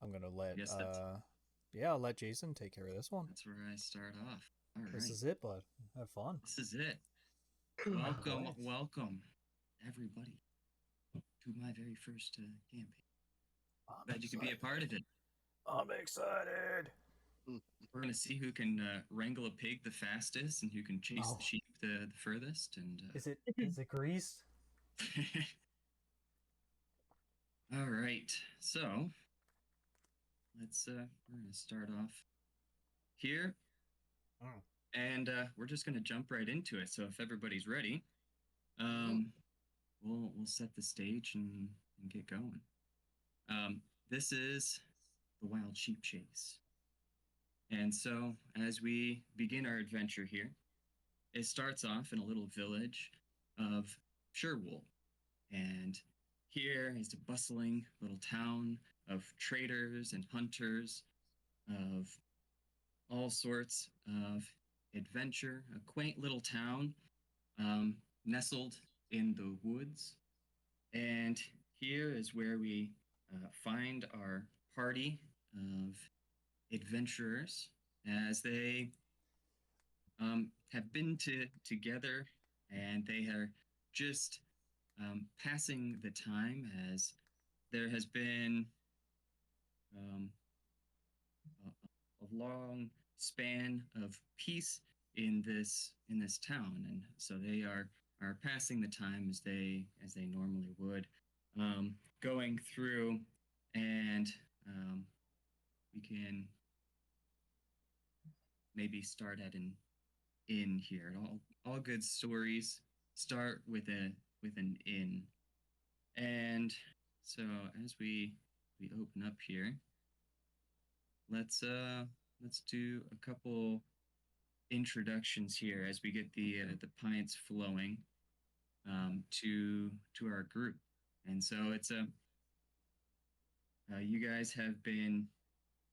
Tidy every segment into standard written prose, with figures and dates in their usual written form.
I'm gonna I let guess yeah, I'll let Jason take care of this one. that's where I start off. All This right, is it, bud. Have fun. this is it. All Welcome, right. welcome, everybody, to my very first campaign. I'm Glad you could be a part excited. of it. I'm excited. We're gonna see who can wrangle a pig the fastest and who can chase the Oh, sheep the furthest. And is it greased? all right, so we're gonna start off here, Mm. and we're just gonna jump right into it. So if everybody's ready, Mhm. um, we'll set the stage and get going. This is the Wild Sheep Chase. And so, as we begin our adventure here, it starts off in a little village of Sherwool. And here is a bustling little town of traders and hunters, of all sorts of adventure, a quaint little town nestled in the woods. And here is where we find our party of adventurers as they have been together, and they are just passing the time as there has been um, a, a long span of peace in this town, and so they are passing the time as they normally would, going through, and we can maybe start at an inn here. All good stories start with an inn. And so as we open up here, let's uh let's do a couple introductions here as we get the pints flowing to our group. And so it's a you guys have been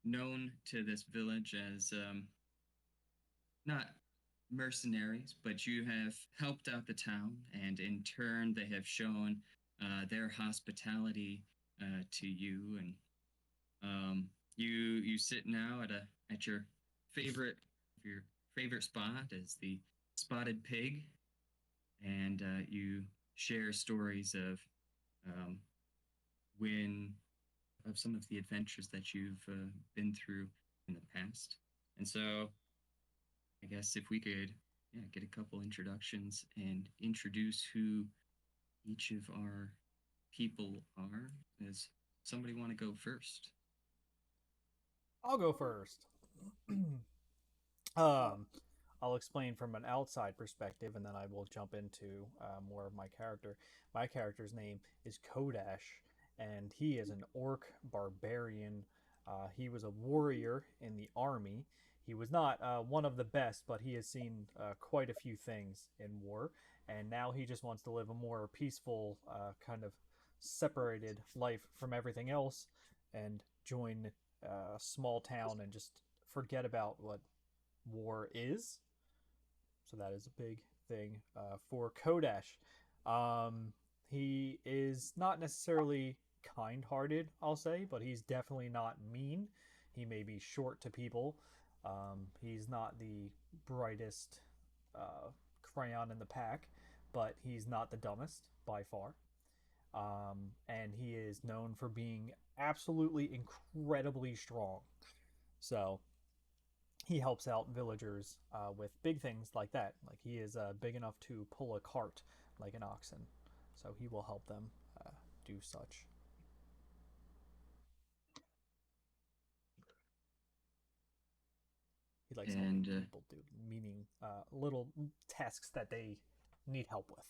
known to this village as not mercenaries, but you have helped out the town, and in turn, they have shown their hospitality to you. And you sit now at your favorite spot as the Spotted Pig, and you share stories of um, when of some of the adventures that you've been through in the past. And so I guess if we could, yeah, get a couple introductions and introduce who each of our people are. Does somebody want to go first? I'll go first. Uh, um, I'll explain from an outside perspective, and then I will jump into more of my character. My character's name is Kodash, and he is an orc barbarian. He was a warrior in the army. He was not one of the best, but he has seen quite a few things in war, and now he just wants to live a more peaceful, kind of separated life from everything else, and join a small town and just forget about what war is. So that is a big thing for Kodesh. He is not necessarily kind hearted, I'll say, but he's definitely not mean. He may be short to people. He's not the brightest uh, crayon in the pack, but he's not the dumbest by far. And he is known for being absolutely incredibly strong. So he helps out villagers with big things like that. Like he is big enough to pull a cart like an oxen, so he will help them do such. He likes helping And people do meaning little tasks that they need help with.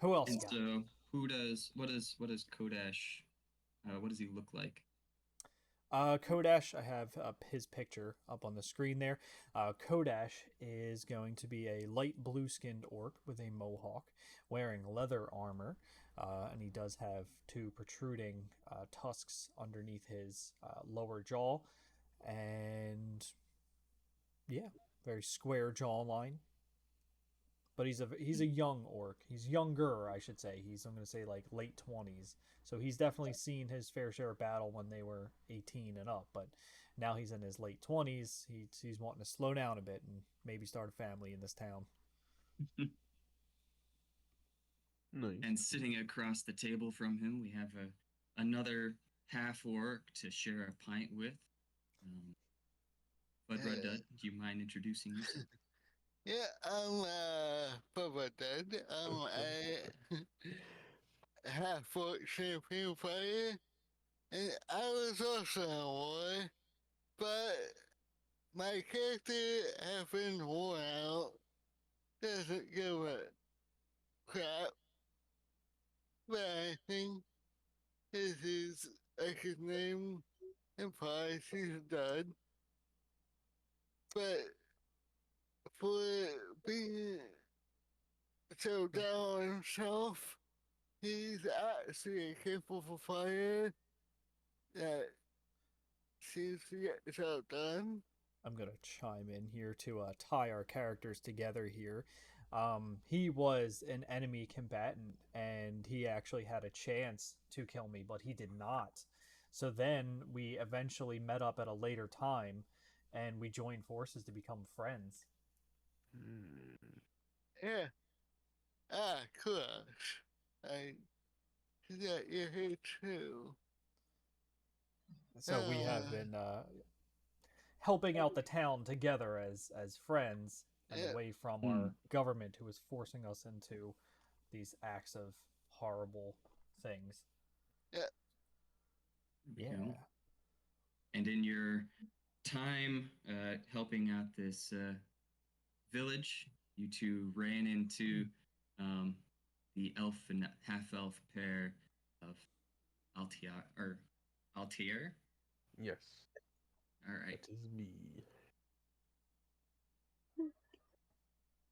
Who else you got? so who does what does Kodash what does he look like? Kodash, I have his picture up on the screen there. Kodash is going to be a light blue skinned orc with a mohawk, wearing leather armor, and he does have two protruding tusks underneath his lower jaw, and yeah, very square jawline. but he's a young orc. He's younger, I should say. I'm going to say like late 20s. So he's definitely seen his fair share of battle when they were 18 and up, but now he's in his late 20s. He's wanting to slow down a bit and maybe start a family in this town. Nice. And sitting across the table from him, we have another half orc to share a pint with. Bud Dud, do you mind introducing yourself? Yeah, I'm Bubba Dud. I'm a half-orc champion player, and I was also a war, but my character has been worn out. Doesn't give a crap, but I think this is like his name implies he's a dud. But for being so down on himself, he's actually a capable fighter that seems to get the job done. I'm going to chime in here to tie our characters together here. He was an enemy combatant, and he actually had a chance to kill me, but he did not. So then we eventually met up at a later time, and we joined forces to become friends. Yeah. Cool. I see that you're here too. So we have been helping out the town together as friends and away from our government, who is forcing us into these acts of horrible things. Yeah. And in your time helping out this village, you two ran into the elf and half-elf pair of Altair. Yes. All right. That is me.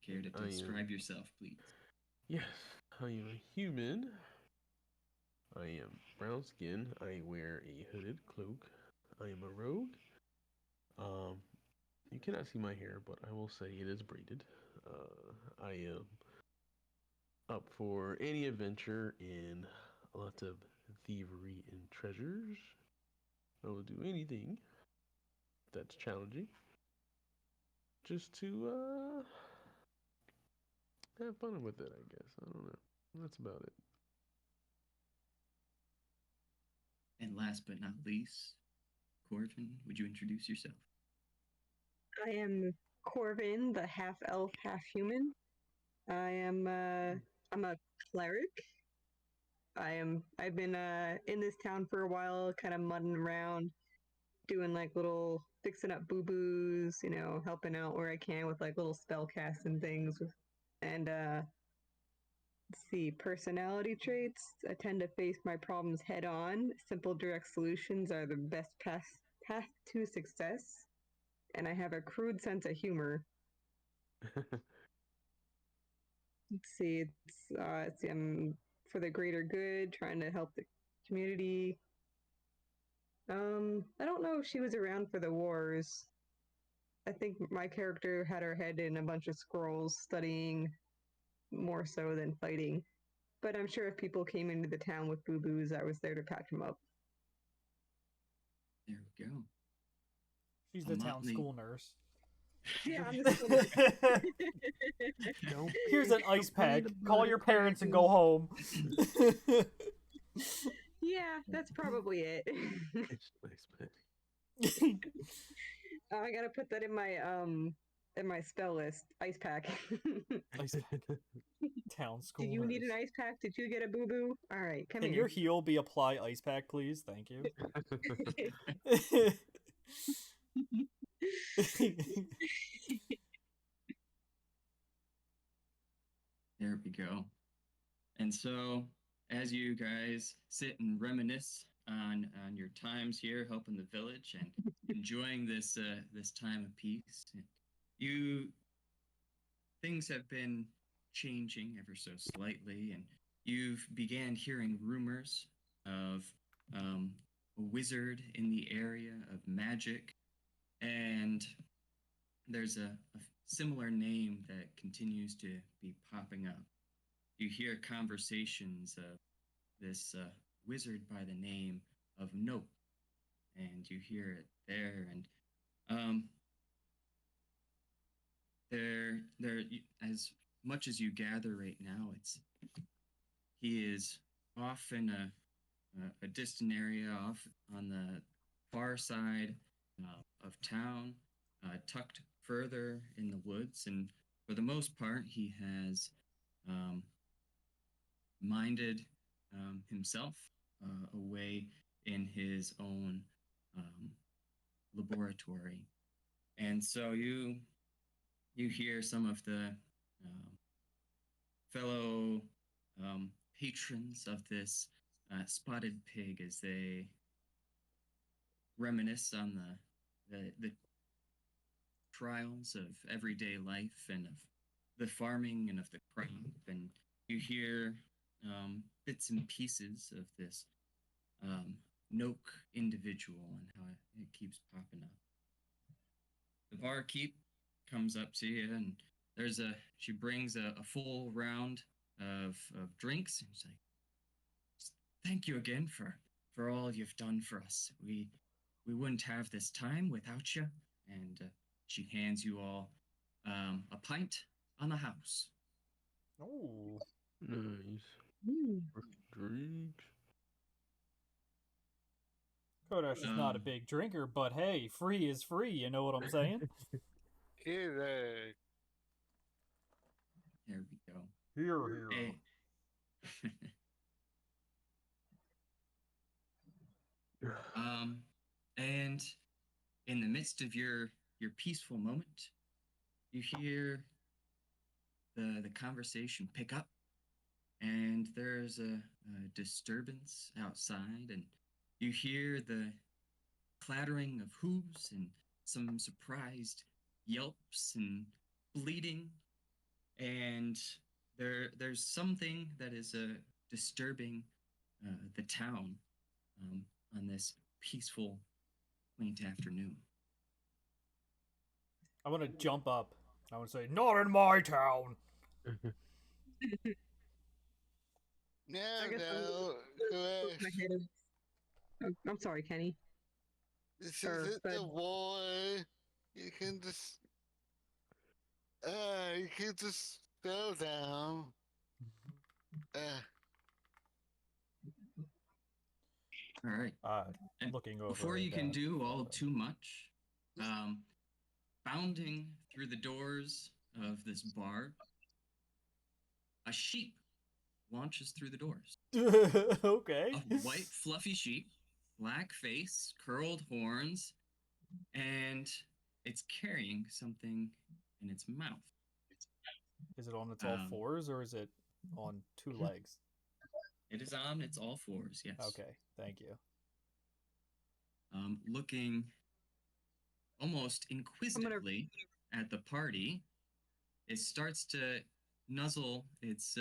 Care to describe yourself, please? Yes, I am a human. I am brown skin. I wear a hooded cloak. I am a rogue. You cannot see my hair, but I will say it is braided. I am up for any adventure in lots of thievery and treasures. I will do anything that's challenging, just to have fun with it, I guess. I don't know. That's about it. And last but not least, Corvin, would you introduce yourself? I am Corvin, the half elf, half human. I'm a cleric. I've been in this town for a while, kind of mudding around, doing like little fixing up boo-boos, helping out where I can with like little spell casts and things. And let's see, personality traits. I tend to face my problems head on. Simple, direct solutions are the best path to success. And I have a crude sense of humor. Let's see, I'm for the greater good, trying to help the community. I don't know if she was around for the wars. I think my character had her head in a bunch of scrolls, studying more so than fighting. But I'm sure if people came into the town with boo-boos, I was there to patch them up. There we go. She's the town school nurse. Yeah, I'm the school nurse. Here's an ice pack. Call your parents and go home. Yeah, that's probably it. Ice pack. I gotta put that in my spell list. Ice pack. Ice pack. Town school. Do you need an ice pack? Did you get a boo boo? All right, come Can here. your heal be apply ice pack, please? Thank you. There we go. And so, as you guys sit and reminisce on your times here, helping the village and enjoying this this time of peace, things have been changing ever so slightly, and you've began hearing rumors of a wizard in the area of magic, and there's a similar name that continues to be popping up. You hear conversations of this wizard by the name of Nope, and you hear it there, and um, as much as you gather right now, he is off in a distant area, off on the far side of town, tucked further in the woods, and for the most part, he has minded himself away in his own laboratory. And so you hear some of the fellow patrons of this spotted pig as they reminisce on the trials of everyday life and of the farming and of the crop, and you hear bits and pieces of this Noke individual and how it keeps popping up. The barkeep comes up to you, and she brings a full round of drinks, and she's like, "Thank you again for all you've done for us. We wouldn't have this time without you." And she hands you all a pint on the house. Oh, Nice. Mm. Drinks. Kodash is not a big drinker, but hey, free is free. You know what I'm saying? Correct. There we go. Here. Hey. And in the midst of your peaceful moment, you hear the conversation pick up, and there's a disturbance outside, and you hear the clattering of hooves and some surprised yelps and bleating, and there's something that is disturbing the town on this peaceful, quaint afternoon. I want to jump up. I want to say, "Not in my town." No, I guess no, poke my correct. head in. Oh, I'm sorry, Kenny. This Or isn't the Bud. war. You can just slow down. All right. And Looking over. before you at, can do all too much, bounding through the doors of this bar, a sheep launches through the doors. Okay. A white, fluffy sheep, black face, curled horns, and it's carrying something in its mouth. Is it on its all fours or is it on two legs? It is on its all fours, yes. Okay, thank you. Looking almost inquisitively at the party, it starts to nuzzle its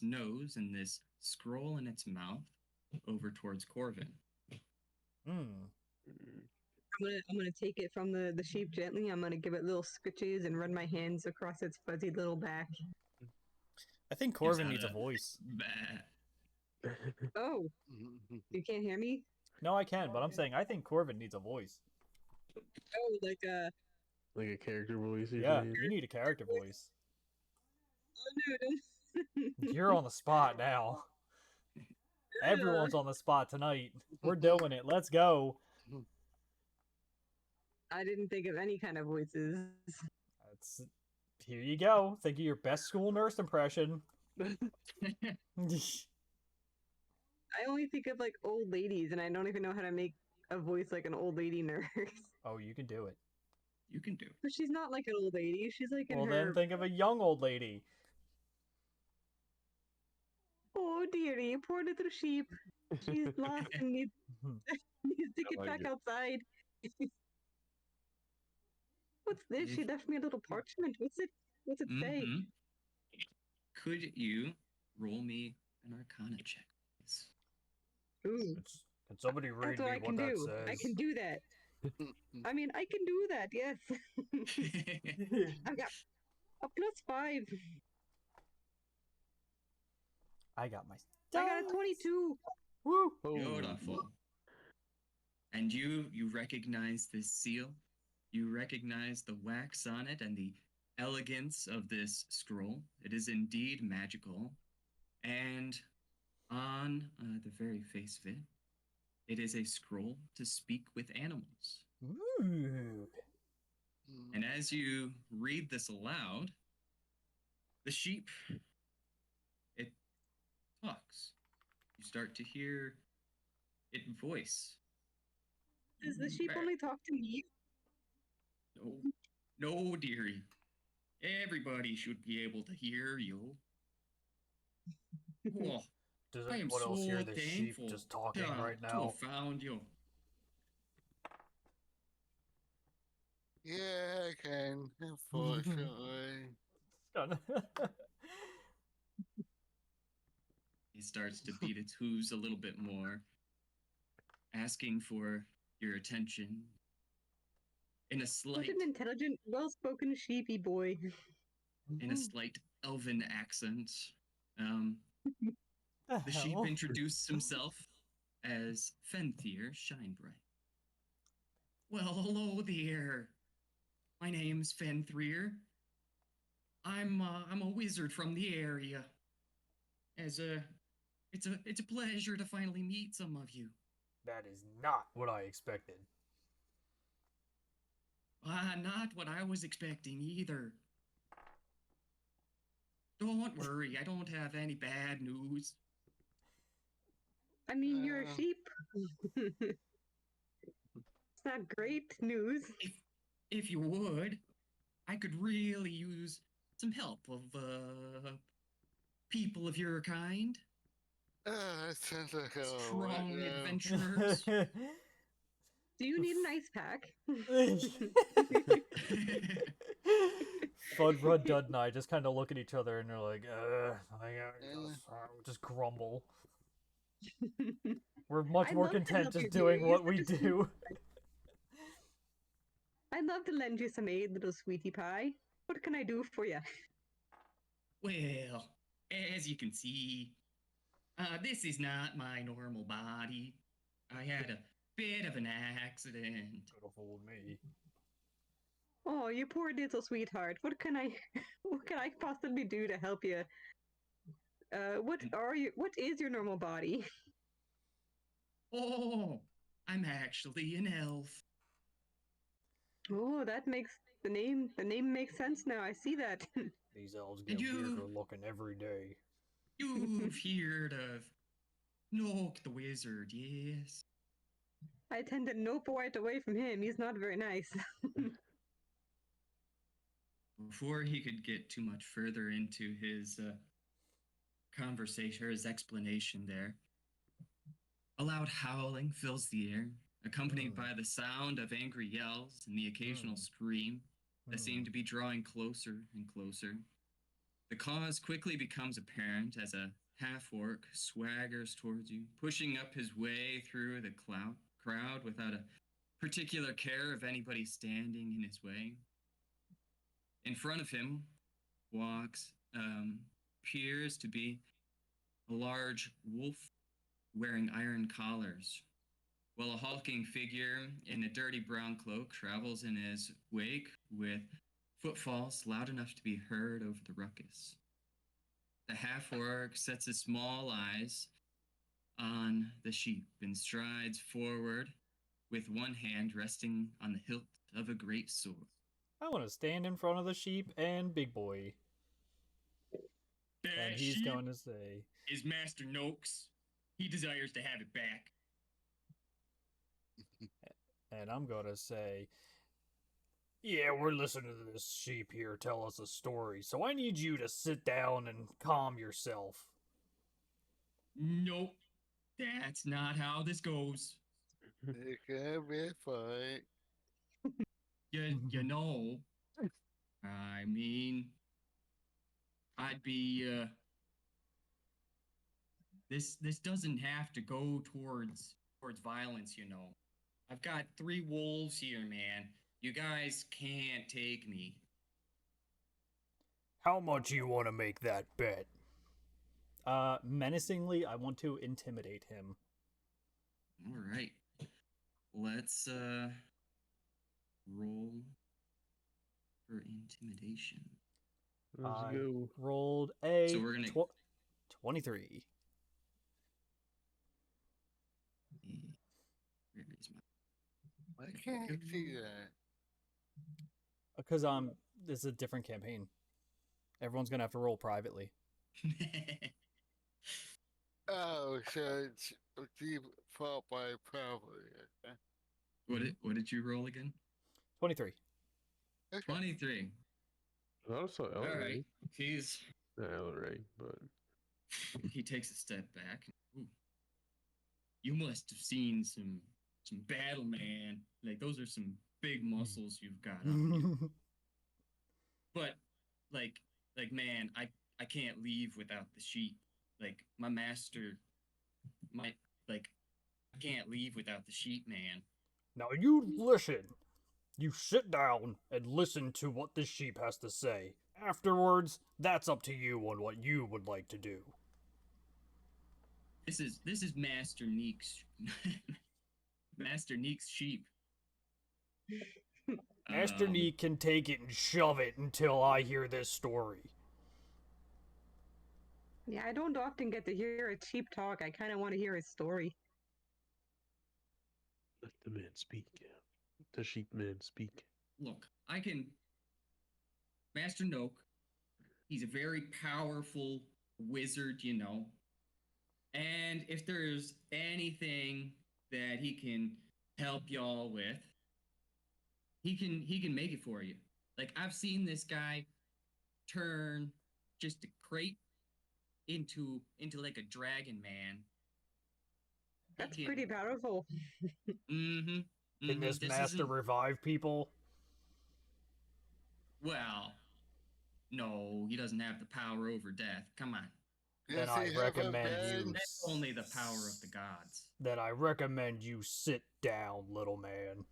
nose and this scroll in its mouth over towards Corvin. Hmm. I'm gonna take it from the sheep gently. I'm gonna give it little scritches and run my hands across its fuzzy little back. I think Corvin needs a voice. Oh, you can't hear me? No, I can, but I'm saying I think Corvin needs a voice. Oh, like a character voice. Yeah, you need a character voice. Oh no, don't. You're on the spot now. Everyone's on the spot tonight. We're doing it. Let's go. I didn't think of any kind of voices. Here you go. Think of your best school nurse impression. I only think of like old ladies, and I don't even know how to make a voice like an old lady nurse. Oh, you can do it. You can do it. But she's not like an old lady. She's like in well, her... then think of a young old lady. Oh, dearie, poor little sheep. She's lost and needs to get back outside. What's this? She left me a little parchment. What's it say? Could you roll me an Arcana check, please? Ooh. Can somebody read That's what me I can what that do. says? I can do that. I mean, I can do that. Yes. I've got a +5. I got my. I got a 22. Woo! Beautiful. And you recognize this seal. You recognize the wax on it and the elegance of this scroll. It is indeed magical. And on the very face of it, it is a scroll to speak with animals. Ooh. And as you read this aloud, the sheep, it talks. You start to hear it voice. Does the sheep Right. only talk to me? No, dearie. Everybody should be able to hear you. Oh, Does I am anyone else so hear the sheep thankful just talking right to now? have found you. Yeah, I can, unfortunately. He starts to beat its hooves a little bit more, asking for your attention. In a What slight, an intelligent, well-spoken sheepy boy. elven accent, The the sheep hell? introduced himself as Fenthir Shinebright. Well, hello there. My name's Fenthir. I'm a wizard from the area. It's a pleasure to finally meet some of you. That is not what I expected. Not what I was expecting either. Don't worry, I don't have any bad news. I mean, you're a Uh. sheep. It's not great news. If you would, I could really use some help of people of your kind. That sounds like a Strong what, adventurers. Do you need an ice pack? Fudra, Dud, and I just kind of look at each other and they're like, just grumble. We're much I'd more love to content help just you, doing Gary. what You're we such a do. I'd love to lend you some aid, little sweetie pie. What can I do for you? Well, as you can see, this is not my normal body. I had a bit of an accident. Could have fooled me. Oh, you poor little sweetheart. What can I possibly do to help you? What is your normal body? Oh, I'm actually an elf. Mm-hmm. Oh, that makes the name makes sense now. I see that. These elves And get you- weirder looking every day. You've heard of Nook the Wizard, yes? I tend to nope right away from him. He's not very nice. Before he could get too much further into his conversation or his explanation there, a loud howling fills the air, accompanied by the sound of angry yells and the occasional scream that seem to be drawing closer and closer. The cause quickly becomes apparent as a half-orc swaggers towards you, pushing up his way through the crowd without a particular care of anybody standing in his way. In front of him walks, appears to be a large wolf wearing iron collars, while a hulking figure in a dirty brown cloak travels in his wake with footfalls loud enough to be heard over the ruckus. The half-orc sets his small eyes on the sheep and strides forward with one hand resting on the hilt of a great sword. I want to stand in front of the sheep and Big Boy. And he's going to say, is Master Noakes. He desires to have it back. and I'm going to say, yeah, we're listening to this sheep here tell us a story, so I need you to sit down and calm yourself. Nope. That's not how this goes. It can be a fight. You know, I mean, I'd be, this doesn't have to go towards violence, you know. I've got 3 wolves here, man. You guys can't take me. How much you want to make that bet? Menacingly, I want to intimidate him. All right. Let's roll for intimidation. Let's I go. rolled a So we're gonna 23. Where is my I can't see that. Because this is a different campaign. Everyone's gonna have to roll privately. Oh, so it's default by probably. Okay. What did you roll again? 23. Okay. 23. Also, All Ellery. right. He's Not Ellery, but he takes a step back. Ooh. You must have seen some battle, man. Like those are some big muscles you've got on you. But like man, I can't leave without the sheep. Like my master I can't leave without the sheep, man. Now you listen. You sit down and listen to what this sheep has to say. Afterwards, that's up to you on what you would like to do. This is Master Neek's Master Neek's sheep. Master Neek can take it and shove it until I hear this story. Yeah, I don't often get to hear a cheap talk. I kind of want to hear his story. let the man speak. The sheep man speak. Look, I can. Master Noak, he's a very powerful wizard, you know. And if there's anything that he can help y'all with, he can make it for you. Like I've seen this guy turn just a crate into like a dragon man. That's pretty powerful. Mm-hmm. Can this master isn't- revive people? Well, no, he doesn't have the power over death. Come on. Then Does I he have a recommend bed? you. That's only the power of the gods. Then I recommend you sit down, little man.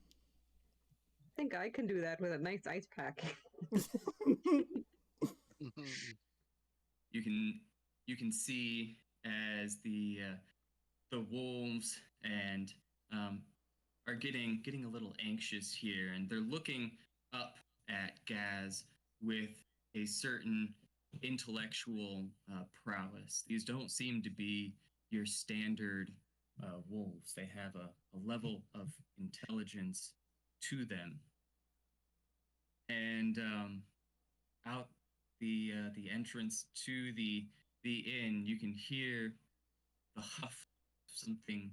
I think I can do that with a nice ice pack. You can see as the wolves and are getting a little anxious here, and they're looking up at Gaz with a certain intellectual prowess. These don't seem to be your standard wolves. They have a level of intelligence to them, and out the entrance to the inn, you can hear the huff of something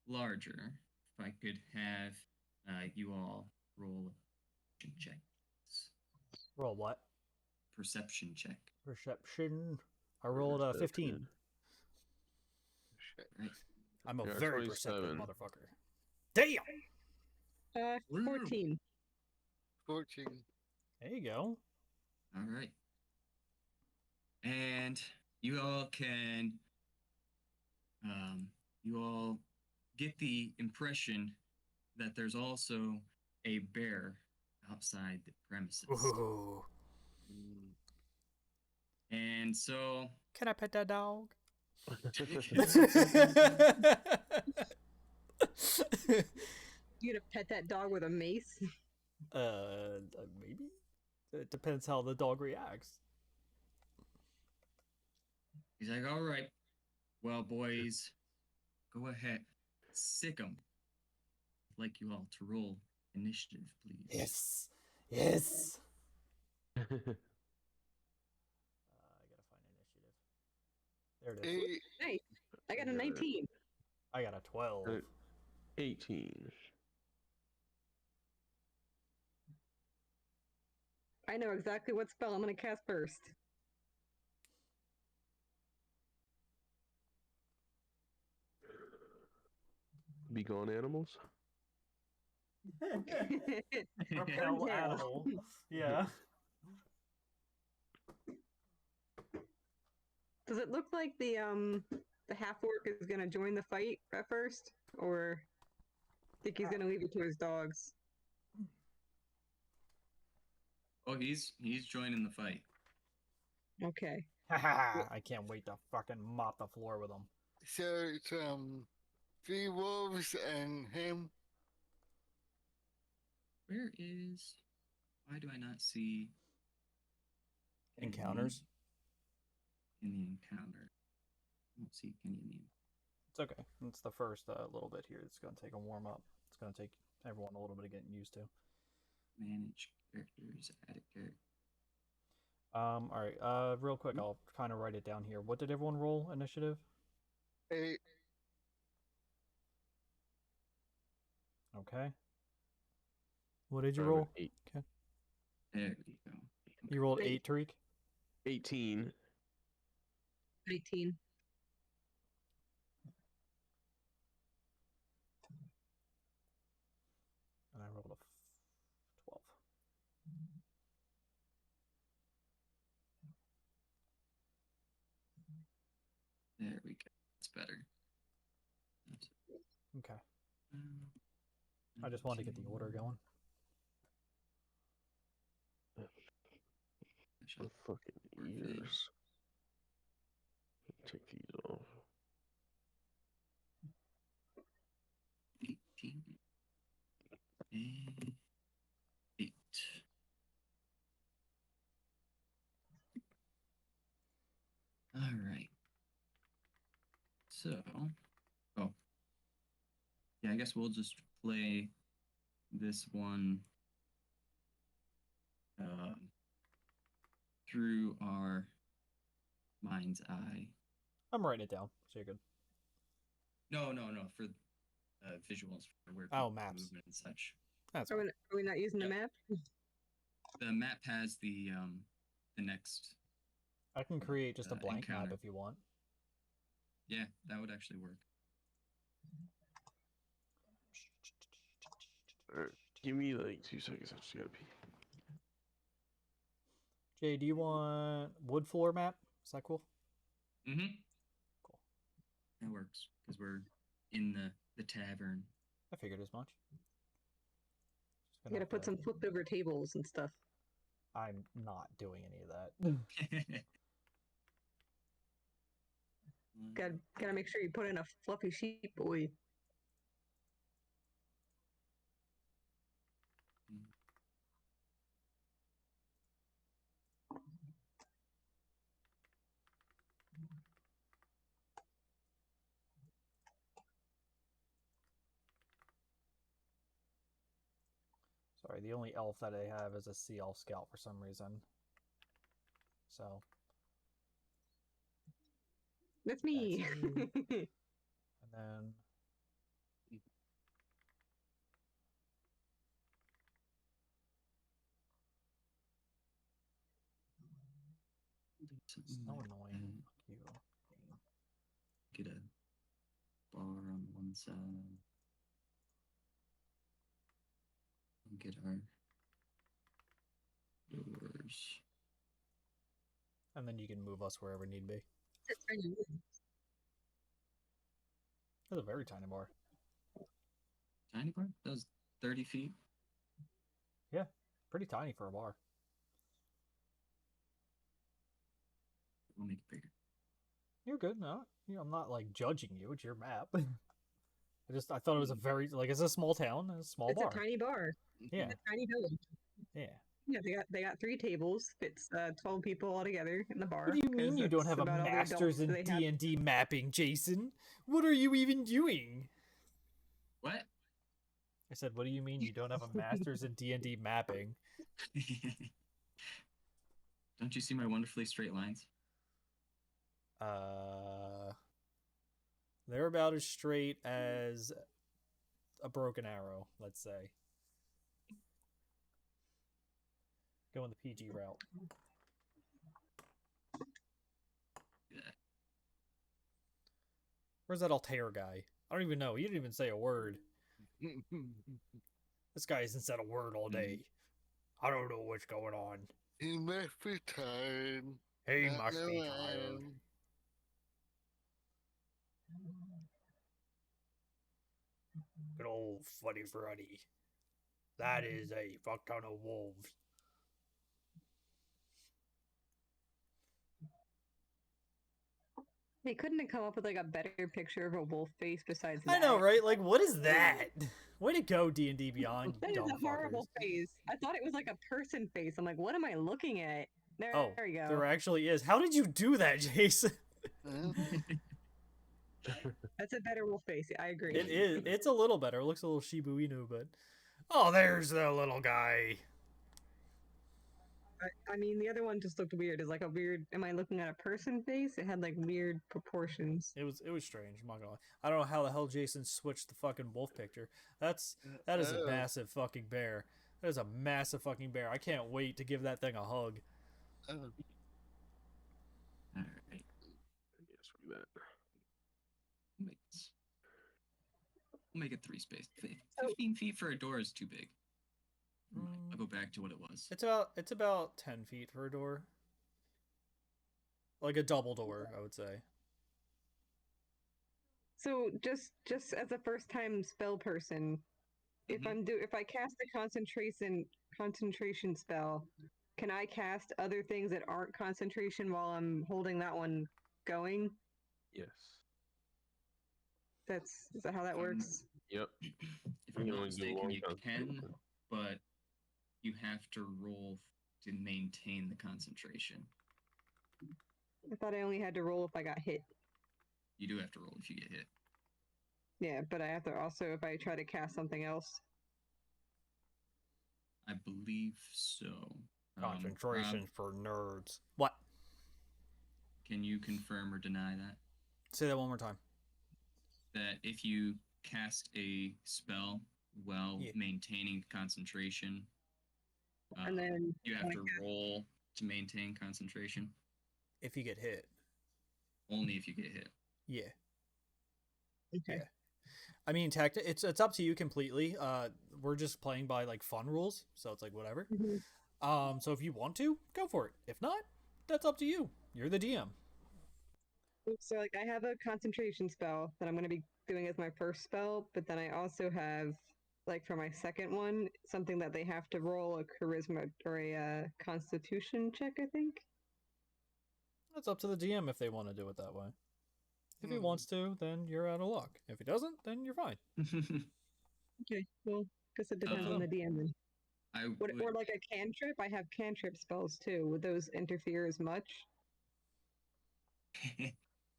larger. If I could have you all roll a perception check. Roll what? Perception check. Perception. I rolled a 15. Right. I'm a Yeah, very 27. perceptive motherfucker. Damn! 14. 14. There you go. All right. And you all can, you all get the impression that there's also a bear outside the premises. Ooh. And so, Can I pet that dog? You gonna pet that dog with a mace? Maybe? It depends how the dog reacts. he's like, all right, well, boys, go ahead, sick 'em. I'd like you all to roll initiative, please. Yes! Yes! I gotta find initiative. There it is. Hey, I got a 19. I got a 12. 18. I know exactly what spell I'm gonna cast first. Be gone, animals. Repel Tail. animal. Yeah. Does it look like the half orc is gonna join the fight at first, or think he's gonna leave it to his dogs. Oh, he's joining the fight. Okay. I can't wait to fucking mop the floor with him. So it's 3 wolves and him. Where is? Why do I not see Encounters. in the encounter? I don't see Kenny in the. It's okay. It's the first little bit here. It's going to take a warm up. It's going to take everyone a little bit of getting used to. Manage characters, add a character. All right. Real quick, I'll kind of write it down here. What did everyone roll initiative? 8. Okay. What did you I'm at roll? 8. Okay. There we go. You rolled Eight. 8, Tariq? 18. 19. And I rolled a 12. There we go. That's better. That's, Okay. um, I just wanted to get the order going. The fucking ears. Take these off. 18 and 8. All right. So, oh, yeah, I guess we'll just play this one through our mind's eye. I'm writing it down, so you're good. No, for visuals for where Oh, people maps. move and such. That's Are fine. we not using the Yep. map? The map has the next. I can create just a blank map encounter. if you want. Yeah, that would actually work. Alright, give me like 2 seconds. I just gotta pee. Jay, do you want wood floor map? Is that cool? Mm-hmm. Cool. That works because we're in the tavern. I figured as much. Just You gonna gotta have put to- some flipped over tables and stuff. I'm not doing any of that. Gotta make sure you put in a fluffy sheep, boy. Sorry, the only elf that I have is a sea elf scout for some reason. So That's me. you. And then so annoying. Fuck you. Get a bar on one side. And get our doors. And then you can move us wherever need be. That's a very tiny bar. Tiny bar? That was 30 feet. Pretty tiny for a bar. We'll make it bigger. You're good. No, I'm not like judging you. It's your map. I thought it was a very it's a small town, and a small It's bar. a tiny bar. Yeah, A tiny village. yeah. Yeah, they got 3 tables. Fits 12 people all together in the bar. What do you mean 'cause you don't that's have a about all the master's adults in they have. D&D mapping, Jason? What are you even doing? What? I said, what do you mean you don't have a master's in D&D mapping? Don't you see my wonderfully straight lines? They're about as straight as a broken arrow, let's say. Going the PG route. Yeah. Where's that Altair guy? I don't even know. He didn't even say a word. This guy hasn't said a word all day. I don't know what's going on. He must be tired. He Not must be no tired. one. Good old Funny Freddy. That is a fuck ton of wolves. They couldn't have come up with like a better picture of a wolf face besides I know, that. right? Like, what is that? Way to go, D&D Beyond, That you is dumb a horrible fuckers. face. I thought it was like a person face. I'm like, what am I looking at? There, Oh, there we go. there actually is. How did you do that, Jason? That's a better wolf face. I agree. It is. It's a little better. It looks a little Shibu Inu, but... Oh, there's the little guy. I mean, the other one just looked weird. It's like a weird. Am I looking at a person face? It had like weird proportions. It was strange. I'm not gonna lie. I don't know how the hell Jason switched the fucking wolf picture. That is a massive fucking bear. That is a massive fucking bear. I can't wait to give that thing a hug. All right. Yes, for that. We'll make it 3 space. 15 feet for a door is too big. I'll go back to what it was. It's about 10 feet for a door. Like a double door, I would say. So just as a first time spell person, if I cast a concentration spell, can I cast other things that aren't concentration while I'm holding that one going? Yes. Is that how that works? Yep. If I'm You not only do mistaken, long you can, concentration. but you have to roll to maintain the concentration. I thought I only had to roll if I got hit. You do have to roll if you get hit. Yeah, but I have to also if I try to cast something else. I believe so. Concentration Rob, for nerds. What? can you confirm or deny that? Say that one more time. That if you cast a spell while Yeah. maintaining concentration, And then you have to roll to maintain concentration. If you get hit. Only if you get hit. Yeah. okay. Yeah. I mean, it's up to you completely. We're just playing by like fun rules, so it's like whatever. Mhm. So if you want to, go for it. If not, that's up to you. You're the DM. So like I have a concentration spell that I'm going to be doing as my first spell, but then I also have like for my second one something that they have to roll a charisma or a constitution check, I think. That's up to the DM if they want to do it that way. If he wants to, then you're out of luck. If he doesn't, then you're fine. Okay, well, guess it depends on the DM then. I Or would, like a cantrip. I have cantrip spells too. Would those interfere as much?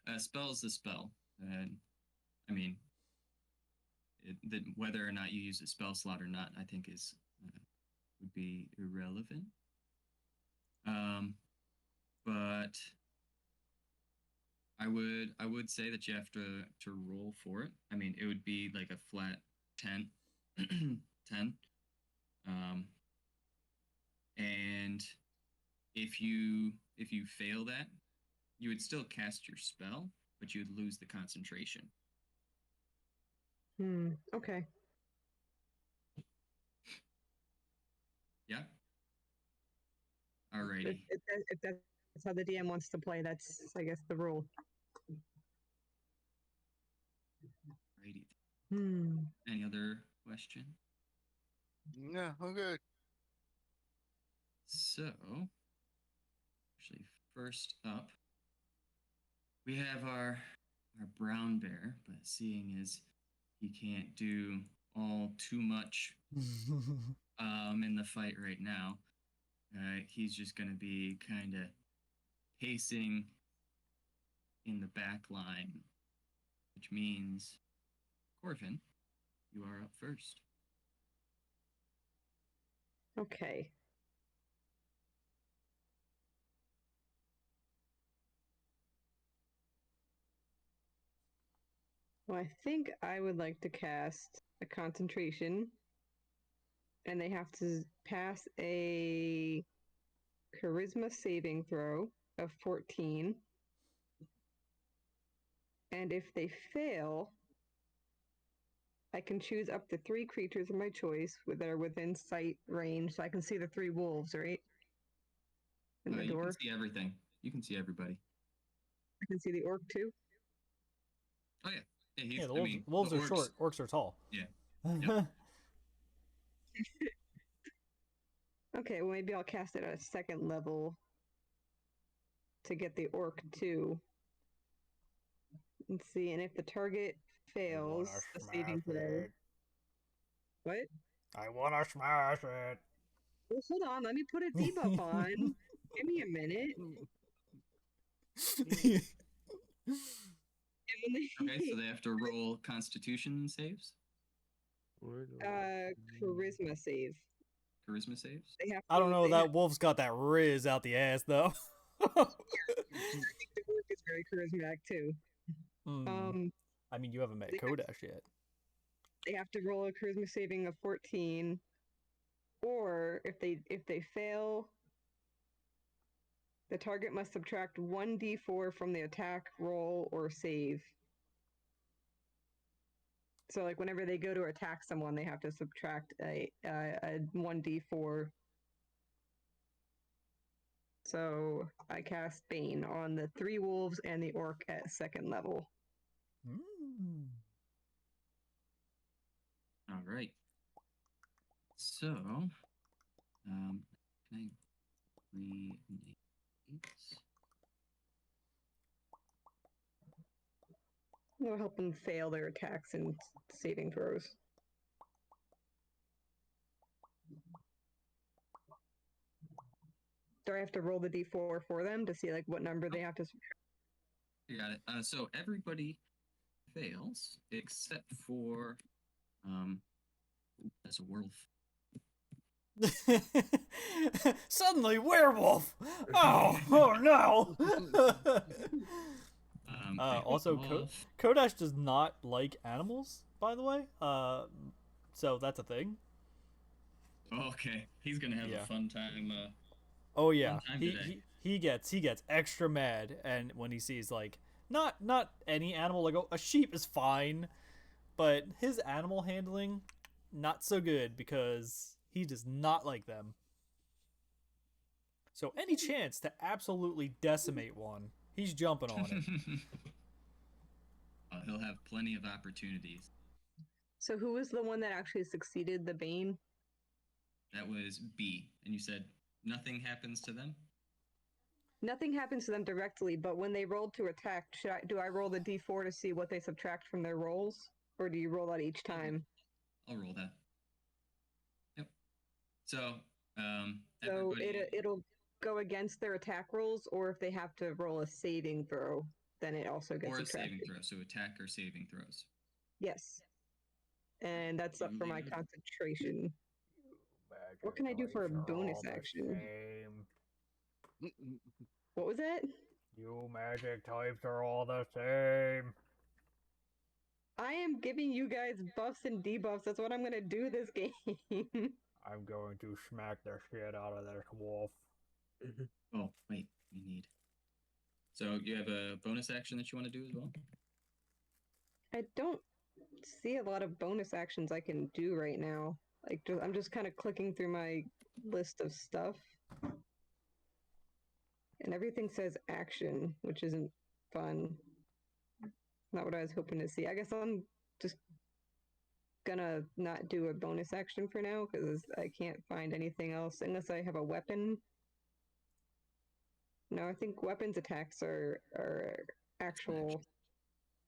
a spell's a spell. I mean, whether or not you use a spell slot or not, I think is would be irrelevant. But I would say that you have to roll for it. I mean, it would be like a flat 10. 10. And if you fail that, you would still cast your spell, but you would lose the concentration. Okay. Yeah. Alrighty. If that's how the DM wants to play, that's I guess the rule. Alrighty. Any other question? No, okay. So, actually, first up, we have our brown bear, but seeing as he can't do all too much in the fight right now, he's just going to be kind of pacing in the back line, which means, Corvin, you are up first. Okay. Well, I think I would like to cast a concentration, and they have to pass a charisma saving throw of 14. And if they fail, I can choose up to 3 creatures of my choice that are within sight range, so I can see the 3 wolves, right? In the You door. can see everything. You can see everybody. I can see the orc too. Oh yeah. Yeah, the wolves are orcs- short. Orcs are tall. Yeah, Okay, well maybe I'll cast it at a second level to get the orc too. Let's see, and if the target fails the saving throw. What? I wanna smash it. Well, hold on, let me put a debuff on. Give me a minute. Okay, so they have to roll Constitution saves, Charisma save. Charisma saves. They have I don't to- know. they That have- wolf's got that riz out the ass, though. I think the orc is very charismatic too. Hmm. I mean, you haven't met they have- Kodash yet. They have to roll a charisma saving of 14, or if they fail, the target must subtract 1d4 from the attack roll or save. So, like, whenever they go to attack someone, they have to subtract a 1d4. So, I cast Bane on the 3 wolves and the orc at second level. Mm. All right. So, can I rename it? It'll help them fail their attacks and saving throws. Do I have to roll the d4 for them to see like what number they have to subtract? You got it. So everybody fails except for that's a wolf. Suddenly, werewolf! Oh, oh no! They Also, fall off. Kodash does not like animals, by the way. So that's a thing. Oh, okay, he's gonna have Yeah. a fun time. Oh yeah, time he, today. he gets extra mad, and when he sees like not any animal, like a sheep is fine, but his animal handling not so good because he does not like them. So any chance to absolutely decimate one, he's jumping on it. He'll have plenty of opportunities. So who was the one that actually succeeded the Bane? That was B, and you said nothing happens to them. Nothing happens to them directly, but when they roll to attack, do I roll the d4 to see what they subtract from their rolls? Or do you roll that each time? I'll roll that. Yep. So, So everybody. it'll go against their attack rolls, or if they have to roll a saving throw, then it also gets Or a subtracted. saving throw, so attack or saving throws. Yes. And that's up for my Indeed. concentration. What can I do for a bonus action? What was that? You magic types are all the same. I am giving you guys buffs and debuffs. That's what I'm gonna do this game. I'm going to smack the shit out of this wolf. Oh, wait, we need. So you have a bonus action that you want to do as well? I don't see a lot of bonus actions I can do right now. Like, I'm just kind of clicking through my list of stuff. And everything says action, which isn't fun. Not what I was hoping to see. I guess I'm just gonna not do a bonus action for now because I can't find anything else unless I have a weapon. No, I think weapons attacks are actual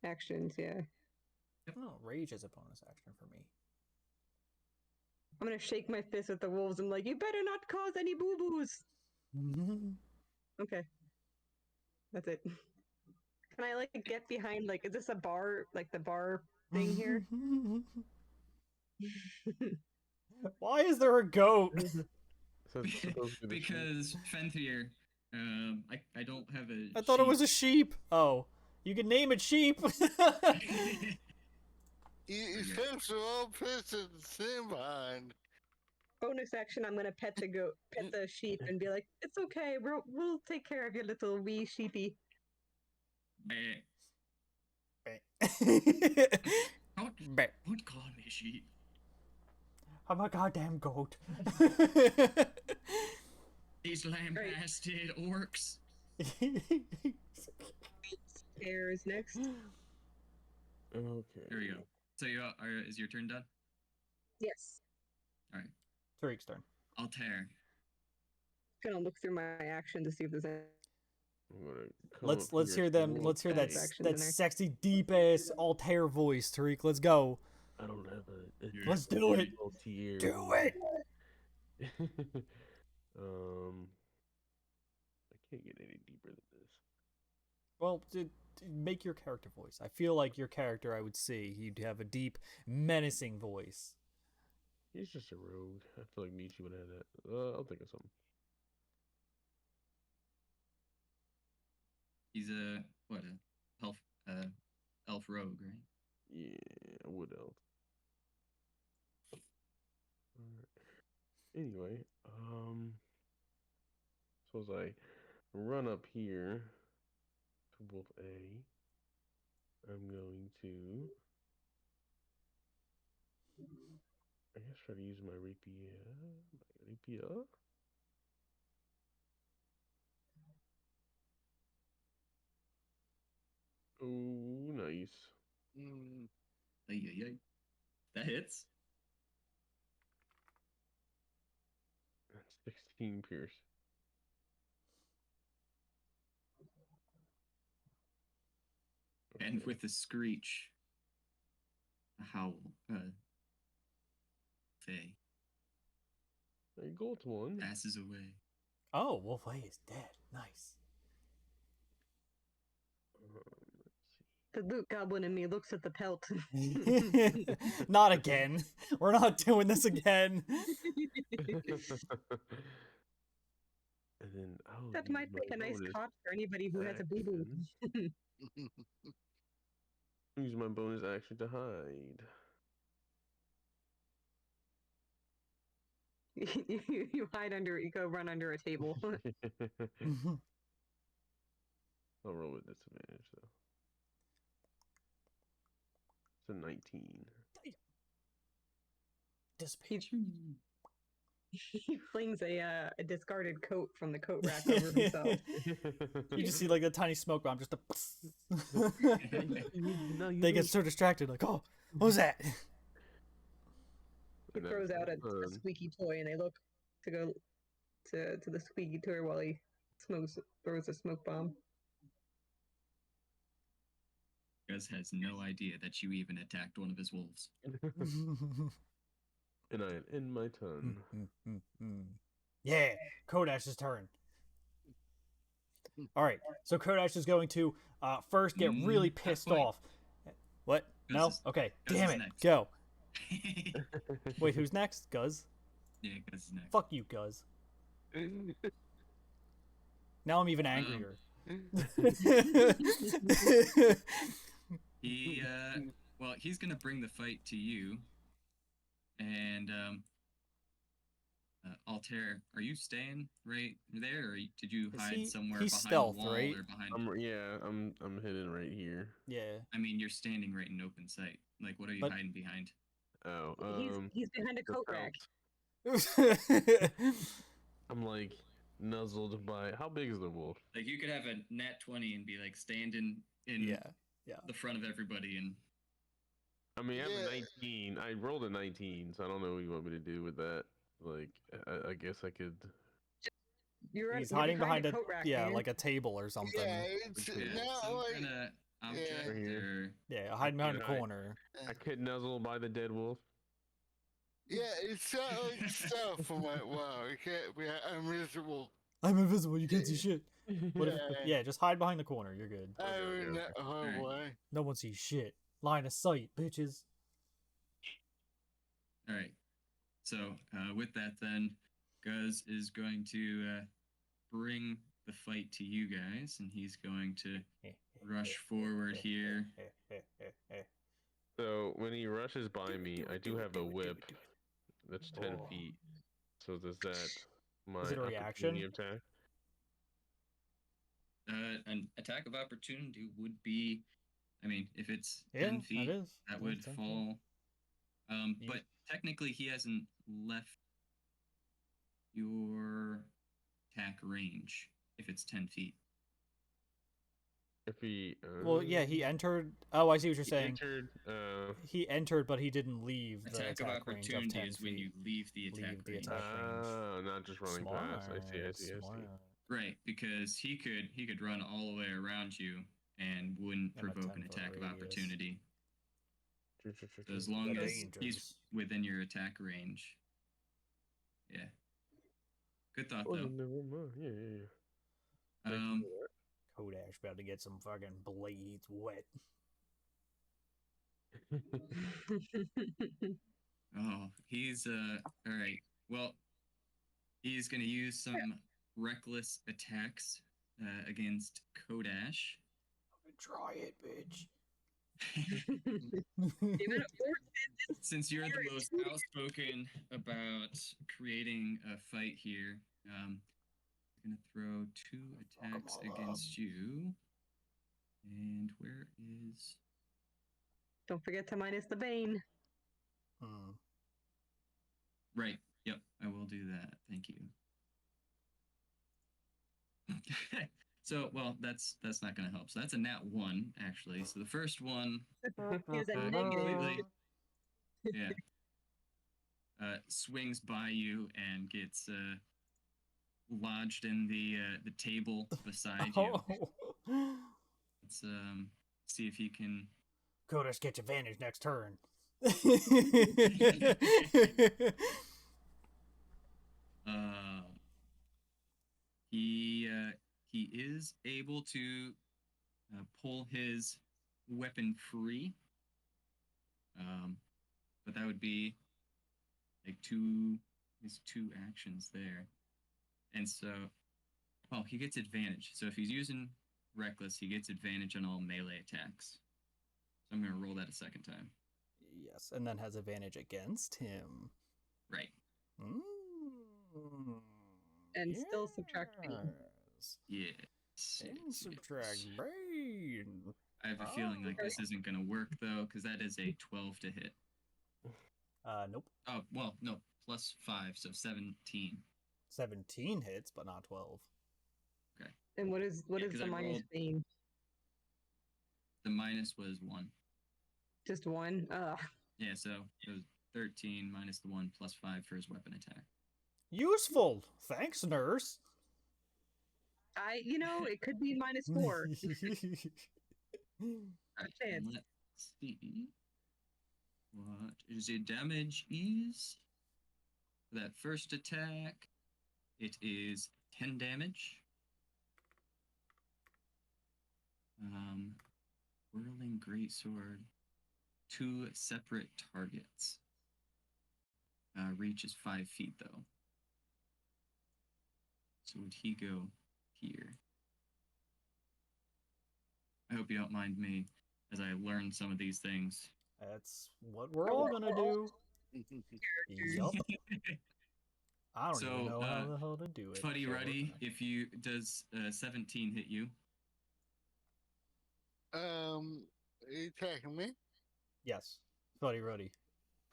actions, yeah. Oh, rage is a bonus action for me. I'm gonna shake my fist at the wolves and like, you better not cause any boo-boos! Okay. That's it. Can I like get behind, like, is this a bar, like the bar thing here? Why is there a goat? So it's supposed to be the sheep. Because Fenthir, I don't have a. I thought it was a sheep. Oh, you can name it sheep. You first of all, person stand behind. Bonus action, I'm gonna pet the goat, pet the sheep, and be like, "It's okay, we'll take care of your little wee sheepy." Don't call me sheep. I'm a goddamn goat. These lambasted orcs. Air is next. Okay. There we go. So is your turn done? Yes. Tariq's turn. Altair. Gonna look through my action to see if there's any. I'm gonna come Let's up here hear them. full Let's hear that Bonus A. actions in that there. sexy deep ass Altair voice, Tariq. Let's go. I don't have a Let's do it. tier. Do it. I can't get any deeper than this. Well, make your character voice. I feel like your character, I would see, he'd have a deep, menacing voice. He's just a rogue. I feel like Michi would have that. I'll think of something. He's a elf rogue, right? Yeah, a wood elf. Anyway, suppose I run up here to Wolf A. I'm going to, I guess, try to use my rapier. Oh, nice. Ay. That hits. That's 16 pierce. And Okay. with a screech, a howl, Faye A gold one. passes away. Oh, Wolf A is dead. Nice. Let's The loot goblin in me looks at the pelt. Not again. We're not doing this again. see. And then I'll That use might my make a nice bonus cot for anybody who has a boo boo. action. Use my bonus action to hide. You hide under, you go run under a table. I'll roll with disadvantage though. It's a 19. Dissipate. He flings a discarded coat from the coat rack over himself. You just see like a tiny smoke bomb, just a. No, you They get lose. so distracted, like, oh, what was that? He And throws that's out a fun. squeaky toy, and they look to go to the squeaky toy while he throws a smoke bomb. Gus has no idea that you even attacked one of his wolves. And I end my turn. Yeah, Kodash's turn. All right, so Kodash is going to first get really pissed wait. off. What? Gus No? is- Okay, Gus damn is it. next. Go. Wait, who's next? Guz? Yeah, Gus is next. Fuck you, Guz. Now I'm even angrier. He well, he's gonna bring the fight to you. And Altair, are you staying right there, or did you Is hide he- somewhere he's behind stealth, the wall right? or behind? I'm hidden right here. Yeah. I mean, you're standing right in open sight. Like, what are you But- hiding behind? Oh, He's behind a the coat rack. pelt. I'm like nuzzled by. How big is the wolf? Like, you could have a nat 20 and be like standing in Yeah. the front of everybody, and I mean, I have Yeah. a 19. I rolled a 19, so I don't know what you want me to do with that. Like, I guess I could. He's You're hiding behind a coat rack, yeah, man. like a table or something. Yeah, it's Okay. not some like kind of object Right here. or Yeah, hiding behind a Right. corner. I could nuzzle by the dead wolf. yeah, it's not like stuff. I'm like, wow, I can't be. I'm miserable. I'm invisible. You can't see shit. What if, Yeah. yeah, just hide behind the corner. You're good. I Okay, would okay, not. Oh Alright. boy. No one sees shit. Line of sight, bitches. all right. So with that, then Guz is going to bring the fight to you guys, and he's going to rush forward here. So when he rushes by me, I do have a whip that's 10 Oh. feet. So does that my Is it a reaction? opportunity attack? An attack of opportunity would be, I mean, if it's Yeah, 10 feet, that is. that That would is 10 feet. fall. You- But technically, he hasn't left your attack range if it's 10 feet. If he. Well, yeah, he entered. Oh, I see what you're he saying. entered. He entered, but he didn't leave the Attack of attack range of opportunity 10 is when feet. you leave the attack Leave the range. attack range. Not just running past. I see. Smart. Right, because he could run all the way around you and wouldn't In a provoke an 10-foot attack of radius. opportunity. True. So as long as he's Dangerous. within your attack range. Yeah. Good thought Oh, though. never mind. Yeah. Thank you Um Kodash about to get some fucking blades wet. for that. oh, he's all right. Well, he's going to use some reckless attacks against Kodash. Try it, bitch. Even a Since you're the most outspoken about creating a fight here, I'm gonna throw 2 attacks against you. And where is? Don't forget to minus the bane. Right. Yep. I will do that. Thank you. So, well, that's not gonna help. So that's a nat 1 actually. So the first one. Here's a negative. Yeah. Swings by you and gets lodged in the table beside you. Let's see if he can. Kodash gets advantage next turn. He is able to pull his weapon free. But that would be like his 2 actions there. And so, oh, he gets advantage. So if he's using reckless, he gets advantage on all melee attacks. So I'm going to roll that a second time. Yes, and then has advantage against him. Right. And still subtract bane. Yes. And subtract bane. I have a feeling like this isn't going to work though, because that is a 12 to hit. Nope. Oh, well, no, plus 5, so 17. 17 hits, but not 12. Okay. And what is 'cause the I minus rolled- bane? The minus was 1. Just 1? Yeah, so it was 13 minus the 1 plus 5 for his weapon attack. Useful. Thanks, nurse. It could be minus 4. Alright, chance. let's see what is the damage is. For that first attack, it is 10 damage. Whirling Greatsword, 2 separate targets. Reach is 5 feet though. So would he go here? I hope you don't mind me as I learn some of these things. That's what we're all gonna do. Yup. I don't So, even know how the hell to do it. Fuddy so- Ruddy, does 17 hit you? Are you attacking me? Yes. Fuddy Ruddy.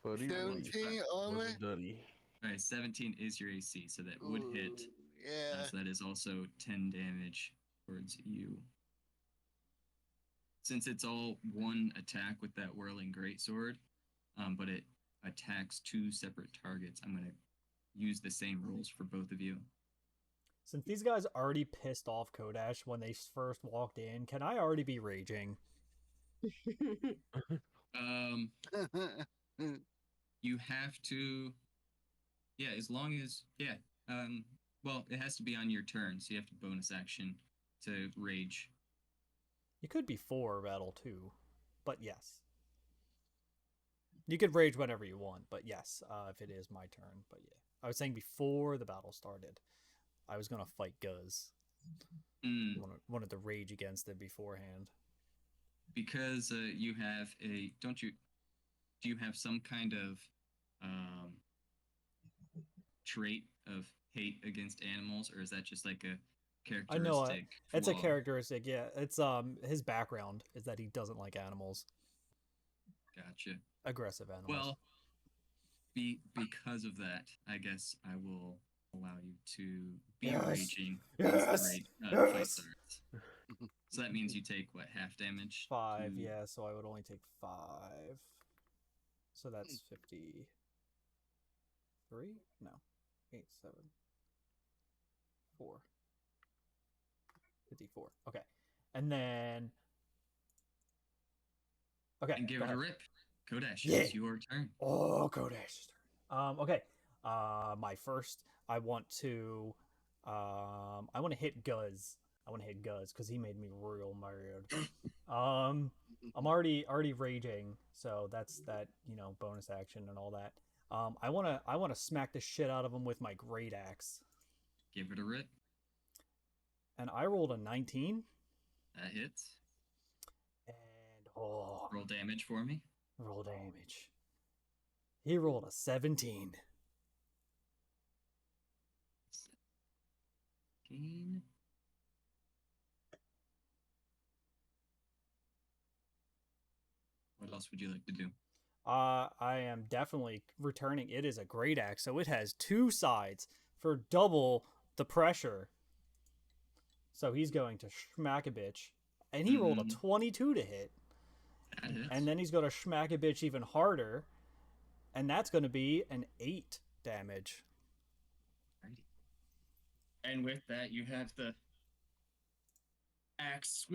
17 on me? Duddy. Alright, 17 is your AC, so that would hit. Ooh, yeah. So that is also 10 damage towards you. Since it's all 1 attack with that Whirling Greatsword, but it attacks 2 separate targets, I'm going to use the same rules for both of you. Since these guys already pissed off Kodash when they first walked in, can I already be raging? You have to, yeah, as long as, yeah, well, it has to be on your turn, so you have to bonus action to rage. You could be 4 battle too, but yes. You could rage whenever you want, but yes, if it is my turn. But yeah, I was saying before the battle started, I was gonna fight Guz. Wanted to rage against it beforehand. Because you have a, do you have some kind of trait of hate against animals, or is that just like a I know characteristic? it's a flaw? characteristic. Yeah, it's his background is that he doesn't like animals, Gotcha. aggressive animals. Well, because of that, I guess I will allow you to be Yes. raging Yes. as the fight Yes. starts. So that means you take what, half damage? 5, to- yeah, so I would only take 5. So that's 53? No. 8, 7, 4. 54. Okay. And then. Okay. And give go it ahead. a rip. Kodash, Yeah. it's your turn. Oh, Kodash's turn. Okay. My first, I want to hit Guz. I want to hit Guz because he made me real mad. I'm already raging, so that's that, bonus action and all that. I wanna smack the shit out of him with my great axe. Give it a rip. And I rolled a 19. That hits. And Roll damage for me. roll damage. He rolled a 17. Gain. What else would you like to do? I am definitely returning. It is a great axe, so it has 2 sides for double the pressure. So he's going to smack a bitch. And he rolled a 22 to hit. That hits. And then he's going to smack a bitch even harder. And that's going to be an 8 damage. Alrighty. And with that, you have the axe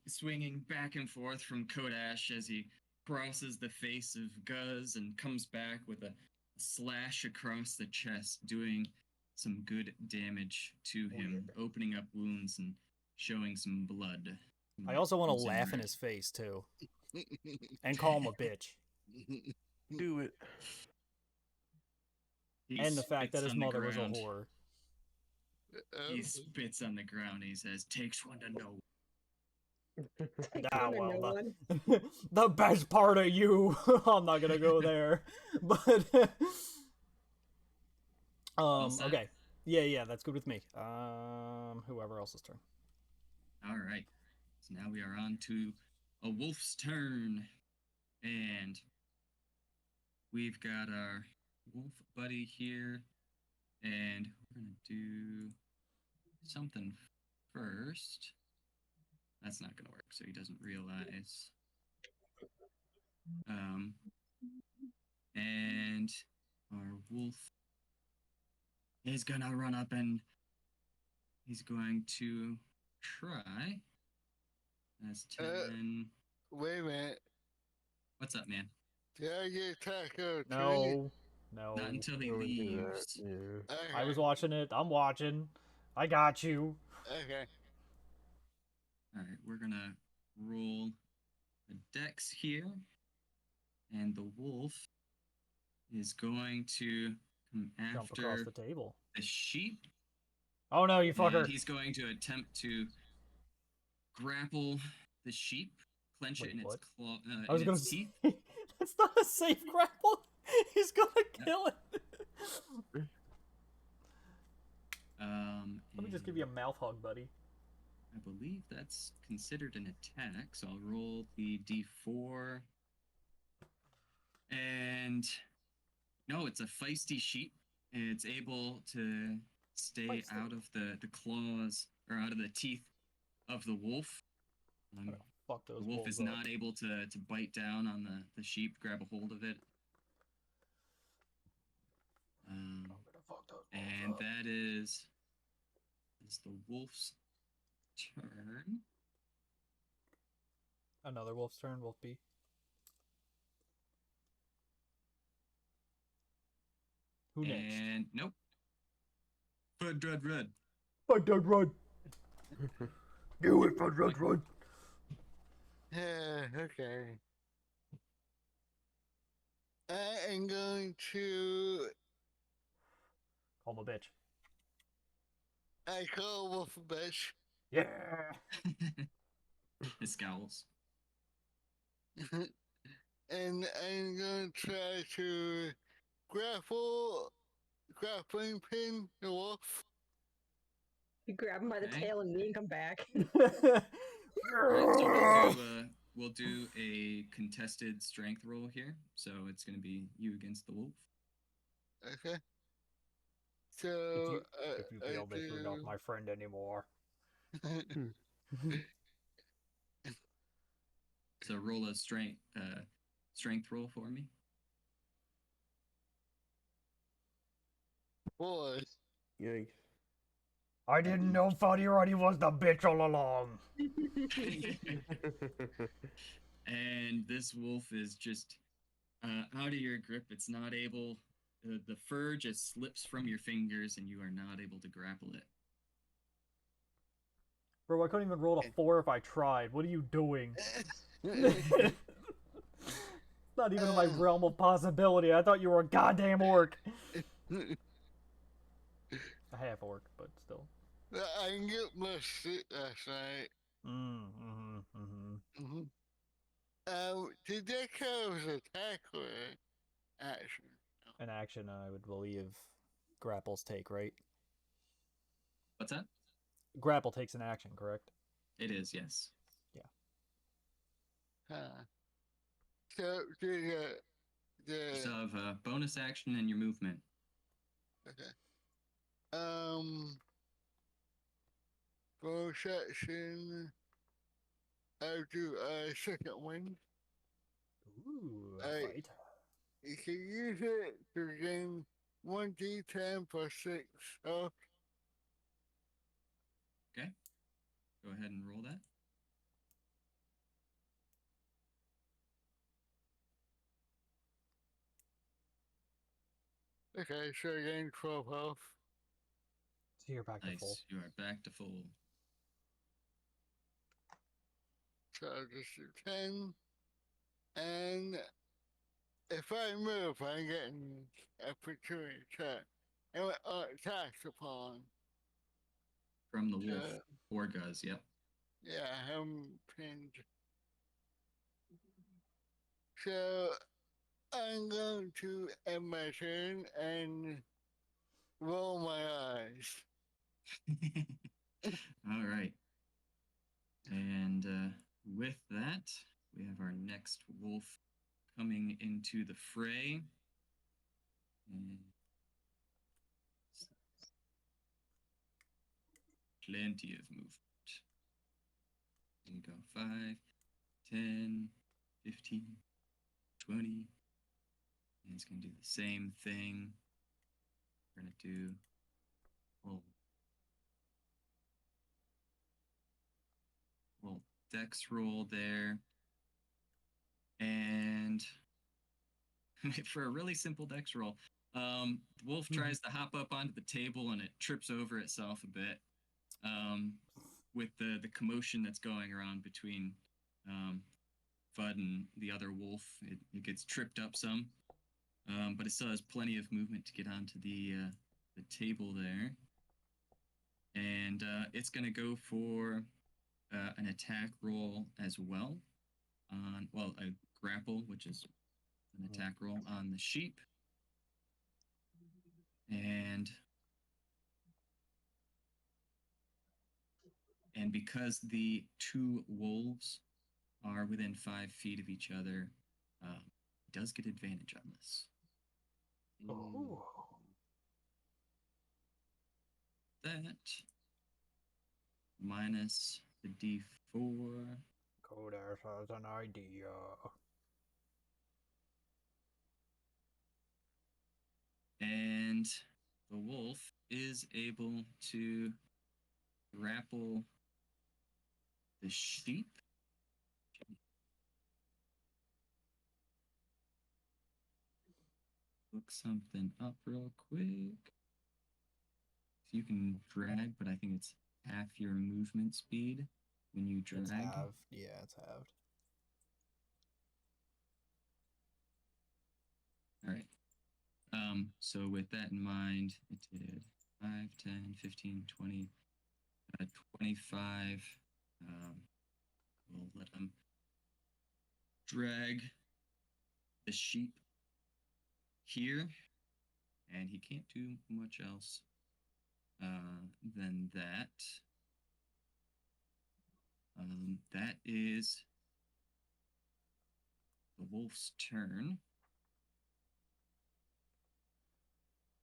swinging back and forth from Kodash as he crosses the face of Guz and comes back with a slash across the chest, doing some good damage to him, opening up wounds and showing some blood. I also want to Comes in laugh in red. his face, too. And call him a bitch. Do it. He And the fact that spits his on the mother was a ground. whore. He spits on the ground and he says, "Takes one to know." Ah, One or well, no the, one. the best part of you. I'm not gonna go there, but set? okay, yeah, that's good with me. Whoever else's turn. All right. So now we are on to a wolf's turn. And we've got our wolf buddy here. And we're going to do something first. That's not going to work, so he doesn't realize. And our wolf is going to run up and he's going to try. That's 10. Wait a minute. What's up, man? Did I get taco? No. Not until he I would do that, leaves. yeah. Okay. I was watching it. I'm watching. I got you. Okay. All right, we're going to roll a dex here. And the wolf is going to come Jump across after the table. the sheep. Oh no, you fucker! And he's going to attempt to grapple the sheep, clench Wait, it in its what? claw, I was in gonna its teeth. say that's not a safe grapple. He's gonna kill it. Let me just give you a mouth hug, buddy. I believe that's considered an attack, so I'll roll the d4. And no, it's a feisty sheep. It's able to stay Feisty. out of the claws, or out of the teeth of the wolf. Fuck those The wolf wolves is up. not able to bite down on the sheep, grab a hold of it. I'm gonna fuck those wolves And up. that is the wolf's turn. Another wolf's turn. Wolf B. Who next? And nope. Fud Dread Red. Fuck Doug Run. Do it, Fuck Doug Run. Yeah, okay. I am going to. Call him a bitch. I call Wolf a bitch. Yeah. It scowls. And I'm going to try to grappling pin the wolf. You grab him by the Okay. tail and me and come back. Alright, so we'll do a contested strength roll here. So it's going to be you against the wolf. Okay. So if you feel that you're not my friend anymore. So roll a strength roll for me. Boy, Yikes. I didn't know Fadiarani was the bitch all along. And this wolf is just out of your grip. It's not able. The fur just slips from your fingers, and you are not able to grapple it. Bro, I couldn't even roll a 4 if I tried. What are you doing? Not even in my realm of possibility. I thought you were a goddamn orc. A half orc, but still. I can get my sleep last night. Did that count as attack or action? An action, I would believe, grapples take, right? What's that? Grapple takes an action, correct? It is, yes. Huh. So the You still have a bonus action and your movement. okay. Bonus action. I'll do a second one. Ooh, Alright. right. You can use it to gain 1d10 plus 6 health. Okay. Go ahead and roll that. Okay, so I gain 12 health. So you're back to full. Nice. You are back to full. So I'll just do 10. And if I move, I'm getting opportunity attack. And attacked upon. From the wolf. Yeah. Or Guz, yep. Yeah, I'm pinned. So I'm going to end my turn and roll my eyes. All right. And with that, we have our next wolf coming into the fray. And plenty of movement. You can go 5, 10, 15, 20. And it's going to do the same thing. We're going to do little dex roll there. And for a really simple dex roll, the wolf tries to hop up onto the table and it trips over itself a bit. With the commotion that's going around between Fudd and the other wolf, it gets tripped up some, but it still has plenty of movement to get onto the table there. And it's going to go for an attack roll as well. A grapple, which is an attack roll on the sheep. And because the two wolves are within 5 feet of each other, it does get advantage on this. Oh. That minus the D4. Kodash has an idea. And the wolf is able to grapple the sheep. Look something up real quick. You can drag, but I think it's half your movement speed when you drag. It's halved. Yeah, it's halved. All right. So with that in mind, it did 5, 10, 15, 20, 25. We'll let him drag the sheep here, and he can't do much else than that. That is the wolf's turn.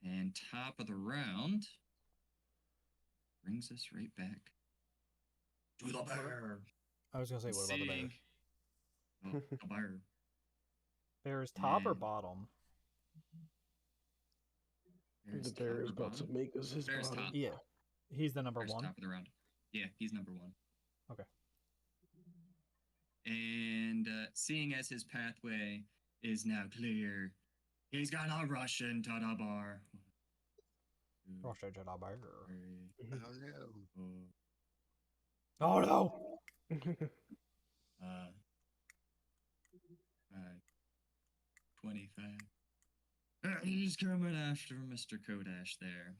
And top of the round brings us right back to the bear. I was gonna say, what about the bear? a bear. Bear's top or And- bottom? Bear's The bear top is or about to bottom? make us his Bear's bottom. top. Yeah. He's the number Bear's one. top of the round. Yeah, he's number one. Okay. And seeing as his pathway is now clear, he's gonna rush into the bar. Rush into the bear. Three, Oh no. four, Oh no! uh, 25. He's coming after Mr. Kodash there.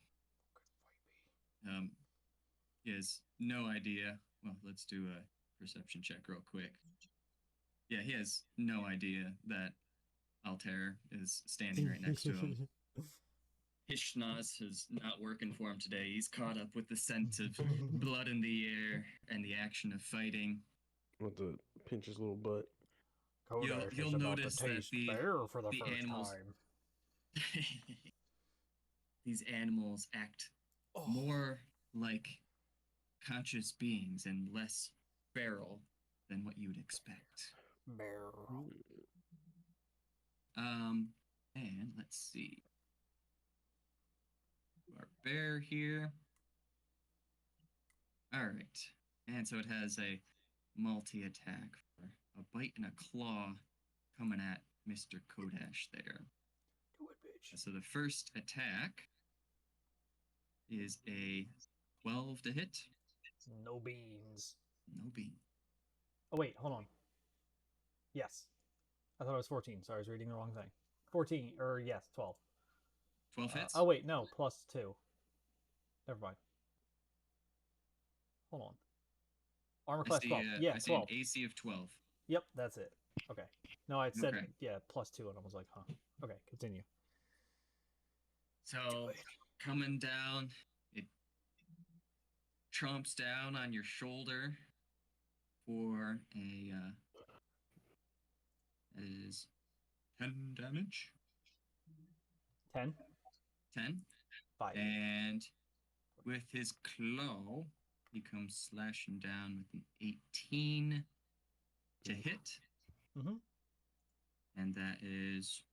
He has no idea. Well, let's do a perception check real quick. Yeah, he has no idea that Altair is standing right next to him. His schnoz is not working for him today. He's caught up with the scent of blood in the air and the action of fighting. Want to pinch his little butt. Kodash you'll is about notice to that taste the- bear for the the first animals- time. These animals act Oh. more like conscious beings and less feral than what you'd expect. Bear. And let's see. Our bear here. All right. And so it has a multi-attack for a bite and a claw coming at Mr. Kodash there. Do it, bitch. So the first attack is a 12 to hit. No beans. No bean. Oh wait, hold on. Yes. I thought it was 14. Sorry, I was reading the wrong thing. 14, or yes, 12. 12 hits? Oh wait, no, plus 2. Never mind. Hold on. Armor I class see, 12. I Yeah, see an 12. AC of 12. Yep, that's it. Okay. No, I said, Okay. yeah, plus 2, and I was like, huh. Okay, continue. So coming down, it tromps down on your shoulder for a that is 10 damage. 10? 10. 5. And with his claw, he comes slashing down with an 18 to hit. Mm-hmm. And that is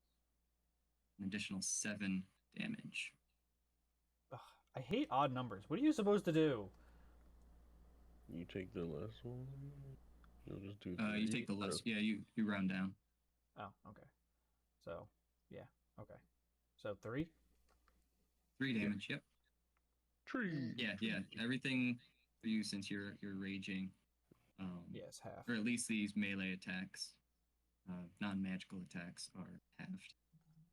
an additional 7 damage. Ugh, I hate odd numbers. What are you supposed to do? You take the last one. You'll just do. You 3, take the or- less. Yeah, you round down. Oh, okay. So, yeah, okay. So 3? 3 damage. Yep. Tree. Yeah. Everything for you since you're raging. Yes, half. Or at least these melee attacks, non-magical attacks are halved.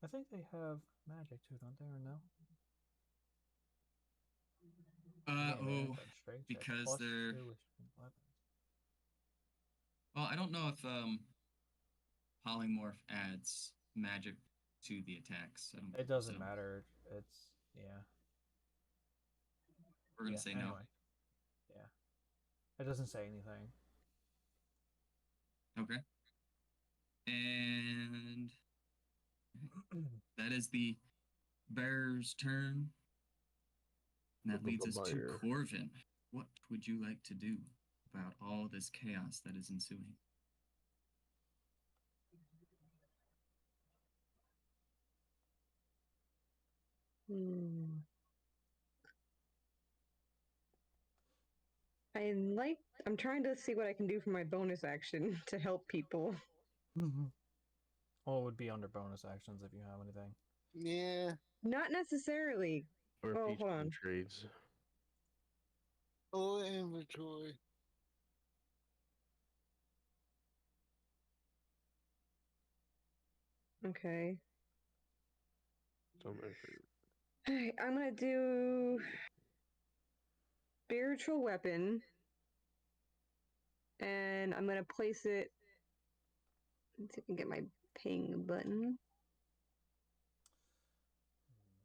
I think they have magic too, don't they, or no? Melee and strength check, because plus they're- 2 is weapons. Well, I don't know if polymorph adds magic to the attacks. I don't It think doesn't so. matter. It's, yeah. We're gonna Yeah, say no. anyway. Yeah. It doesn't say anything. Okay. And that is the bear's turn. And that Look at leads the us to bear. Corvin. What would you like to do about all this chaos that is ensuing? Hmm. I'm trying to see what I can do for my bonus action to help people. Well, it would be under bonus actions if you have anything. Yeah. Not necessarily. Or Oh, features hold on. and trades. Oh, inventory. Okay. It's on my favorite. Alright, I'm gonna do spiritual weapon, and I'm gonna place it. Let's see if I can get my ping button.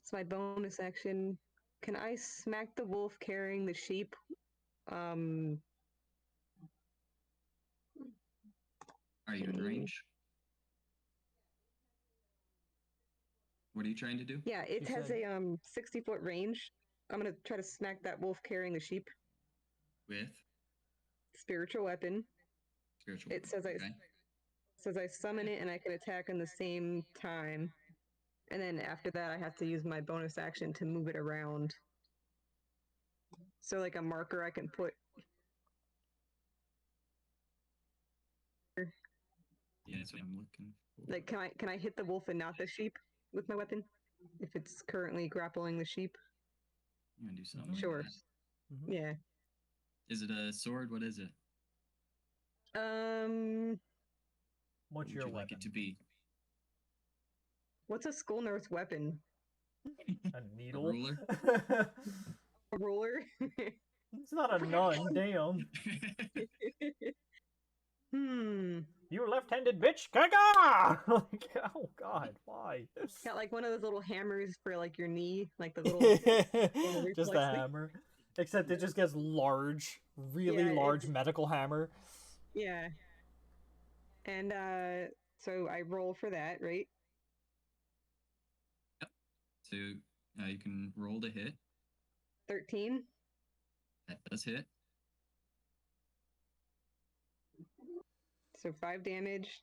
It's my bonus action. Can I smack the wolf carrying the sheep? Are you in Hmm. range? What are you trying to do? Yeah, it You has said- a 60-foot range. I'm gonna try to smack that wolf carrying the sheep. With Spiritual weapon. spiritual. It says okay. says I summon it and I can attack in the same time. And then after that, I have to use my bonus action to move it around. So, like a marker I can put. Yeah, that's what I'm looking for. Like, can I hit the wolf and not the sheep with my weapon? If it's currently grappling the sheep? I'm gonna do something Sure. like that. Mhm. Yeah. Is it a sword? What is it? Um, What's What your would you like weapon? it to be? what's a school nurse weapon? A A needle? ruler? A ruler? It's not a nun, damn. Hmm. You left-handed bitch! Gaga! Like, oh god, why? Got like one of those little hammers for like your knee, like the little Just reflex a thing. hammer. Except it just gets large, really Yeah, large medical hammer. Yeah. And so I roll for that, right? So you can roll to hit. 13. That does hit. So 5 damage.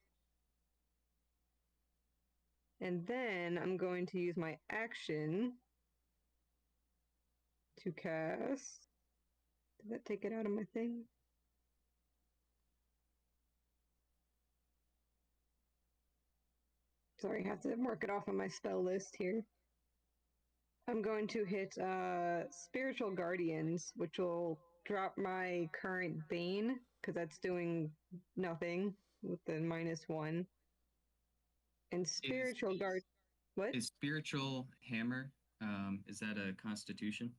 And then I'm going to use my action to cast. Did that take it out of my thing? Sorry, I have to mark it off on my spell list here. I'm going to hit Spiritual Guardians, which will drop my current Bane, because that's doing nothing with the -1. And Spiritual Guard. What? Is spiritual hammer? Is that a constitution?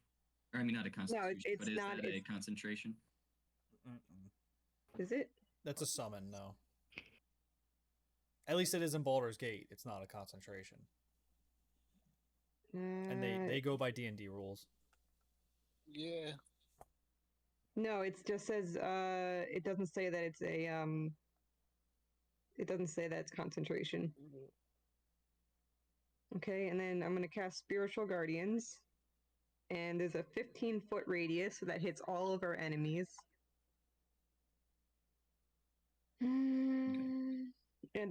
Or I mean, not a No, constitution, it's but is not. that a It's, concentration? is it? That's a summon, no. At least it is in Baldur's Gate. It's not a concentration. And they go by D&D rules. Yeah. No, it just says it doesn't say that it's a it doesn't say that it's concentration. Okay, and then I'm gonna cast Spiritual Guardians. And there's a 15-foot radius, so that hits all of our enemies. And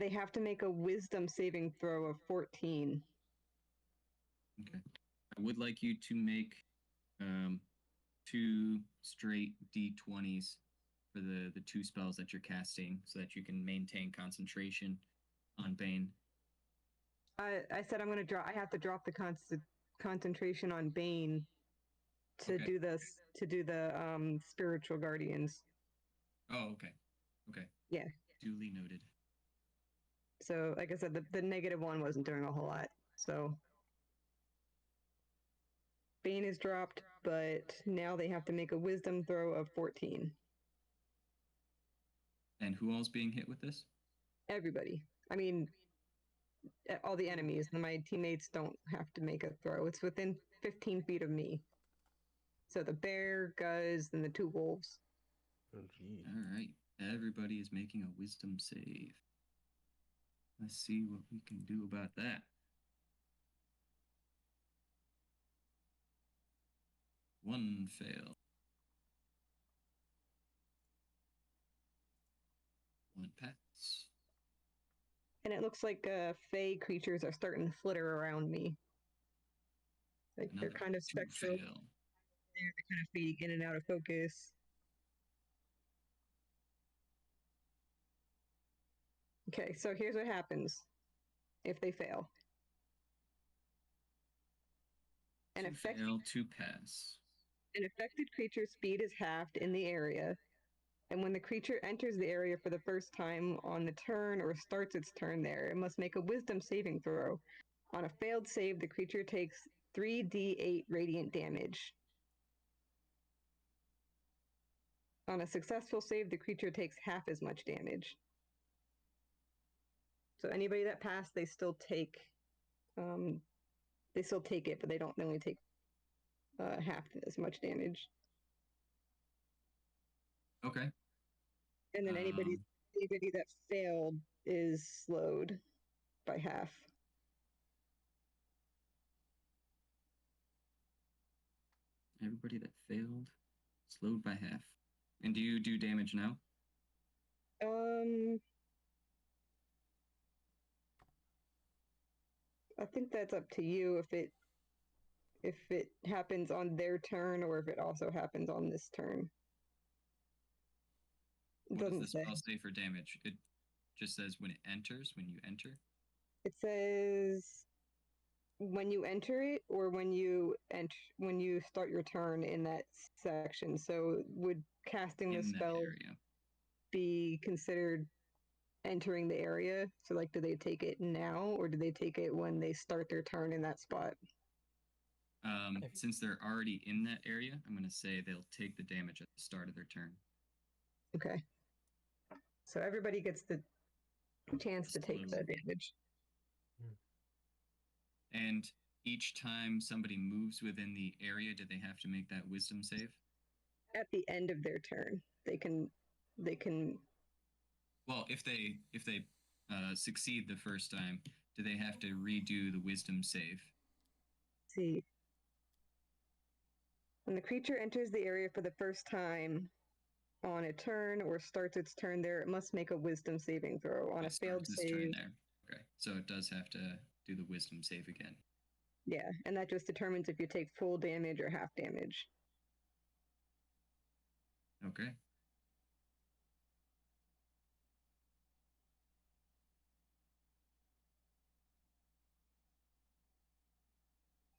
they have to make a wisdom saving throw of 14. Okay. I would like you to make 2 straight D20s for the 2 spells that you're casting so that you can maintain concentration on Bane. I said I'm gonna drop. I have to drop the concentration on Bane to Okay. do this, to do the Spiritual Guardians. Oh, okay. Okay. Yeah. Duly noted. So, like I said, the -1 wasn't doing a whole lot. So Bane is dropped, but now they have to make a wisdom throw of 14. And who all's being hit with this? Everybody. I mean, all the enemies. My teammates don't have to make a throw. It's within 15 feet of me. So the bear, Guz, and the 2 wolves. Oh, geez. All right. Everybody is making a wisdom save. Let's see what we can do about that. One fail. One pass. And it looks like fey creatures are starting to flitter around me. Like Another they're kind of 2 spectral. fail. They're kind of fading in and out of focus. Okay, so here's what happens if they fail. An 2 affected, fail, 2 pass. an affected creature's speed is halved in the area, and when the creature enters the area for the first time on the turn or starts its turn there, it must make a wisdom saving throw. On a failed save, the creature takes 3d8 radiant damage. On a successful save, the creature takes half as much damage. So anybody that passed, they still take it, but they only take half as much damage. Okay. And then anybody that failed is slowed by half. Everybody that failed, slowed by half. And do you do damage now? I think that's up to you if it happens on their turn or if it also happens on this turn. It What does doesn't the say. spell say for damage? It just says when it enters, when you enter. It says when you enter it or when you start your turn in that section. So would casting the In that spell area. be considered entering the area? So like do they take it now or do they take it when they start their turn in that spot? Since they're already in that area, I'm going to say they'll take the damage at the start of their turn. Okay. So everybody gets the chance to take the Slowly. damage. And each time somebody moves within the area, do they have to make that wisdom save? At the end of their turn, they can Well, if they succeed the first time, do they have to redo the wisdom save? see. When the creature enters the area for the first time on a turn or starts its turn there, it must make a wisdom saving throw. On a It failed starts its turn save, there. Okay, so it does have to do the wisdom save again. yeah, and that just determines if you take full damage or half damage. Okay.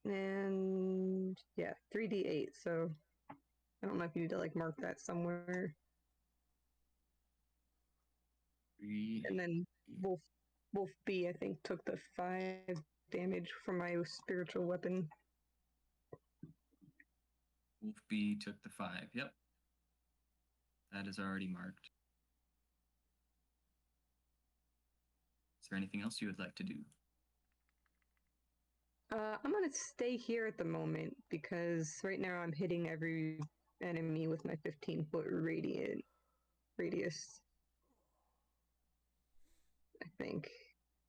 And yeah, 3d8. So I don't know if you need to like mark that somewhere. And then Wolf B, I think, took the 5 damage from my spiritual weapon. Wolf B took the 5. Yep. That is already marked. Is there anything else you would like to do? I'm gonna stay here at the moment because right now I'm hitting every enemy with my 15-foot radius. I think.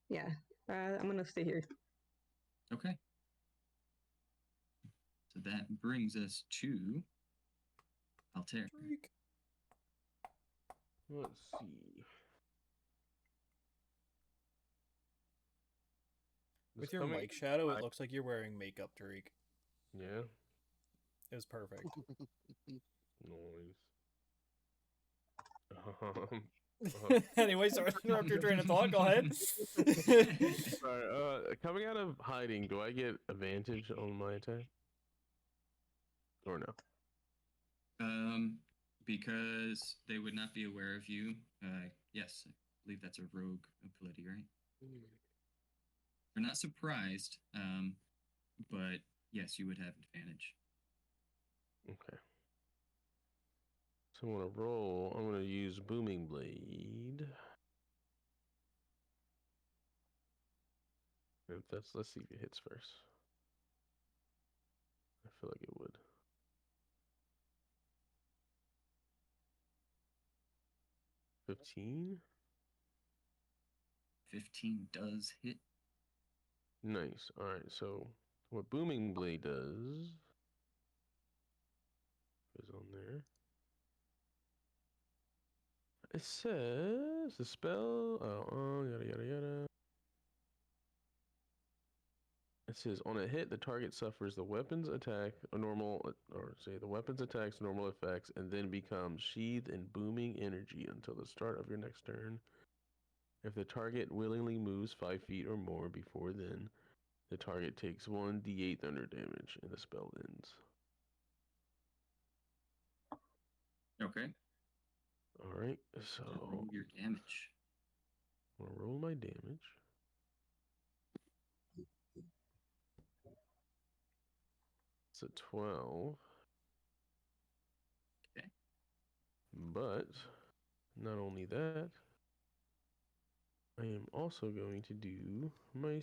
Yeah. I'm gonna stay here. Okay. So that brings us to Altair. Let's see. With your mic shadow, it looks like you're wearing makeup, Tariq. Yeah. It was perfect. Noise. Anyway, sorry to interrupt your train of thought. Go ahead. Sorry, coming out of hiding, do I get advantage on my attack? Or no? Because they would not be aware of you. Yes, I believe that's a rogue ability, right? They're not surprised, but yes, you would have advantage. Okay. So I'm gonna roll. I'm gonna use Booming Blade. If that's, let's see if it hits first. I feel like it would. 15. 15 does hit. Nice. All right. So what Booming Blade does is on there. It says the spell. Yada yada yada. It says on a hit, the target suffers the weapon's attack, the weapon's attacks normal effects, and then becomes sheathed in booming energy until the start of your next turn. If the target willingly moves 5 feet or more before then, the target takes 1d8 thunder damage, and the spell ends. Okay. All right, so roll your damage. I'm gonna roll my damage. It's a 12. Okay. But not only that, I am also going to do my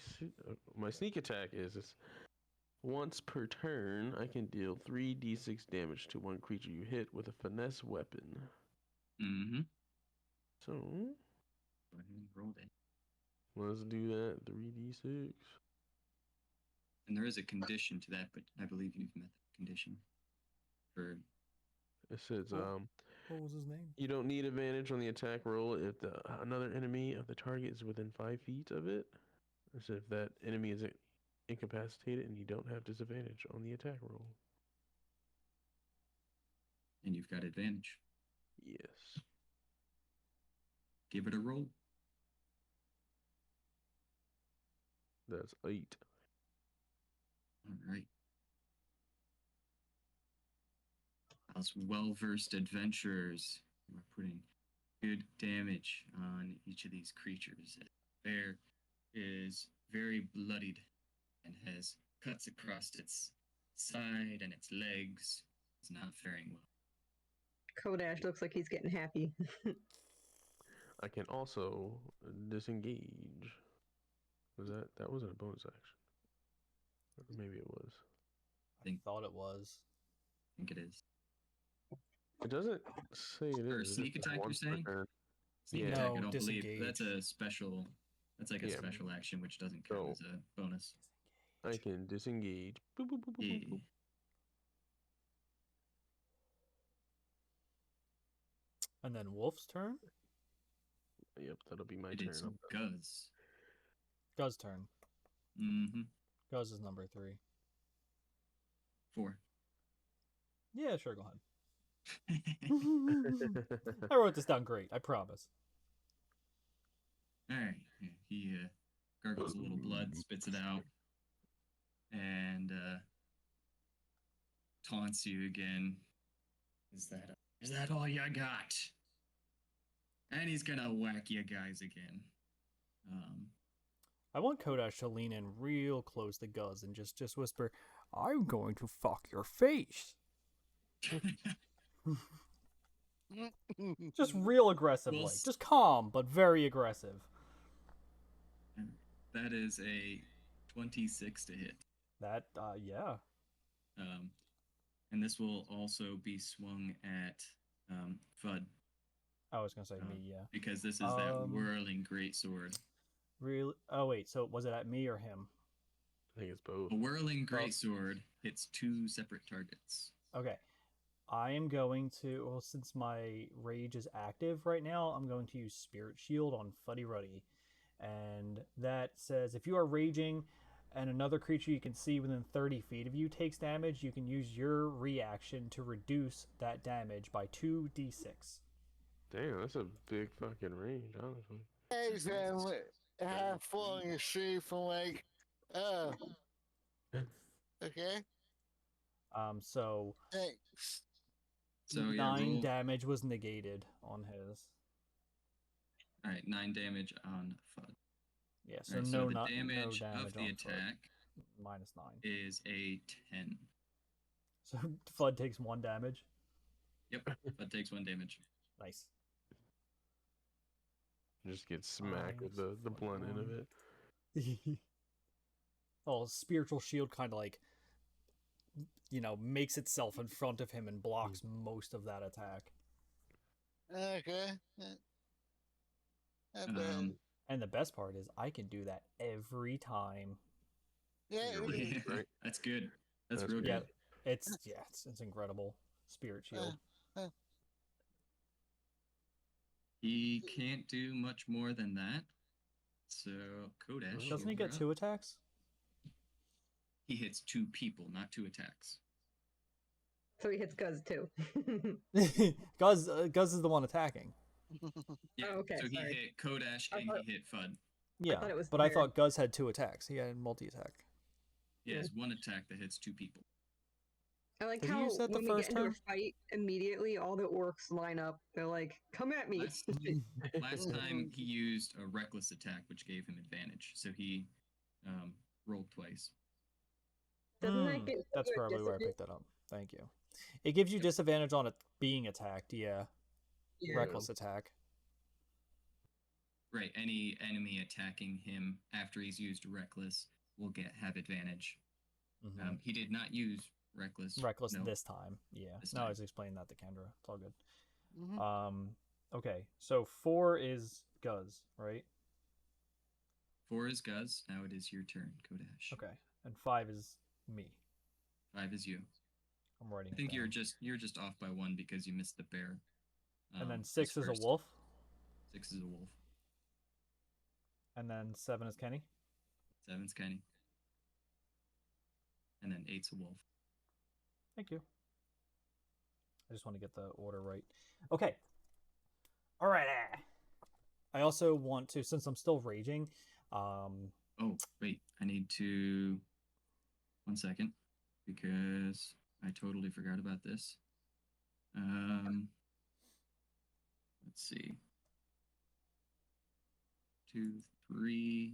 sneak attack is once per turn, I can deal 3d6 damage to one creature you hit with a finesse weapon. Mm-hmm. So Go ahead and roll that. let's do that. 3d6. And there is a condition to that, but I believe you've met the condition. For It says What was his name? you don't need advantage on the attack roll if another enemy of the target is within 5 feet of it. So if that enemy is incapacitated and you don't have disadvantage on the attack roll. And you've got advantage. Yes. Give it a roll. That's 8. All right. Us well-versed adventurers who are putting good damage on each of these creatures. The bear is very bloodied and has cuts across its side and its legs. It's not faring well. Kodash looks like he's getting happy. I can also disengage. That wasn't a bonus action? Or maybe it was. I thought it was. I think it is. It doesn't say it Or is. It sneak just says attack, you're once per saying? turn. Sneak Yeah. attack, No, I don't believe. That's disengage. a special. That's like a Yeah. special action, which doesn't count So- as a bonus. I can disengage. Boop, boop, boop, boop, Yeah. boop, boop. And then Wolf's turn? Yep, that'll be my It turn. is I'm done. Guz. Guz's turn. Mm-hmm. Guz is number 3. 4. Yeah, sure, go ahead. I wrote this down great, I promise. All right. Yeah, he gargles a little blood, spits it out, and taunts you again. Is that all you got? And he's gonna whack you guys again. I want Kodash to lean in real close to Guz and just whisper, I'm going to fuck your face. Just real aggressive, Well, like. Just calm, but very aggressive. That is a 26 to hit. That, yeah. And this will also be swung at Fudd, I was gonna say me, yeah. because this is that Um, whirling greatsword. Really? Oh, wait, so was it at me or him? I think it's both. A whirling greatsword hits 2 separate targets. Okay. I am going to, well, since my rage is active right now, I'm going to use Spirit Shield on Fuddy Ruddy. And that says if you are raging and another creature you can see within 30 feet of you takes damage, you can use your reaction to reduce that damage by 2d6. Damn, that's a big fucking range, honestly. Exactly. Half falling asleep from like, oh. Okay, So thanks. So yeah, 9 roll. damage was negated on his. All right, 9 damage on Fudd. Yeah, so Alright, no, the not, damage no of damage the on Fud. attack Minus 9. is a 10. So Fud takes 1 damage. Yep, that takes 1 damage. Nice. Just get smacked with the blunt end of it. Oh, spiritual shield kind of like, makes itself in front of him and blocks most of that attack. Okay. Not bad. And the best part is I can do that every time. Yeah, Yeah, right. That's good. That's That's real good. Yeah, good. it's incredible. Spirit shield. He can't do much more than that. So Kodash, Doesn't he you're get up. 2 attacks? He hits 2 people, not 2 attacks. So he hits Guz too. Guz is the one attacking. Yeah. Oh, okay, So he sorry. hit Kodash I and thought- he hit Fudd. Yeah, thought it was but I fair. thought Guz had 2 attacks. He had multi-attack. He has 1 attack that hits 2 people. I like Did he how use that the when we first get into turn? a fight, immediately all the orcs line up. They're like, "Come at me!" Last time he used a reckless attack, which gave him advantage. So he rolled twice. Doesn't that get That's you a probably where I disadvantage? picked that up. Thank you. It gives you disadvantage on it being attacked. Yeah, Yeah. reckless attack. Right. Any enemy attacking him after he's used reckless will have advantage. Mhm. He did not use reckless. Reckless no. this time. Yeah. This No, I time. was explaining that to Kendra. It's all good. Mhm. Okay. So 4 is Guz, right? 4 is Guz. Now it is your turn, Kodash. Okay. And 5 is me. 5 is you. I'm writing. I think it down. you're just off by 1 because you missed the bear. And then was 6 is a first. wolf. 6 is a wolf. And then 7 is Kenny. 7's Kenny. And then 8's a wolf. Thank you. I just want to get the order right. Okay. All right. I also want to, since I'm still raging, Oh, wait. I need to... 1 second. Because I totally forgot about this. Let's see. 2, 3.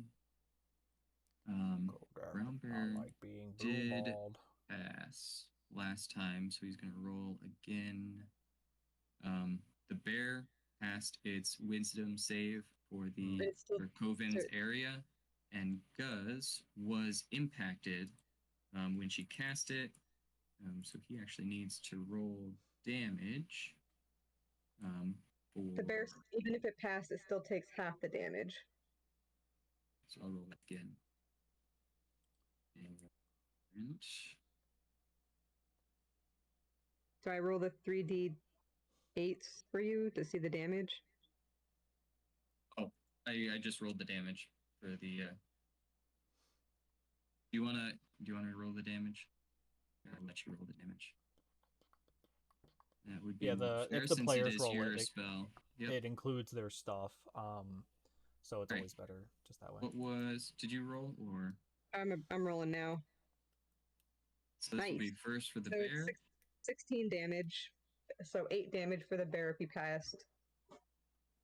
Brown Bear I like being did boom-mauled. pass last time, so he's going to roll again. The bear passed its wisdom save for the But it's still for Coven's certain. area, and Guz was impacted when she cast it. So he actually needs to roll damage. For... The bear, even if it passed, it still takes half the damage. So I'll roll that again. And So I roll the 3d8s for you to see the damage. oh, I just rolled the damage for the. Do you wanna roll the damage? I'll let you roll the damage. That would be Yeah, if the since players it is roll your it, spell. Yep. it includes their stuff. So it's Right. always better just that way. What was? Did you roll or? I'm rolling now. So this will be Nice. first for the So bear. it's 16 damage. So 8 damage for the bear if he passed,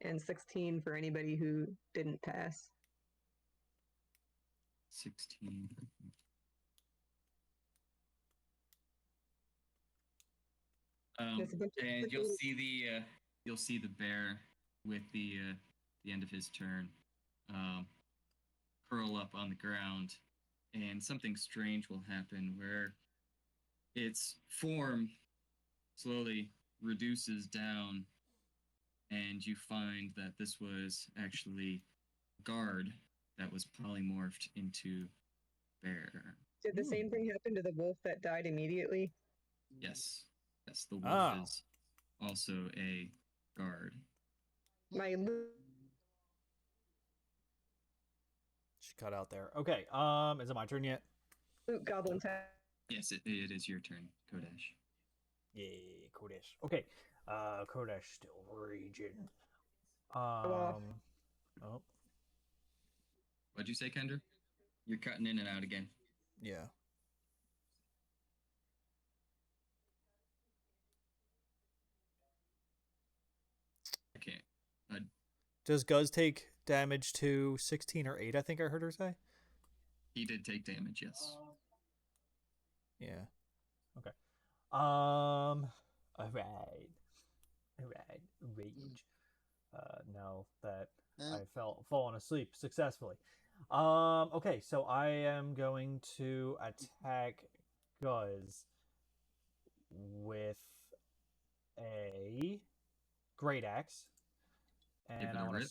and 16 for anybody who didn't pass. 16. There's a bunch of And little- you'll see the bear with the end of his turn curl up on the ground, and something strange will happen where its form slowly reduces down, and you find that this was actually a guard that was polymorphed into bear. Did the same thing happen to the wolf that died immediately? Yes, the wolf Oh. is also a guard. My She cut out there. Okay. Is it my turn yet? loot goblins have. Yes, it is your turn, Kodash. Yay, Kodesh. Okay. Kodesh still raging. off. Oh, What'd you say, Kendra? You're cutting in and out again. yeah. I can't. Does Guz take damage to 16 or 8, I think I heard her say? He did take damage, yes. Yeah. Okay. Alright. Rage. Now that I've fallen asleep successfully. Okay, so I am going to attack Guz with a great axe. Give And it I a want rip.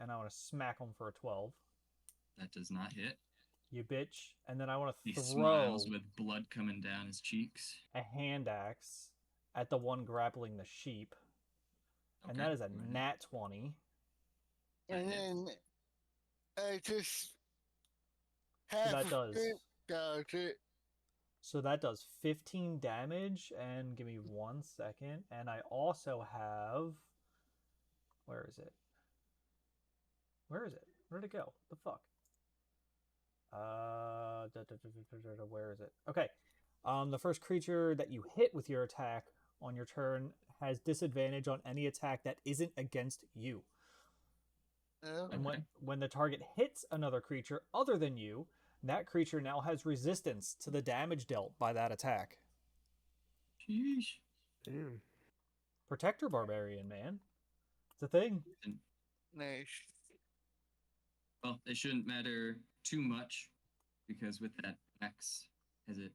and I want to smack him for a 12. That does not hit. You bitch. And then I want He to throw smiles with blood coming down his cheeks. a hand axe at the one grappling the sheep. And Okay, that is a go ahead. nat 20. That And hits. then I just So half that a does script dodge it. so that does 15 damage. And give me 1 second. And I also have, where is it? Where is it? Where'd it go? The fuck? Where is it? Okay. The first creature that you hit with your attack on your turn has disadvantage on any attack that isn't against you. Oh, And Okay. when the target hits another creature other than you, that creature now has resistance to the damage dealt by that attack. Sheesh. Damn. Protector Barbarian, man. It's a thing. nice. Well, it shouldn't matter too much because with that axe, as it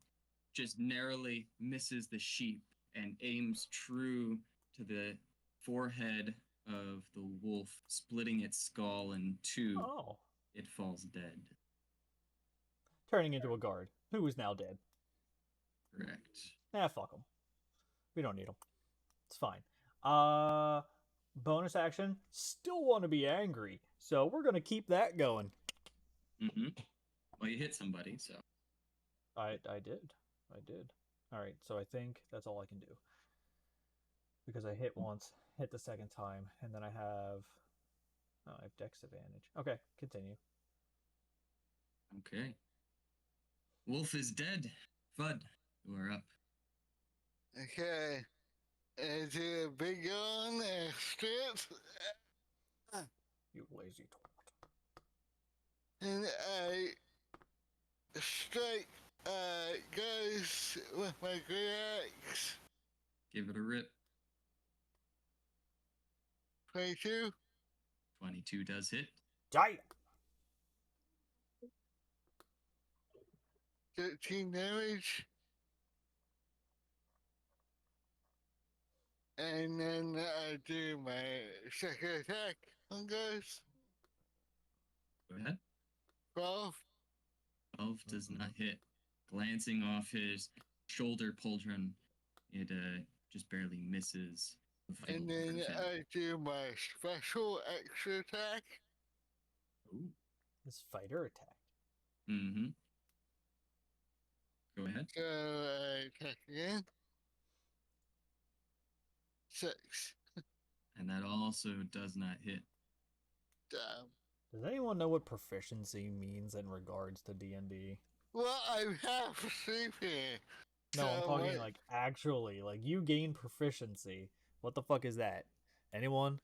just narrowly misses the sheep and aims true to the forehead of the wolf, splitting its skull in two, Oh. it falls dead. Turning into a guard, who is now dead. Correct. Fuck them. We don't need them. It's fine. Bonus action. Still want to be angry, so we're gonna keep that going. Mm-hmm. Well, you hit somebody, so I did. I did. All right, so I think that's all I can do because I hit once, hit the second time, and then I have Dex advantage. Okay, continue. okay. Wolf is dead. Fud, you are up. Okay. Is it a big gun and strips? You lazy twat. And I strike guys with my great axe. Give it a rip. 22. 22 does hit. Die. 13 damage. And then I do my second attack on guys. Go ahead. 12. 12 does not hit. Glancing off his shoulder pauldron, it just barely misses. The And vital then organ. I do my special extra attack. Ooh. This fighter attack. Mm-hmm. Go ahead. So I attack again. 6. And that also does not hit. Damn. Does anyone know what proficiency means in regards to D&D? Well, I'm half asleep here. No, I'm So talking what- like actually, like you gain proficiency. What the fuck is that? Anyone?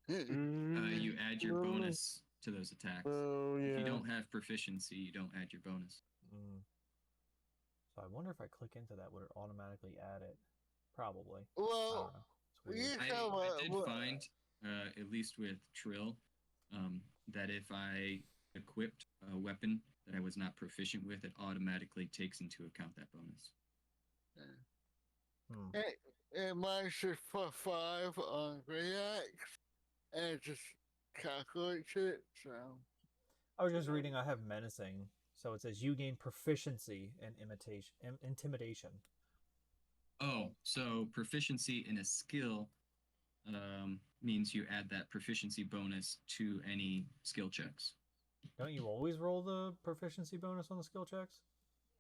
You add your No. bonus to those attacks. Oh, yeah. If you don't have proficiency, you don't add your bonus. Mm. So I wonder if I click into that, would it automatically add it? Probably. I Well, don't know. It's weird. you tell I did what- find, at least with Trill, that if I equipped a weapon that I was not proficient with, it automatically takes into account that bonus. Hmm. it mine's just +5 on great axe, and it just calculates it. So I was just reading. I have menacing, so it says you gain proficiency in intimidation. Oh, so proficiency in a skill means you add that proficiency bonus to any skill checks. Don't you always roll the proficiency bonus on the skill checks?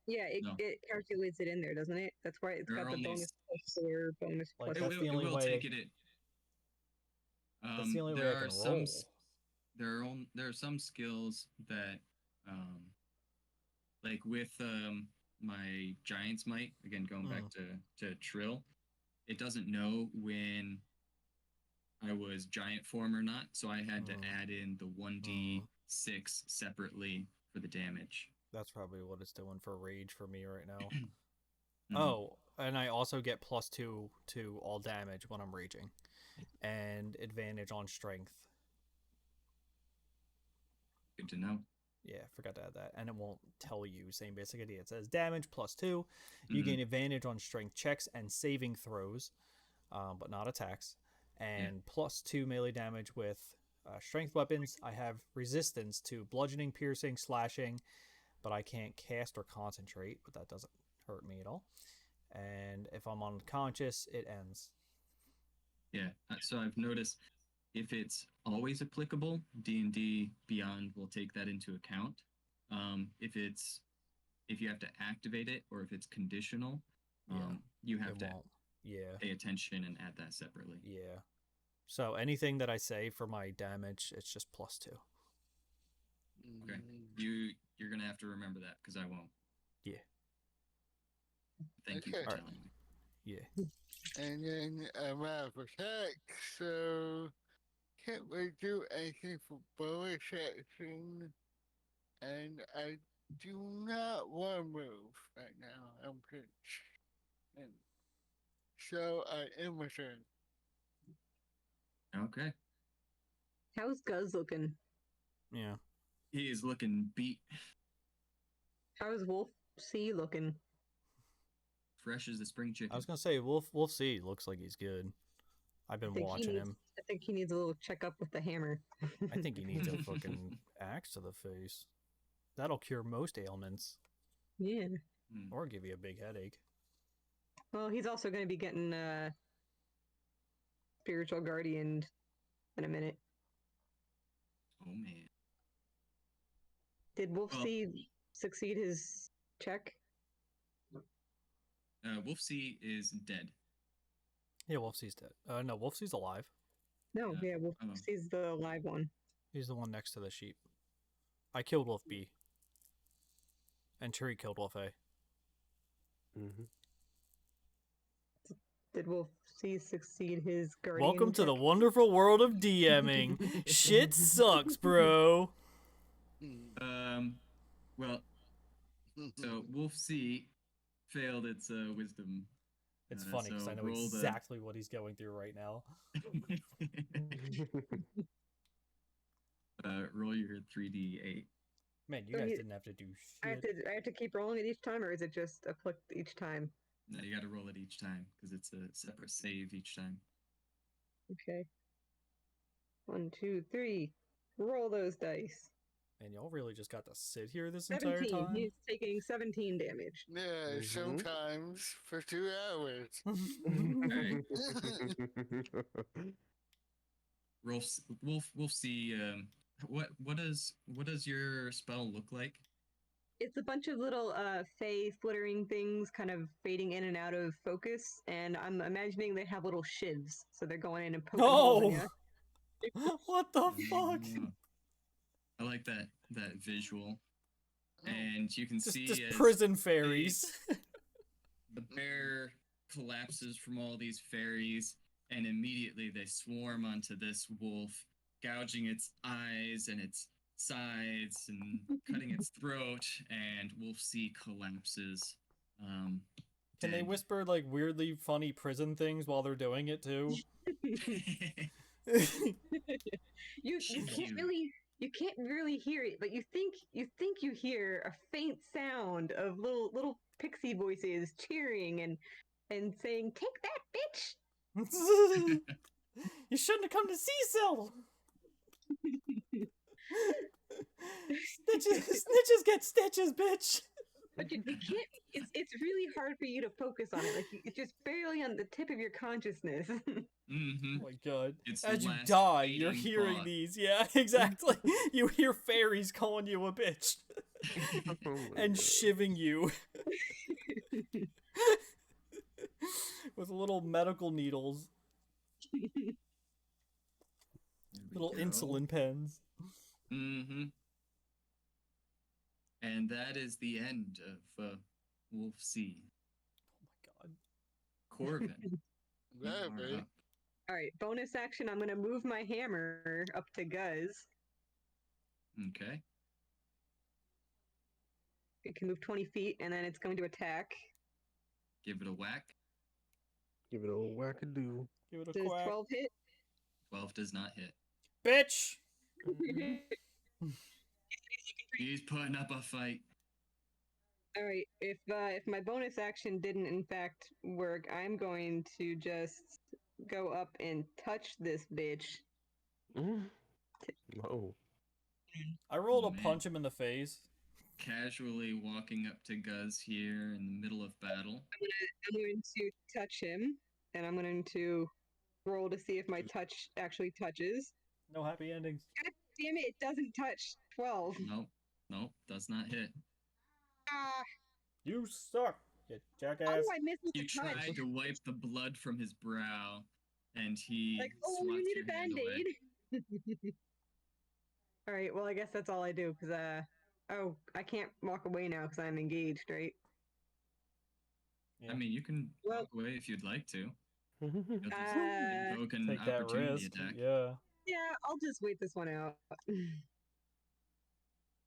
Yeah, No. it calculates it in there, doesn't it? That's why it's There got are the only bonus s- plus or bonus Like, plus. that's the only will way take they- it. That's the only way there I are can some roll. there are some skills that like with my giant's might, again going back to Trill, it doesn't know when I was giant form or not, so I had to add in the 1d6 separately for the damage. That's probably what it's doing for rage for me right now. Mhm. Oh, and I also get +2 to all damage when I'm raging, and advantage on strength. Good to know. Yeah, forgot to add that. And it won't tell you. Same basic idea. It says damage +2. You Mhm. gain advantage on strength checks and saving throws, but not attacks. And +2 melee damage with strength weapons. I have resistance to bludgeoning, piercing, slashing, but I can't cast or concentrate, but that doesn't hurt me at all. And if I'm unconscious, it ends. Yeah, so I've noticed if it's always applicable, D&D Beyond will take that into account. If you have to activate it or if it's conditional, you have It to won't. Yeah. pay attention and add that separately. Yeah. So anything that I say for my damage, it's just +2. Okay. mm, You're gonna have to remember that because I won't. Yeah. Thank you for Okay. telling me. Yeah. and then I'm out of attack. So can't really do anything for bonus action, and I do not want to move right now. I'm pinched, and so I end my turn. Okay. How's Guz looking? Yeah. He is looking beat, How's Wolf C looking? fresh as a spring chicken. I was gonna say Wolf C looks like he's good. I've been watching him. I think he needs a little checkup with the hammer. I think he needs a fucking axe to the face. That'll cure most ailments, Yeah. or give you a big headache. Well, he's also going to be getting spiritual guardian in a minute. Oh man. Did Wolf Well- C succeed his check? Wolfsea is dead. Yeah, Wolfsey's dead. No, Wolfsey's alive. No, Yeah. yeah, Wolf Oh. C's the live one. He's the one next to the sheep. I killed Wolf B. And Churi killed Wolf A. Mm-hmm. Did Wolf C succeed his guardian? Welcome to the check? wonderful world of DMing. Shit sucks, bro. Well, so Wolfsea failed its wisdom. It's funny because so I know roll the- exactly what he's going through right now. Roll your 3d8. Man, you So guys he- didn't have to do I have shit. to keep rolling it each time, or is it just a click each time? No, you got to roll it each time because it's a separate save each time. Okay. 1, 2, 3. Roll those dice. And y'all really just got to sit here this entire 17. time? He's taking 17 damage. Yeah, Mhm. sometimes for 2 hours. Wolfsea. What does your spell look like? It's a bunch of little fey flittering things kind of fading in and out of focus, and I'm imagining they have little shivs, so they're going in and poking holes in No! ya. What the fuck? I like that visual, and you can see Just as prison fairies. the bear collapses from all these fairies, and immediately they swarm onto this wolf, gouging its eyes and its sides and cutting its throat, and Wolfsea collapses. Can they dead. whisper like weirdly funny prison things while they're doing it too? You can't really hear it, but you think you hear a faint sound of little pixie voices cheering and saying, "Take that, bitch!" You shouldn't have come to Cecil. Snitches get stitches, bitch. But you can't. It's really hard for you to focus on it. Like it's just barely on the tip of your consciousness. Mm-hmm. Oh my god. It's As you last die, you're fading hearing thought. these. Yeah, exactly. You hear fairies calling you a bitch and shivving you with little medical needles, little insulin pens. Mm-hmm. And that is the end of Wolfsea. Oh my god. Corvin. you are Maybe. up. All right, bonus action. I'm gonna move my hammer up to Guz. Okay. It can move 20 feet, and then it's going to attack. Give it a whack. Give it a wackadoo. Give it a Does quack. 12 hit? 12 does not hit. Bitch! He's putting up a fight. All right. If my bonus action didn't in fact work, I'm going to just go up and touch this bitch. Oh. I rolled Oh, to man. punch him in the face. Casually walking up to Guz here in the middle of battle. I'm going to touch him, and I'm going to roll to see if my touch actually touches. No happy endings. God damn it! It doesn't touch. 12. Nope, does not hit. Ah! You suck, you jackass. How do I miss with You the touch? tried to wipe the blood from his brow, and he Like, oh, swats you need your a hand away. band-aid. All right, well, I guess that's all I do, because, oh, I can't walk away now because I'm engaged, right? Yeah. I mean, you can Well- walk away if you'd like to. You'll just Uh, invoke an Take that opportunity risk. attack. Yeah. Yeah, I'll just wait this one out.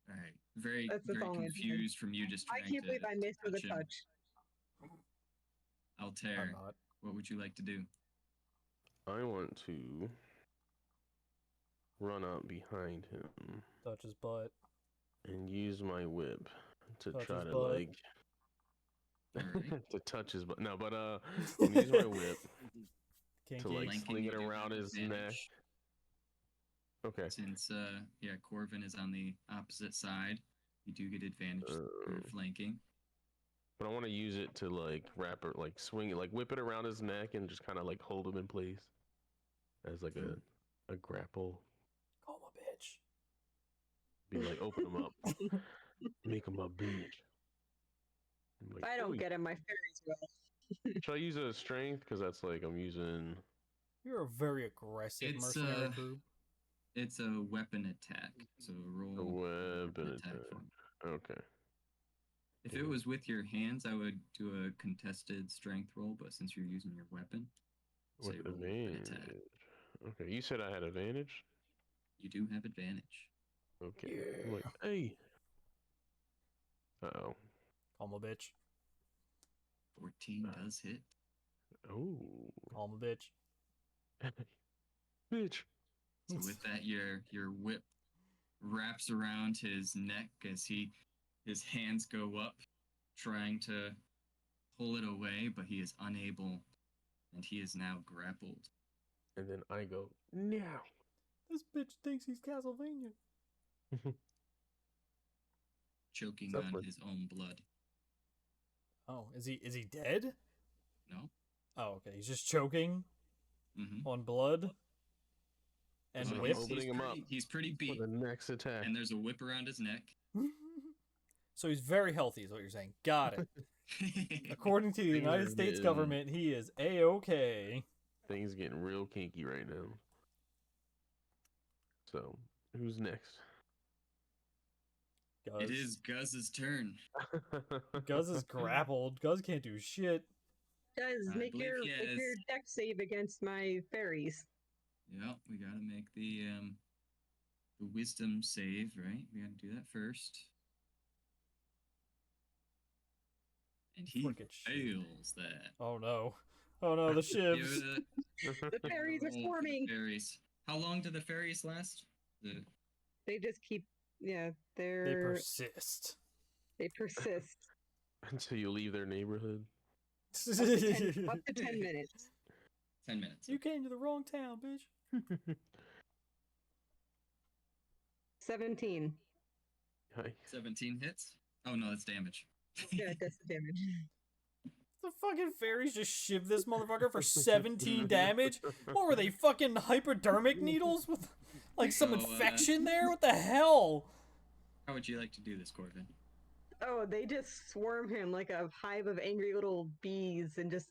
All right. Very, That's very all I'm doing. confused from you just I trying can't to believe I missed with a him. touch. I'm Altair, not. what would you like to do? I want to run up behind him Touch his butt. and use my whip to Touch try his to butt. like Alright. to touch his butt. No, but I'm gonna use my whip Kinky. to like Flanking, sling you it do have around his neck. advantage, Okay. Since Corvin is on the opposite side, you do get advantage for flanking. But I want to use it to like wrap it, like swing it, like whip it around his neck and just kind of like hold him in place as like a grapple. Call him a bitch. be like, open them up, make them a bitch. I'm If like, I don't "Oi." get him, my fairies will. Should I use a strength? Because that's like I'm using. You're a very aggressive It's, mercenary group. It's a weapon attack, so roll A weapon attack attack. for me. Okay. If it was with your hands, I would do a contested strength roll, but since you're using your weapon, say With roll an advantage. attack. Okay, you said I had advantage? You do have advantage. Okay. I'm like, hey. Uh-oh. Call him a bitch. 14 does hit. Oh. Call him a bitch. Bitch. So with that, your whip wraps around his neck as his hands go up, trying to pull it away, but he is unable, and he is now grappled. And then I go, now. This bitch thinks he's Castlevania. Choking Except on for- his own blood. Oh, is he dead? No? Oh, okay. He's just choking Mm-hmm. on blood and So I'm whip. opening him up He's pretty For beat, the next attack. and there's a whip around his neck. So he's very healthy, is what you're saying. Got it. According to the Things United are States getting- government, he is a-okay. Things getting real kinky right now. So, who's next? Guz. It is Guz's turn. Guz is grappled. Guz can't do shit. Guys, I make believe your he make has- your deck save against my fairies. Yep, we gotta make the wisdom save, right? We gotta do that first. And he Frickin' shit. fails that. Oh no. Oh no, the Give shivs. it The fairies are roll for the swarming. Fairies. How long do the fairies last? They just keep, yeah, They persist. they persist. Until you leave their neighborhood. Up to 10 minutes. 10 minutes. You came to the wrong town, bitch. 17. Hi. 17 hits? Oh no, that's damage. Yeah, that's the damage. The fucking fairies just shiv this motherfucker for 17 damage? What were they, fucking hypodermic needles with like some So, infection there? What the hell? How would you like to do this, Corvin? Oh, they just swarm him like a hive of angry little bees and just,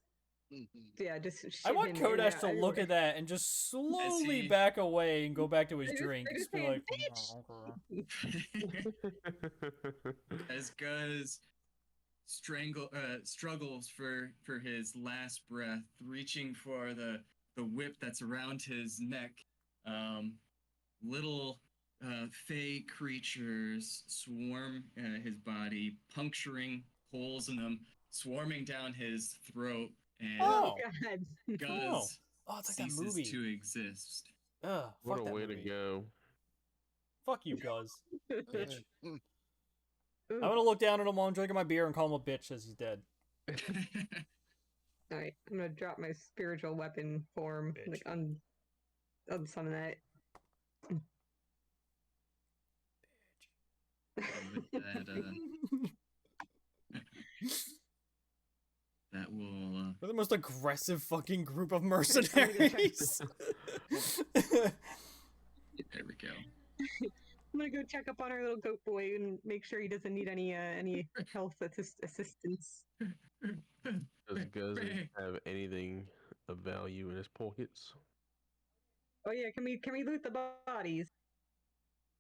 yeah, just I shit want him in and Kodash out to look everywhere. at that and just slowly he- back away and go back to his They're just- drink. they're Just just be saying, like, As Guz struggles for his last breath, reaching for the whip that's around his neck. Little fey creatures swarm his body, puncturing holes in him, swarming down his throat, and Oh. God. Guz oh, it's like that ceases movie. to exist. Ugh, What fuck a that way movie. to go. Fuck you, Guz. Bitch. Ooh. I'm gonna look down at him while I'm drinking my beer and call him a bitch as he's dead. Alright, I'm gonna drop my spiritual weapon form, Bitch. like on some of that. With that, that will. We're the most aggressive fucking group of I'm gonna check- mercenaries. There we go. I'm gonna go check up on our little goat boy and make sure he doesn't need any health assistance. Does Guz have anything of value in his pockets? Oh yeah, can we loot the bodies?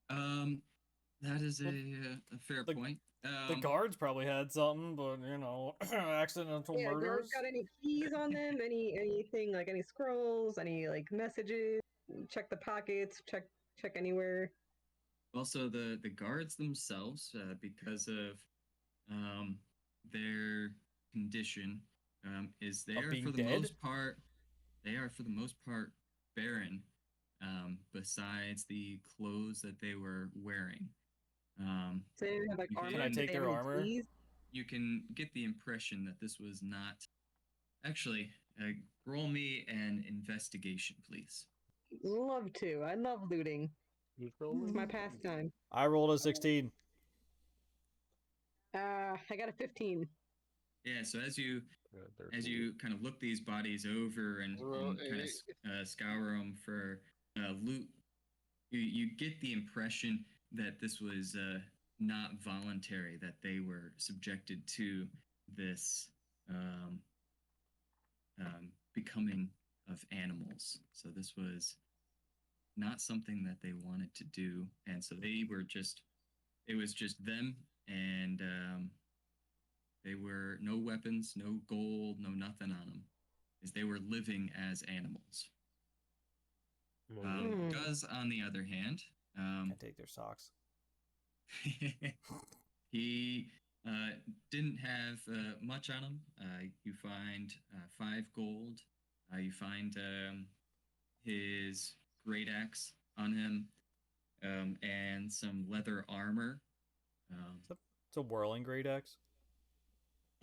That is a fair The- point. The guards probably had something, but you know, accidental Yeah, murders. guards got any keys on them? Anything like any scrolls? Any like messages? Check the pockets. Check anywhere. Also, the guards themselves, because of their condition, is they Of are being for the dead? most part, they are for the most part barren. Besides the clothes that they were wearing, So they have like Can armor. I but take they their have any armor? keys? you can get the impression that this was not. Actually, roll me an investigation, please. Love to. I love looting. It's my pastime. I rolled a 16. I got a 15. Yeah. So as you kind of look these bodies over and Well, kind of scour them for loot, you get the impression that this was not voluntary, that they were subjected to this becoming of animals. So this was not something that they wanted to do, and so they were it was just them, and they were no weapons, no gold, no nothing on them, as they were living as animals. Guz, on the other hand, Can't take their socks. he didn't have much on him. You find 5 gold. You find his great axe on him, and some leather armor. It's a whirling great axe.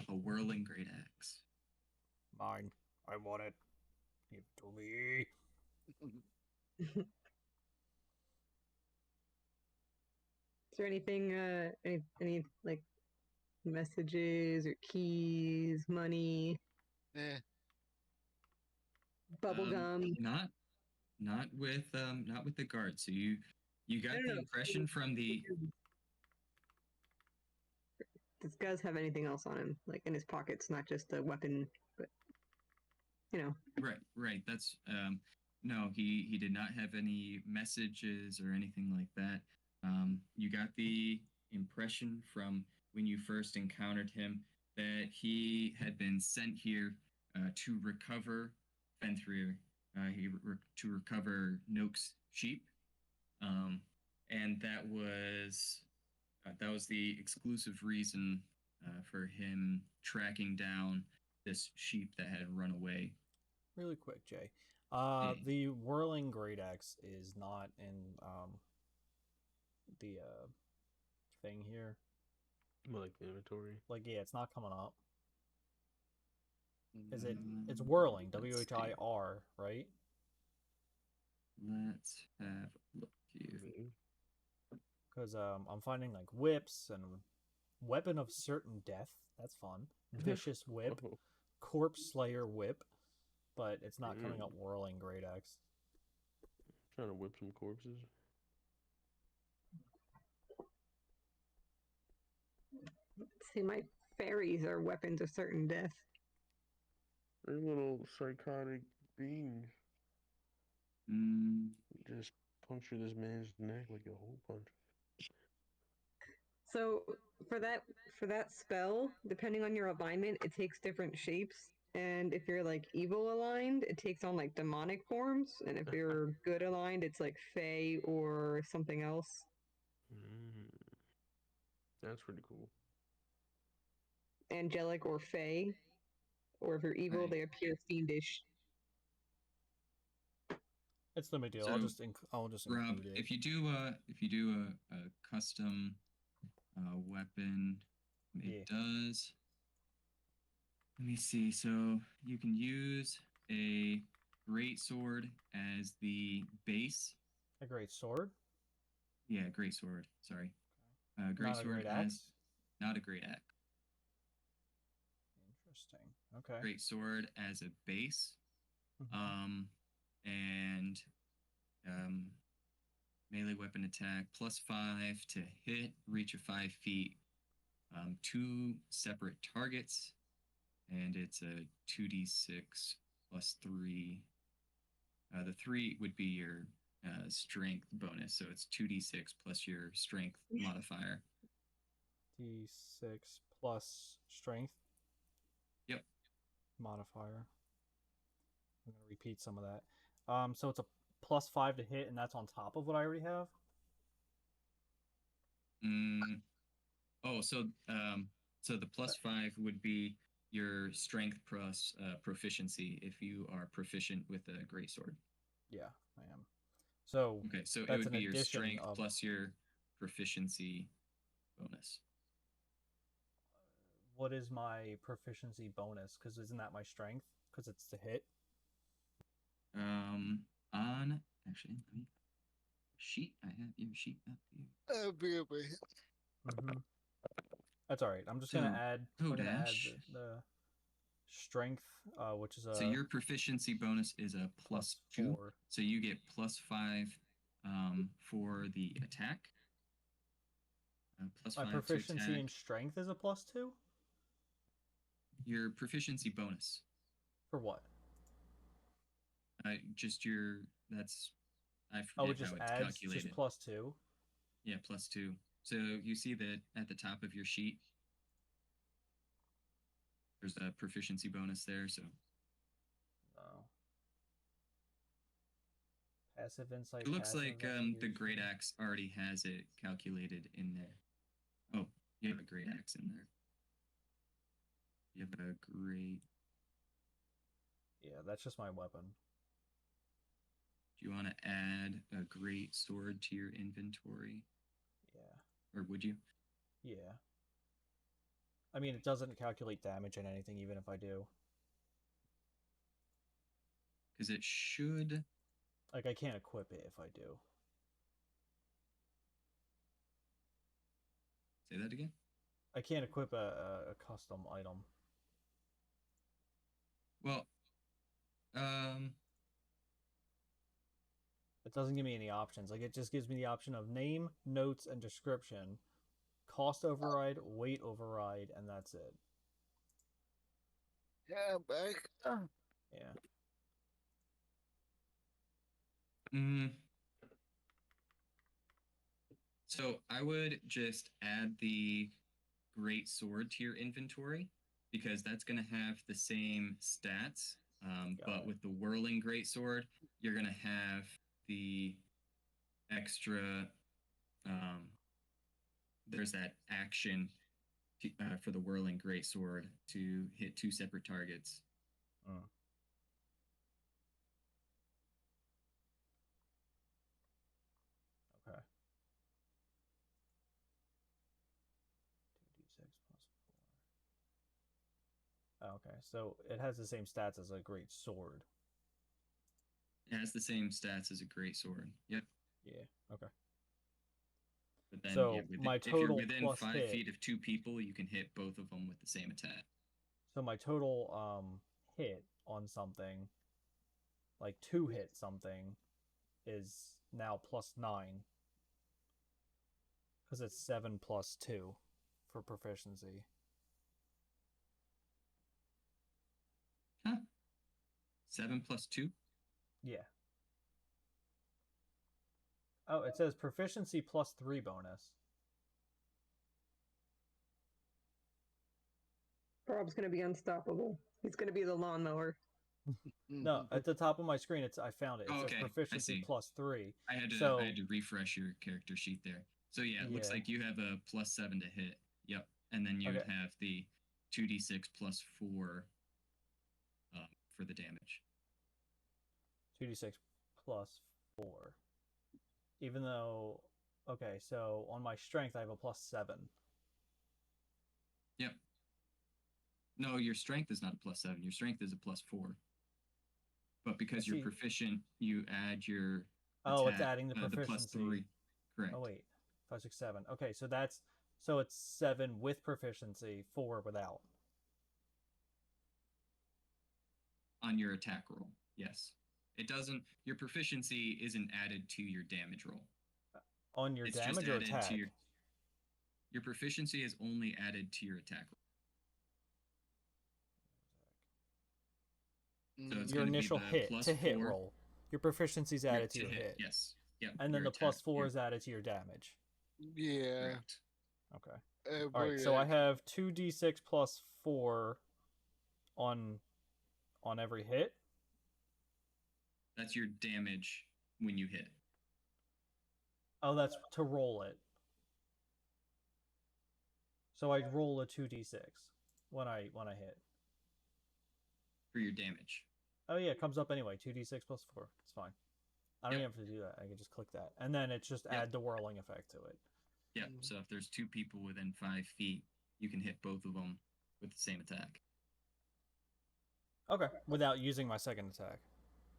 A whirling great axe. Mine. I want it. Give it to me. Is there anything, any like messages or keys, money, Yeah. bubblegum? Not with the guard. So you got the impression from the. Does Guz have anything else on him, like in his pockets, not just a weapon, but Right. That's no. He did not have any messages or anything like that. You got the impression from when you first encountered him that he had been sent here to recover Fenthrir, to recover Noak's sheep, and that was the exclusive reason for him tracking down this sheep that had run away. Really quick, Jay. The whirling great axe is not in the thing here. Like the inventory. Like, yeah, it's not coming up. Is it? It's whirling. WHIR, right? Let's have a look here. Because I'm finding like whips and weapon of certain death. That's fun. Vicious whip, corpse slayer whip, but it's not coming up. Whirling great axe. Trying to whip some corpses. Let's see, my fairies are weapons of certain death. They're little psychotic beings. Just puncture this man's neck like a hole punch. So for that spell, depending on your alignment, it takes different shapes. And if you're like evil aligned, it takes on like demonic forms. And if you're good aligned, it's like fae or something else. That's pretty cool. Angelic or fae. Or if you're evil, they appear fiendish. It's no big deal. So, I'll just Rob, include it. if you do a custom weapon, it does. Let me see. So you can use a great sword as the base. A great sword? Yeah, great sword. Sorry. Great sword as not a great axe. Interesting. Okay. Great sword as a base. And melee weapon attack +5 to hit, reach of 5 feet, 2 separate targets, and it's a 2d6 +3. The 3 would be your strength bonus, so it's 2d6 plus your strength modifier. D6 plus strength. Yep. Modifier. I'm gonna repeat some of that. So it's a +5 to hit, and that's on top of what I already have. So the +5 would be your strength plus proficiency if you are proficient with a greatsword. Yeah, I am. So okay, so it would be your strength plus your proficiency bonus. What is my proficiency bonus? Because isn't that my strength? Because it's to hit. On actually, let me sheet. I have your sheet up here. That's all right. I'm just gonna add. The strength, which is a. So your proficiency bonus is a +2. So you get +5 for the attack, plus My 5 proficiency to in attack. strength is a +2? Your proficiency bonus. For what? Just your. That's. I Oh, forget it just how it's adds calculated. just +2? Yeah, +2. So you see that at the top of your sheet, there's a proficiency bonus there. So No. Passive insight. it looks passive like the investigation. great axe already has it calculated in there. Oh, you have a great axe in there. You have a great. Yeah, that's just my weapon. Do you want to add a great sword to your inventory, Yeah. or would you? Yeah. I mean, it doesn't calculate damage in anything, even if I do. Because it should. Like, I can't equip it if I do. Say that again. I can't equip a custom item. Well, It doesn't give me any options. Like, it just gives me the option of name, notes, and description, cost override, weight override, and that's it. Yeah, back. Yeah. So I would just add the great sword to your inventory because that's going to have the same stats. But it. with the whirling great sword, you're going to have the extra. There's that action for the whirling great sword to hit 2 separate targets. Okay. 2d6 plus 4. Okay, so it has the same stats as a great sword. It has the same stats as a great sword. Yep. Yeah. Okay. But then, So yeah, my if you're total within plus 5 hit. feet of 2 people, you can hit both of them with the same attack. So my total hit on something, like 2 hit something, is now +9. Because it's 7 plus 2 for proficiency. Huh? 7 plus 2? Yeah. Oh, it says proficiency +3 bonus. Rob's gonna be unstoppable. He's gonna be the lawnmower. No, at the top of my screen, I found it. It says Okay, I proficiency see. +3. I had So to refresh your character sheet there. So yeah, it looks Yeah. like you have a +7 to hit. Yep. And then you would Okay. have the 2d6 plus 4 for the damage. 2d6 plus 4. Even though, okay, so on my strength, I have a +7. Yep. No, your strength is not a +7. Your strength is a +4. But because you're see. proficient, you add your Oh, it's attack, adding the the proficiency. +3. Correct. Oh, wait. 5, 6, 7. Okay, so it's 7 with proficiency, 4 without. On your attack roll, yes. It doesn't. Your proficiency isn't added to your damage roll. On your It's damage just or added attack? to your proficiency is only added to your attack roll. So it's Your gonna initial be the hit plus to hit 4. roll. Your proficiency is added to your hit. Yes. Yep. And then your the plus attack- 4 your- is added to your damage. Yeah. Correct. Okay. Every All right, so I have 2d6 plus 4 on every hit. That's your damage when you hit. Oh, that's to roll it. So I roll a 2d6 when I hit. For your damage. Oh yeah, it comes up anyway. 2d6 plus 4. It's fine. I don't Yep. even have to do that. I can just click that, and then it's just Yep. add the whirling effect to it. Yeah. So if there's 2 people within 5 feet, you can hit both of them with the same attack Okay, without using my second attack.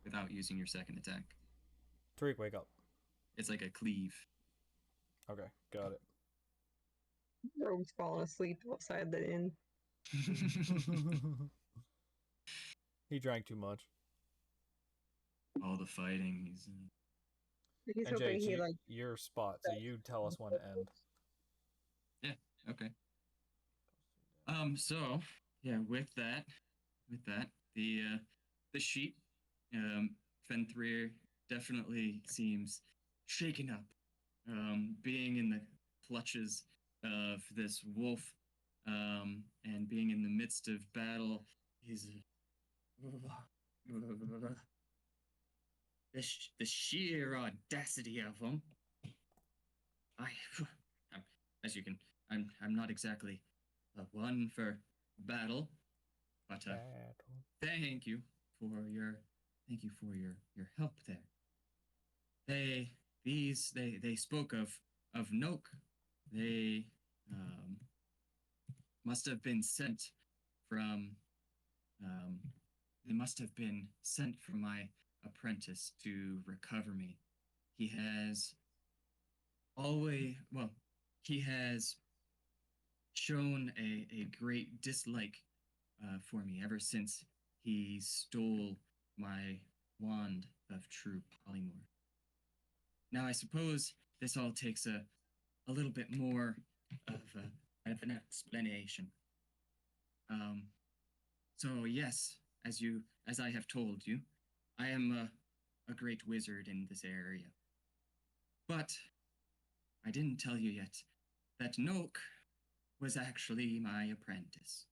without using your second attack. Tariq, wake up. It's like a cleave. Okay, got it. Rogue's falling asleep outside the inn. He drank too much. All the fighting. He's And hoping Jake, he like your spot, so you tell us when to end. Okay. So yeah, with that, the sheep, Fenthrir definitely seems shaken up, being in the clutches of this wolf, and being in the midst of battle. He's the sheer audacity of him. I, I'm, as you can, I'm not exactly one for battle, but thank you for your your help there. They spoke of Noak. They must have been sent from um, they must have been sent from my apprentice to recover me. He has always he has shown a great dislike for me ever since he stole my wand of true polymorph. Now, I suppose this all takes a little bit more of an explanation. Um, so yes, as I have told you, I am a great wizard in this area. But I didn't tell you yet that Noak was actually my apprentice.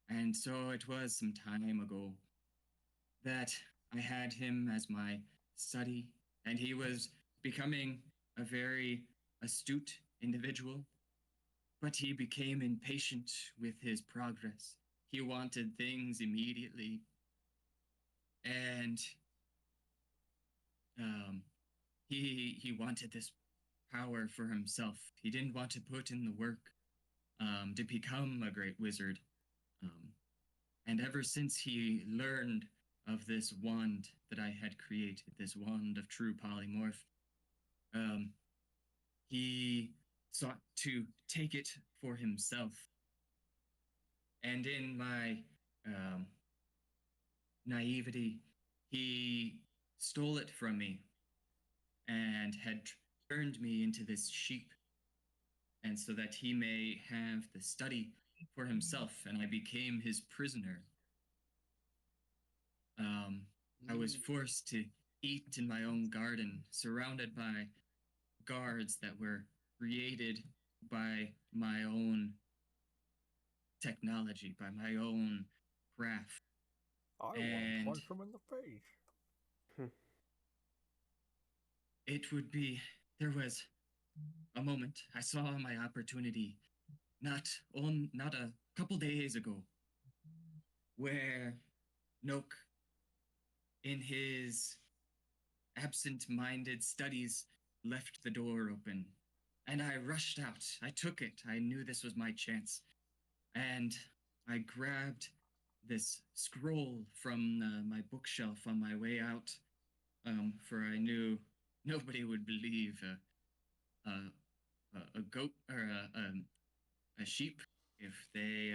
And so it was some time ago that I had him as my study, and he was becoming a very astute individual, but he became impatient with his progress. He wanted things immediately, and he wanted this power for himself. He didn't want to put in the work to become a great wizard. And ever since he learned of this wand that I had created, this wand of true polymorph, he sought to take it for himself. And in my naivety, he stole it from me and had turned me into this sheep, and so that he may have the study for himself, and I became his prisoner. I was forced to eat in my own garden, surrounded by guards that were created by my own technology, by my own craft. I want to punch him in the face. It would be, there was a moment I saw my opportunity not a couple days ago, where Noak, in his absent-minded studies, left the door open, and I rushed out. I took it. I knew this was my chance, and I grabbed this scroll from my bookshelf on my way out, for I knew nobody would believe a goat or a sheep if they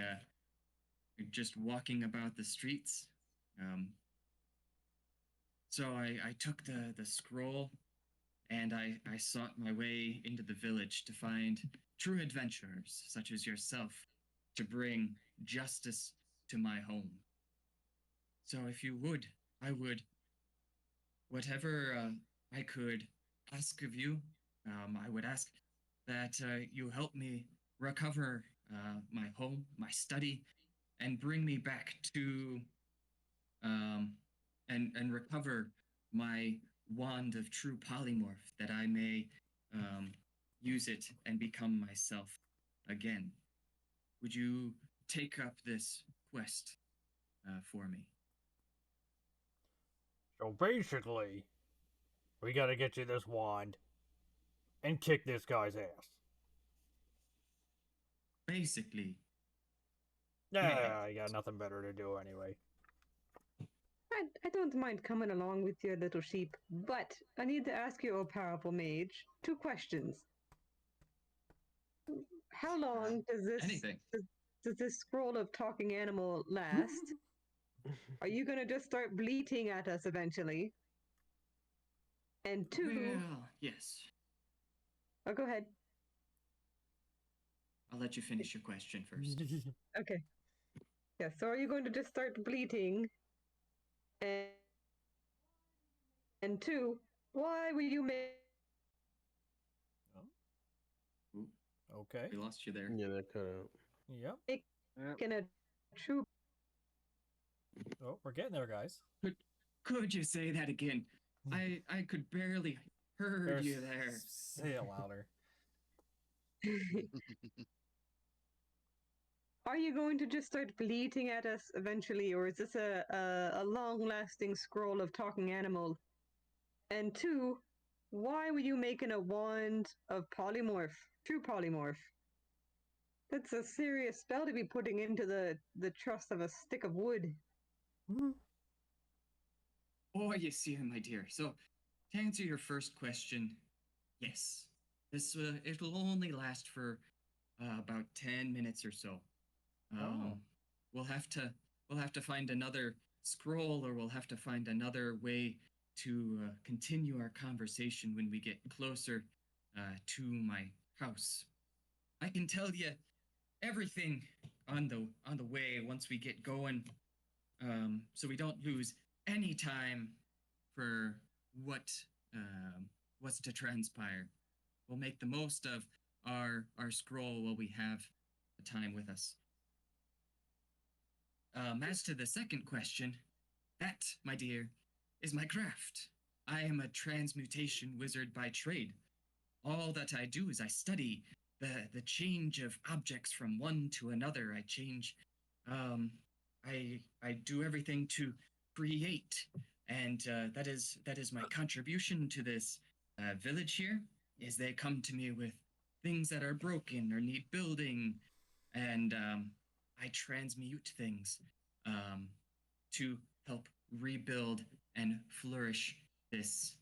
just walking about the streets. So I took the scroll, and I sought my way into the village to find true adventurers such as yourself to bring justice to my home. So if you would, I would, whatever I could ask of you, I would ask that you help me recover my home, my study, and bring me back to and recover my wand of true polymorph, that I may use it and become myself again. Would you take up this quest for me? So basically, we gotta get you this wand and kick this guy's ass. Basically. Yeah, I got nothing better to do anyway. I don't mind coming along with your little sheep, but I need to ask you, O powerful mage, 2 questions. How long does this scroll of talking animal last? Are you gonna just start bleating at us eventually? And 2, Well, yes. oh, go ahead. I'll let you finish your question first. Okay. Yeah, so are you going to just start bleating? And two, why will you make Ooh, Okay. we lost you there. Yeah, that cut out. Yep. in a true Oh, we're getting there, guys. Could you say that again? I could barely heard you there. Say it louder. Are you going to just start bleating at us eventually, or is this a long-lasting scroll of talking animal? And two, why were you making a wand of polymorph, true polymorph? That's a serious spell to be putting into the trust of a stick of wood. Oh, you see, my dear. So, to answer your first question, yes, this it'll only last for about 10 minutes or so. Oh. We'll have to find another scroll, or we'll have to find another way to continue our conversation when we get closer to my house. I can tell you everything on the way once we get going, so we don't lose any time for what's to transpire. We'll make the most of our scroll while we have the time with us. As to the second question, that, my dear, is my craft. I am a transmutation wizard by trade. All that I do is I study the change of objects from one to another. I change. I do everything to create, and that is my contribution to this village here. Is they come to me with things that are broken or need building, and I transmute things to help rebuild and flourish this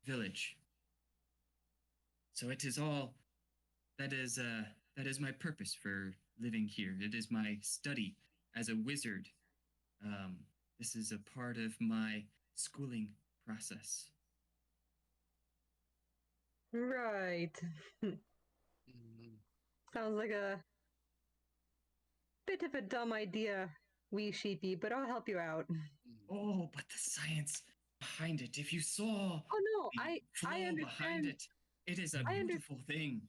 village. So it is all that is my purpose for living here. It is my study as a wizard. This is a part of my schooling process. Right. Sounds like a bit of a dumb idea, wee sheepy, but I'll help you out. Oh, but the science behind it. If you saw Oh no, the I flow behind understand. it, it is a I under- beautiful thing.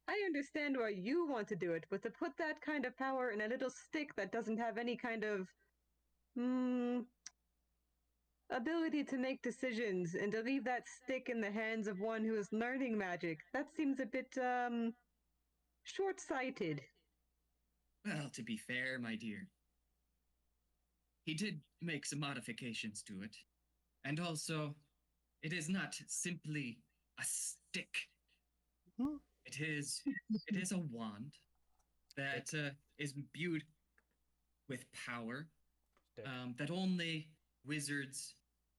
I understand why you want to do it, but to put that kind of power in a little stick that doesn't have any kind of ability to make decisions, and to leave that stick in the hands of one who is learning magic, that seems a bit short-sighted. Well, to be fair, my dear, he did make some modifications to it. And also, it is not simply a stick. It is a wand that is imbued with power Stick. that only wizards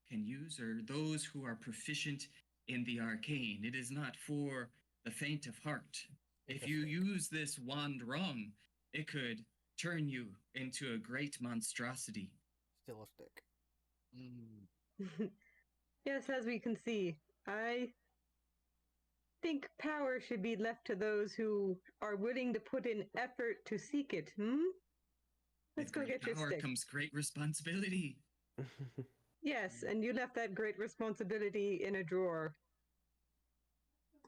can use, or those who are proficient in the arcane. It is not for the faint of heart. It's If a you stick. use this wand wrong, it could turn you into a great monstrosity. Still a stick. Yes, as we can see, I think power should be left to those who are willing to put in effort to seek it, Let's With go great get your power stick. comes great responsibility. Yes, and you left that great responsibility in a drawer.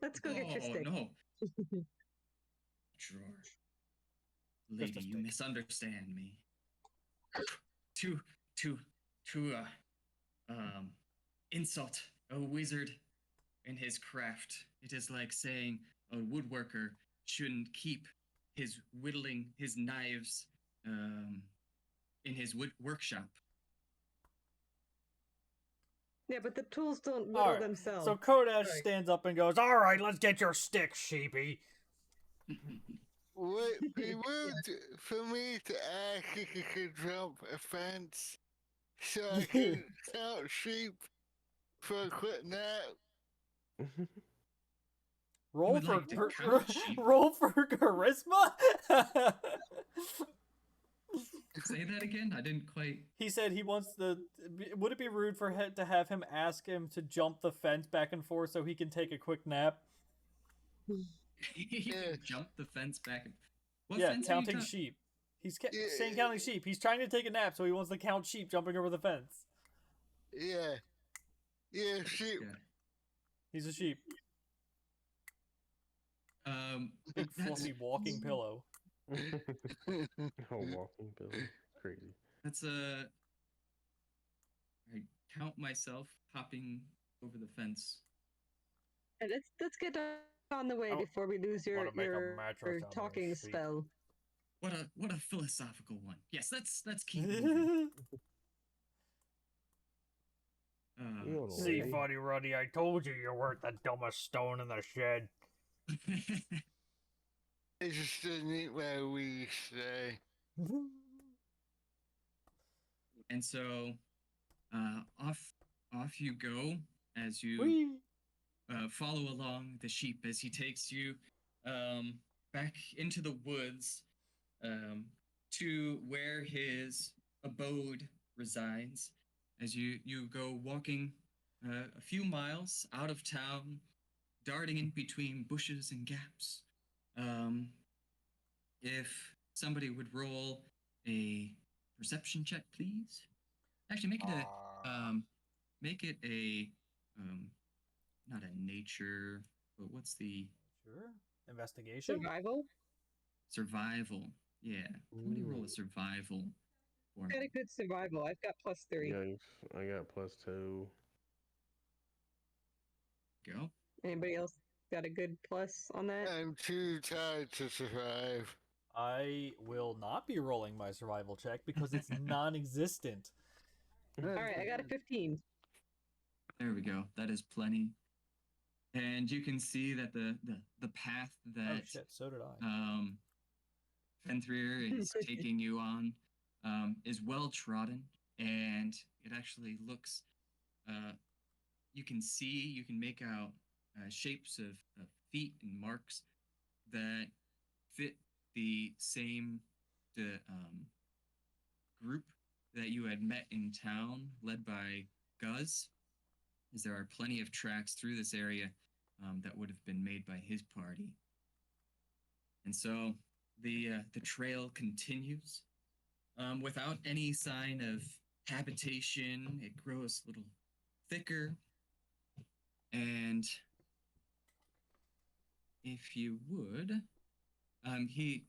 Let's go get your stick. No. Drawer. Lady, you stick. misunderstand me. Insult a wizard in his craft. It is like saying a woodworker shouldn't keep his whittling his knives in his workshop. Yeah, but the tools don't whittle All right. themselves. So Kodash Right. stands up and goes, "All right, let's get your stick, sheepy." Would it be rude for me to ask if you could jump a fence so I can count sheep for a quick nap? Roll would for like to count sheep? roll for charisma. Say that again? I didn't quite. He said he wants the. Would it be rude for him to have him ask him to jump the fence back and forth so he can take a quick nap? You Yeah. can jump the fence back. What Yeah, fence are you counting ta- sheep. He's Yeah. saying counting sheep. He's trying to take a nap, so he wants to count sheep jumping over the fence. Yeah. Yeah, sheep. Yeah. He's a sheep. Big That's fluffy walking pillow. A walking pillow. Crazy. that's I count myself hopping over the fence. And let's get on the way I before we lose your wanna make a your mattress out of talking sheep. spell. What a philosophical one. Yes, let's keep moving. We don't See, worry. Fuddy Ruddy, I told you you weren't the dumbest stone in the shed. I just didn't eat my wee today. And so, off you go as you Whee! follow along the sheep as he takes you back into the woods to where his abode resides. As you go walking a few miles out of town, darting in between bushes and gaps. If somebody would roll a perception check, please. Actually, make it a not a nature, but what's the Sure. Investigation. Survival. survival? Yeah, somebody roll a survival for Got a me. good survival. I've got +3. Yeah, I got +2. Go. Anybody else got a good plus on that? I'm too tired to survive. I will not be rolling my survival check because it's non-existent. All right, I got a 15. There we go. That is plenty. And you can see that the path Oh that shit, so did I. Fenrir is taking you on is well trodden, and it actually looks. You can make out shapes of feet and marks that fit the same group that you had met in town, led by Guz, as there are plenty of tracks through this area that would have been made by his party. And so the trail continues without any sign of habitation. It grows a little thicker, and if you would, he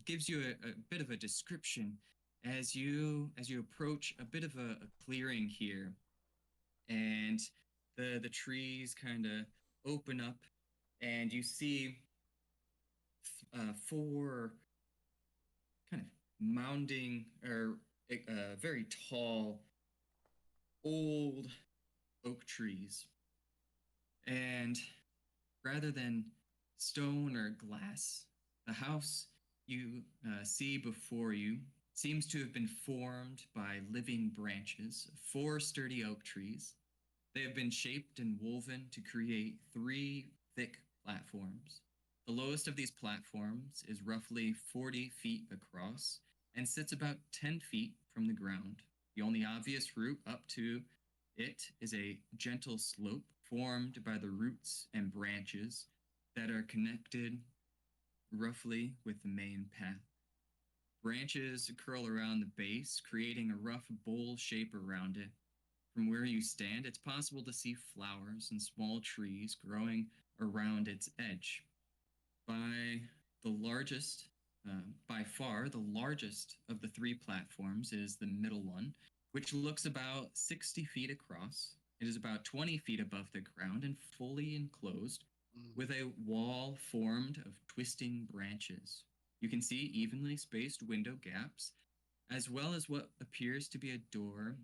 gives you a bit of a description as you approach a bit of a clearing here, and the trees kind of open up, and you see four kind of mounding or very tall old oak trees, and rather than stone or glass, the house you see before you seems to have been formed by living branches of four sturdy oak trees. They have been shaped and woven to create three thick platforms. The lowest of these platforms is roughly 40 feet across and sits about 10 feet from the ground. The only obvious route up to it is a gentle slope formed by the roots and branches that are connected roughly with the main path. Branches curl around the base, creating a rough bowl shape around it. From where you stand, it's possible to see flowers and small trees growing around its edge. By far, the largest of the three platforms is the middle one, which looks about 60 feet across. It is about 20 feet above the ground and fully enclosed with a wall formed of twisting branches. You can see evenly spaced window gaps, as well as what appears to be a door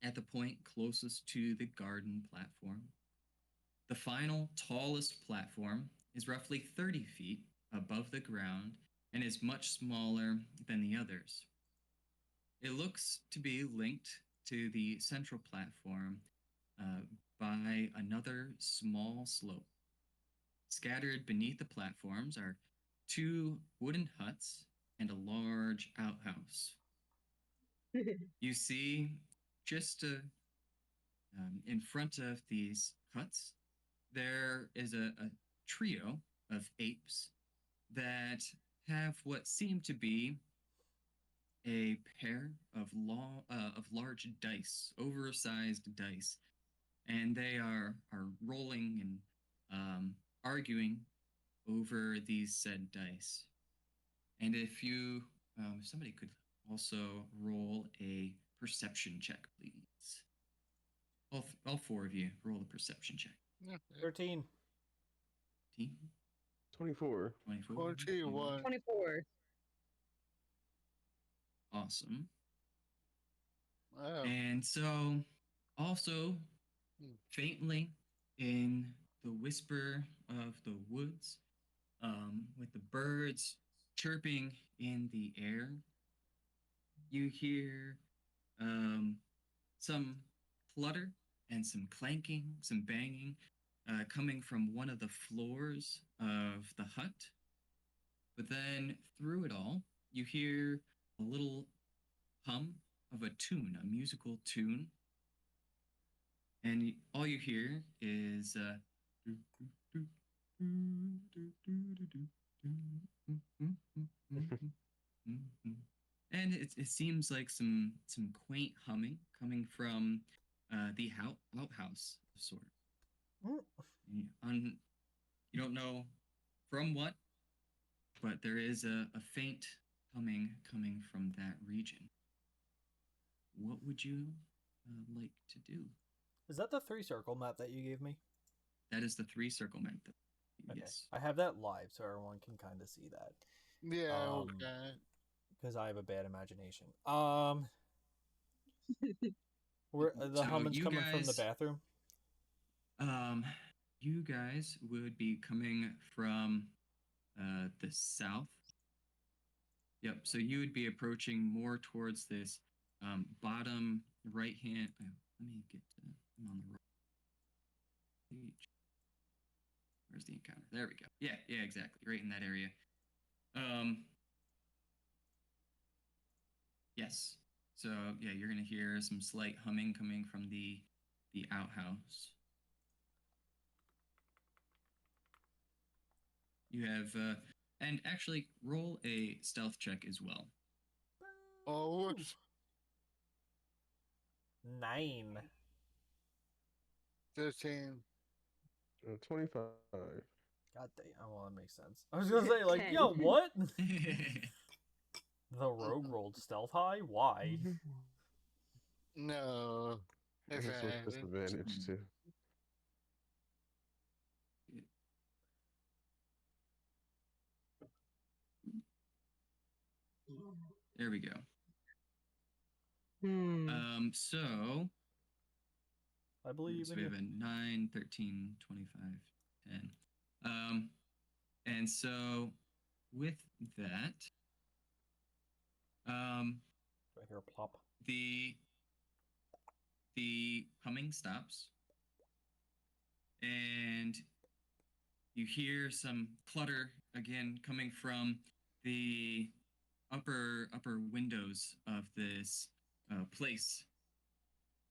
at the point closest to the garden platform. The final, tallest platform is roughly 30 feet above the ground and is much smaller than the others. It looks to be linked to the central platform by another small slope. Scattered beneath the platforms are two wooden huts and a large outhouse. You see, just in front of these huts, there is a trio of apes that have what seem to be a pair of large dice, oversized dice, and they are rolling and arguing over these said dice. And if somebody could also roll a perception check, please. All four of you roll a perception check. 13. 24. 24. 21. 24. Awesome. Wow. And so, also, faintly in the whisper of the woods, with the birds chirping in the air, you hear some flutter and some clanking, some banging coming from one of the floors of the hut. But then through it all, you hear a little hum of a tune, a musical tune. And all you hear is and it seems like some quaint humming coming from the outhouse of sort. You don't know from what, but there is a faint humming coming from that region. What would you like to do? Is that the 3-circle map that you gave me? That is the 3-circle map. Okay. Yes. I have that live so everyone can kind of see that. Yeah, okay. Because I have a bad imagination. Where the So humming's you coming from the guys- bathroom? You guys would be coming from the south. Yep. So you would be approaching more towards this bottom right hand. Let me get. I'm on the wrong page. Where's the encounter? There we go. Yeah, exactly. Right in that area. Yes. So yeah, you're gonna hear some slight humming coming from the outhouse. You have and actually roll a stealth check as well. Oh, what's 9. 13? 25. God damn. Oh, well, that makes sense. I was gonna say, like, 10. yo, what? The rogue rolled stealth high? Why? No. I If guess I with had it. disadvantage too. There we go. So I believe in we you. have a 9, 13, 25, 10. And so with that, Do I hear a plop? the humming stops, and you hear some clutter again coming from the upper windows of this place,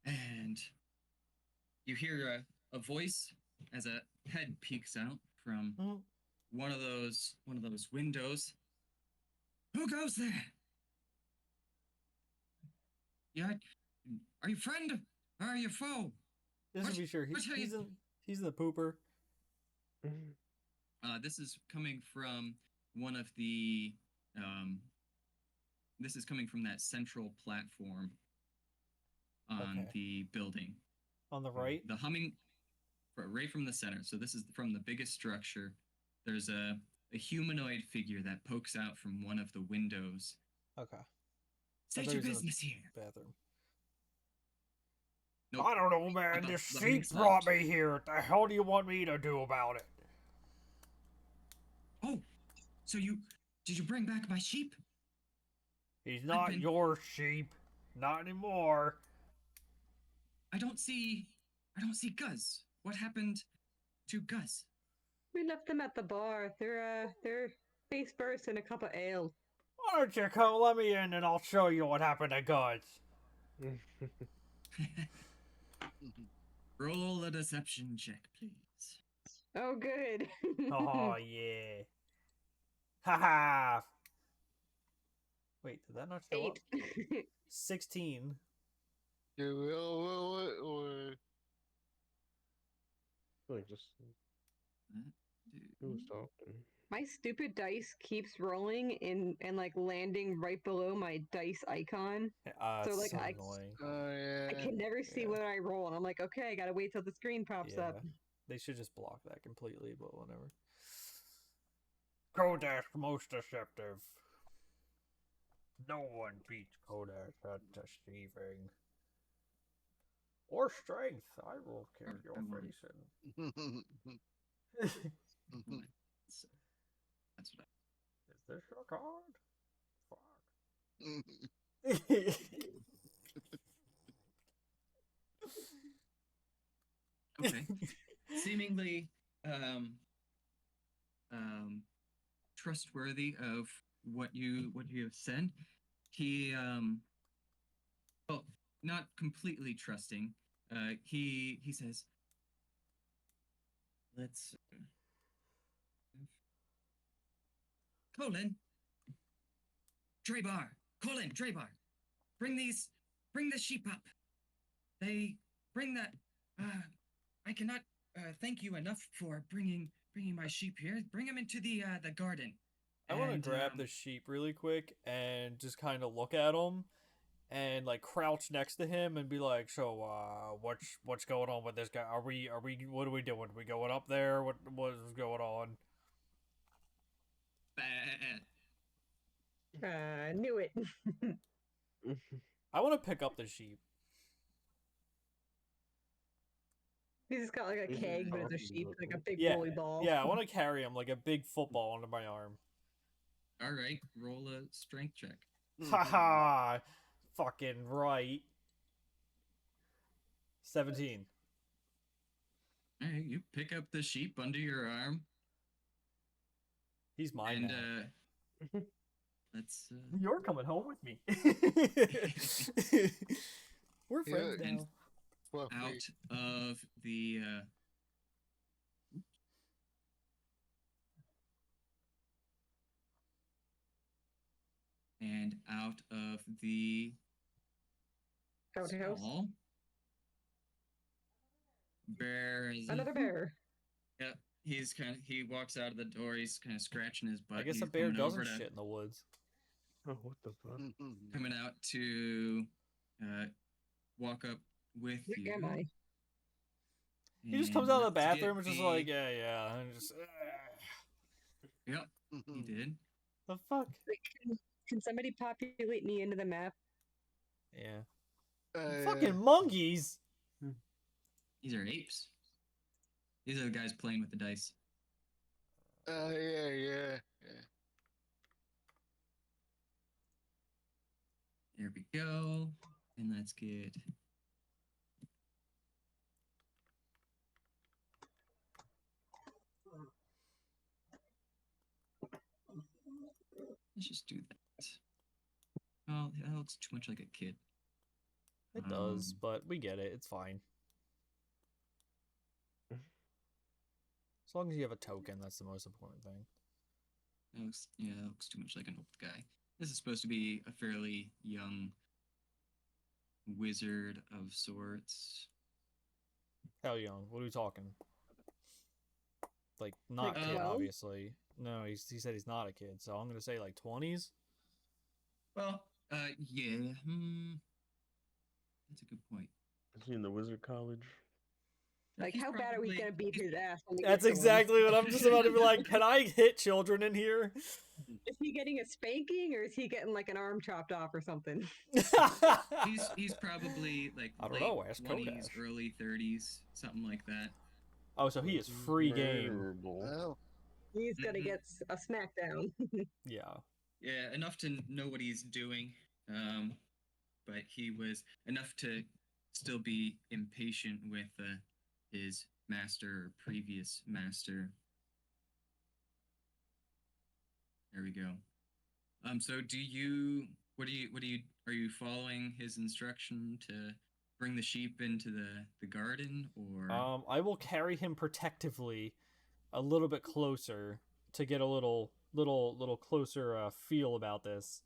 and you hear a voice as a head peeks out from one of those windows. Who goes there? Yeah, are you friend or are you foe? Just to What- be sure, what are you- he's in the pooper. This is coming from one of the. This is coming from that central platform on Okay. the building. On the right? The humming, right from the center. So this is from the biggest structure. There's a humanoid figure that pokes out from one of the windows. Okay. State thought your he was in the business here. Bathroom. Nope. I don't know, man. The- This the humming sheep brought stopped. me here. What the hell do you want me to do about it? Oh, so did you bring back my sheep? He's not been- your sheep. Not anymore. I don't see Guz. What happened to Guz? We left them at the bar. They're face first in a cup of ale. Why don't you come let me in and I'll show you what happened to Guts? Roll a deception check, please. Oh, good. Oh yeah. Haha. Wait, did that not show up? 8. 16. Do we all roll it or Like just it was talking. My stupid dice keeps rolling and like landing right below my dice icon. So, It's like, so I- annoying. oh I yeah. can never see Yeah. what I roll, and I'm like, okay, I gotta wait till the screen pops up. They should just block that completely, but whatever. Kodash most deceptive. No one beats Kodash at deceiving. Or strength. I will kick Or your I want- face in. So, that's what Is this your card? Fuck. Okay. Seemingly trustworthy of what you have said. He well, not completely trusting. He says, let's Colin Drabar, bring the sheep up. They bring that I cannot thank you enough for bringing my sheep here. Bring them into the garden. I want to And, grab the sheep really quick and just kind of look at him and like crouch next to him and be like, "So, what's going on with this guy? Are we what are we doing? Are we going up there? What's going on?" Knew it. I want to pick up the sheep. He's just got like a Is it keg, but it's a talking sheep, about like a them? big Yeah, woolly ball. Yeah, I want to carry him like a big football under my arm. All right, roll a strength check. Haha, fucking right. 17. All right, you pick up the sheep under your arm, He's mine and now. let's. You're coming home with me. We're friends Yeah, now. Fluffy. Out of the and out of the Outhouse. stall, bear is Another bear. Yeah, he walks out of the door. He's kind of scratching his butt. I guess he's a bear coming over doesn't to- shit in the woods. Oh, what the fuck? coming out to walk up with Where you. am I? He just comes out of the let's get bathroom and just the- like, yeah, and just. Yep, he did. The fuck? Like, can somebody populate me into the map? Yeah. Yeah. Fucking monkeys. These are apes. These are the guys playing with the dice. Yeah. There we go. And let's get. Let's just do that. Oh, that looks too much like a kid. It does, Um, but we get it. It's fine. As long as you have a token, that's the most important thing. That looks too much like an old guy. This is supposed to be a fairly young wizard of sorts. How young? What are we talking? Like, not Like kid, 12? obviously. No, he said he's not a kid, so I'm gonna say like 20s. Well, yeah. That's a good point. Is he in the wizard college? Like, He's how bad are we probably- gonna beat he's- his ass? When we That's get to him? exactly what I'm just about to be like. Can I hit children in here? Is he getting a spanking, or is he getting like an arm chopped off or something? He's probably like I don't late know, ask 20s, Kodash. early 30s, something like that. Oh, so he is free game. Terrible. Well, He's gonna Mhm. get a smackdown. Yeah. Yeah, enough to know what he's doing. But he was enough to still be impatient with his master or previous master. There we go. So are you following his instruction to bring the sheep into the garden, or I will carry him protectively a little bit closer to get a little closer feel about this.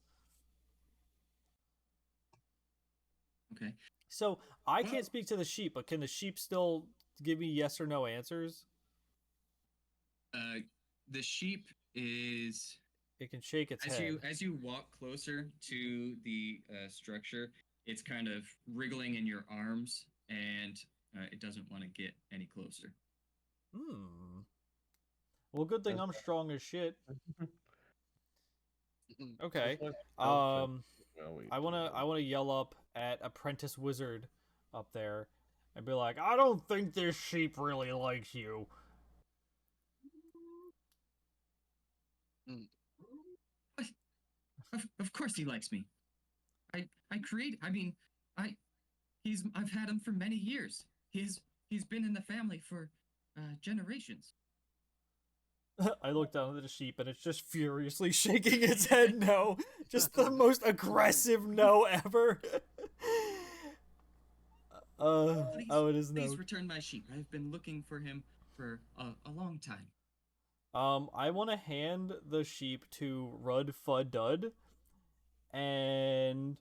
Okay. So I can't speak to the sheep, but can the sheep still give me yes or no answers? The sheep is It can shake its head. as you walk closer to the structure, it's kind of wriggling in your arms, and it doesn't want to get any closer. Well, good thing I'm Okay. strong as shit. Mm. Okay. Just like stealth check. Oh, wait, I wanna yell up at Apprentice Wizard up there and be like, I don't think this sheep really likes you. Of course he likes me. I mean, I've had him for many years. He's been in the family for generations. I look down at the sheep and it's just furiously shaking its head no. Just the most aggressive no ever. It is no. Please return my sheep. I've been looking for him for a long time. I want to hand the sheep to Rud Fud Dud, and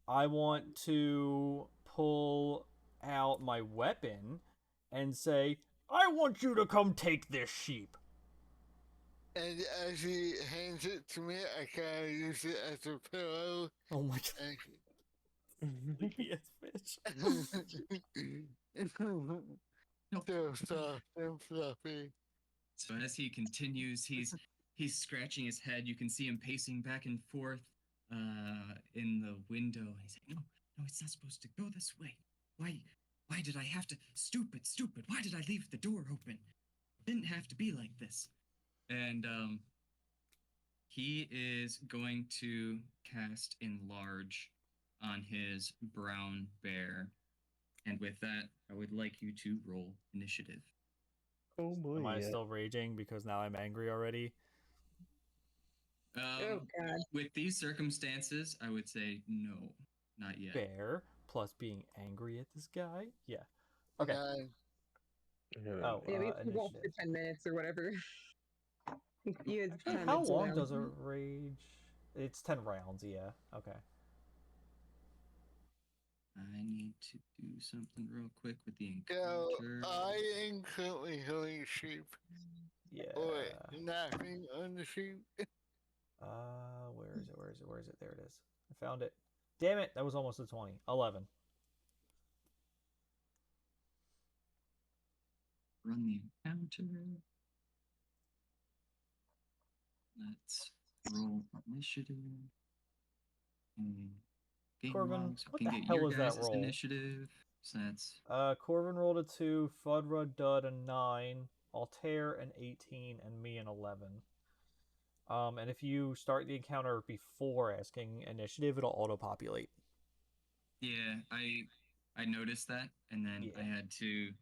I want to pull out my weapon and say, I want you to come take this sheep. And as he hands it to me, I kind of use it as a pillow. Oh my god. Yes, bitch. So soft and fluffy. So as he continues, he's scratching his head. You can see him pacing back and forth in the window. He's like, no, it's not supposed to go this way. Why did I have to? Stupid. Why did I leave the door open? It didn't have to be like this. And he is going to cast Enlarge on his brown bear. And with that, I would like you to roll initiative. Oh boy. Am I yeah. still raging because now I'm angry already? Oh god. With these circumstances, I would say no, not yet. Bear plus being angry at this guy? Yeah. Okay. Oh, Yeah, we can walk initiative. for 10 minutes or whatever. You had Hey, 10 how minutes long around. does a rage? It's 10 rounds, yeah. Okay. I need to do something real quick with the So encounter. I am currently killing sheep. Yeah. Or napping on the sheep. Where is it? There it is. I found it. Damn it, that was almost a 20. 11. Run the encounter. Let's roll initiative. And game Corbin, log, so what I the can get hell your is that guys' roll? initiative. So that's Corbin rolled a 2, Fudra Dud a 9, Altair an 18, and me an 11. And if you start the encounter before asking initiative, it'll auto-populate. yeah. I noticed that, and then Yeah. I had to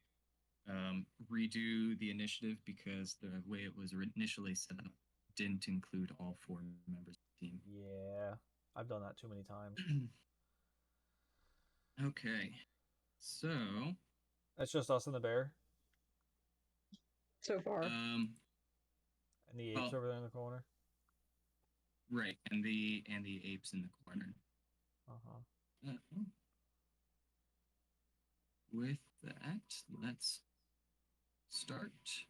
redo the initiative because the way it was initially set up didn't include all 4 members of the team. Yeah, I've done that too many times. Okay, so It's just us and the bear, So far. and the apes well- over there in the corner. right, and the apes in the corner. Uh-huh. With that, let's start.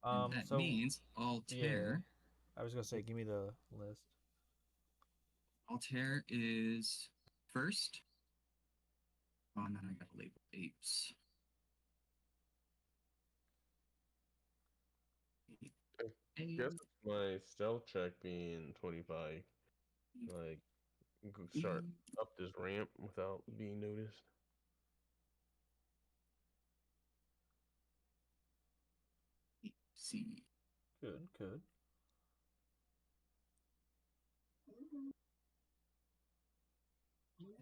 And that So means Altair. I was gonna say, give me the list. Altair is first. Oh, and then I gotta label apes. Guess my stealth check being 25. Like, start up this ramp without being noticed. See. Good.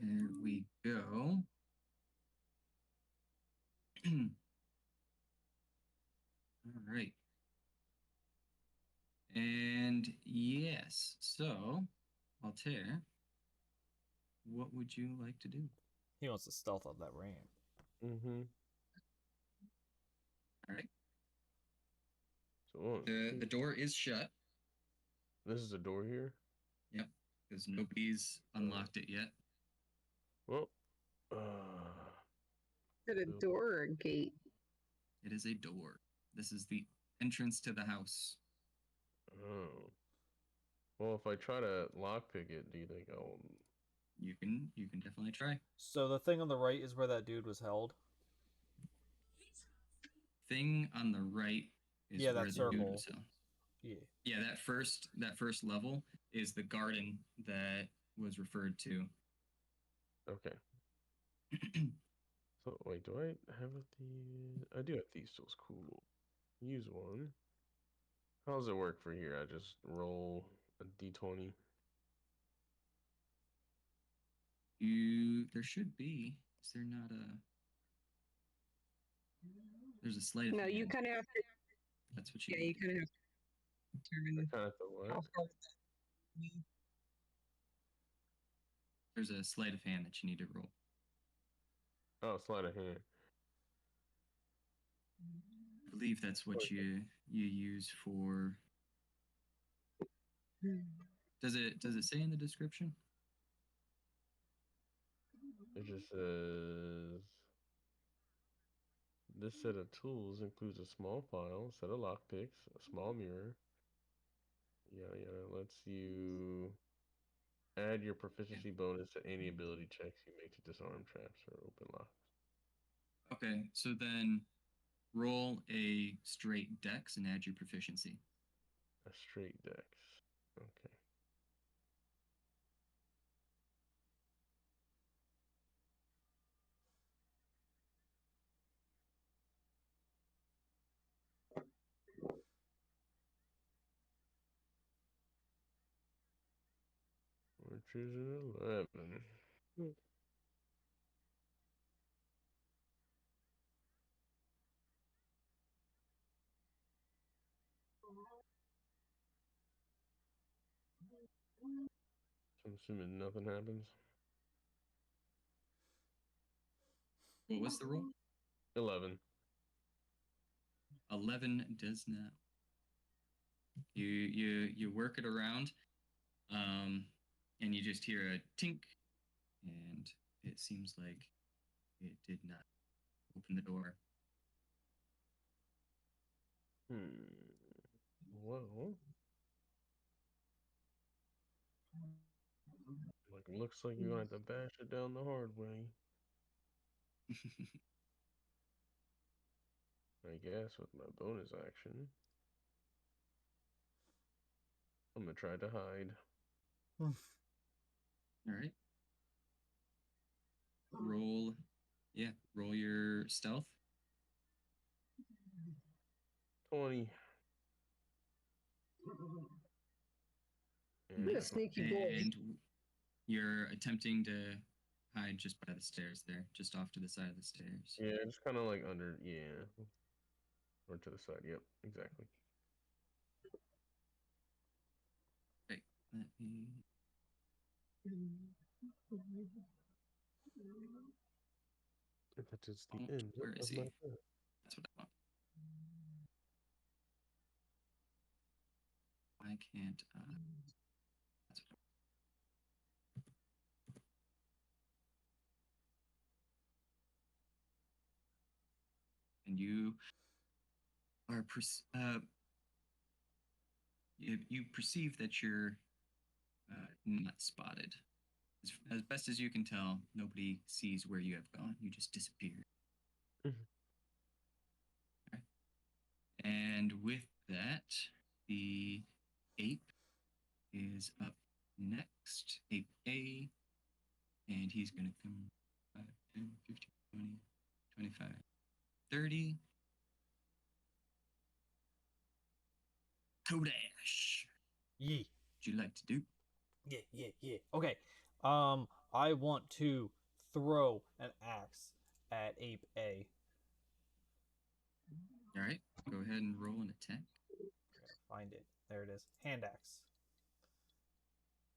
There we go. All right. And yes, so Altair, what would you like to do? He wants to stealth up that ramp. Mm-hmm. All The door is shut. This is a door here. Yep, because nobody's unlocked it yet. Well, Is it a door or a gate? It is a door. This is the entrance to the house. oh. Well, if I try to lockpick it, do you think I'll? You can definitely try. So the thing on the right is where that dude was held. Thing on the right is Yeah, that where the dude circle. was held. Yeah. Yeah, that first level is the garden that was referred to. Okay. So wait, do I have these? I do have these tools. Cool. Use one. How does it work for here? I just roll a d20. There should be. Is there not a? There's a sleight of No, you hand. kind of have to. That's what you. Yeah, you kind of have to determine Kind of the how what? far that. There's a sleight of hand that you need to roll. Oh, sleight of hand. I believe that's what you use for. Does it say in the description? It just says this set of tools includes a small file, set of lockpicks, a small mirror. Yeah, lets you add your proficiency bonus to any ability checks you make to disarm traps or open locks. Okay, so then roll a straight dex and add your proficiency. A straight dex. Okay. Which is an 11. So I'm assuming nothing happens. What was the roll? 11. 11 does not. You work it around, and you just hear a tink, and it seems like it did not open the door. Well, looks like you're gonna have to bash it down the hard way. I guess with my bonus action, I'm gonna try to hide. All right. Roll your stealth. 20. What a sneaky boy. And you're attempting to hide just by the stairs there, just off to the side of the stairs. Yeah, just kind of like under, yeah. Or to the side, yep, exactly. Right. Let me. That is the Oh, end where of is my he? turn. That's what I want. Why can't that's what I want. And you are you perceive that you're not spotted. As best as you can tell, nobody sees where you have gone. You just disappeared. Mhm. Okay. And with that, the ape is up next. Ape A. And he's going to come 5, 10, 15, 20, 25, 30. Kodash. Yeah. What'd you like to do? Yeah. Okay. I want to throw an axe at Ape A. All right. Go ahead and roll an attack. I gotta find it. There it is. Hand axe.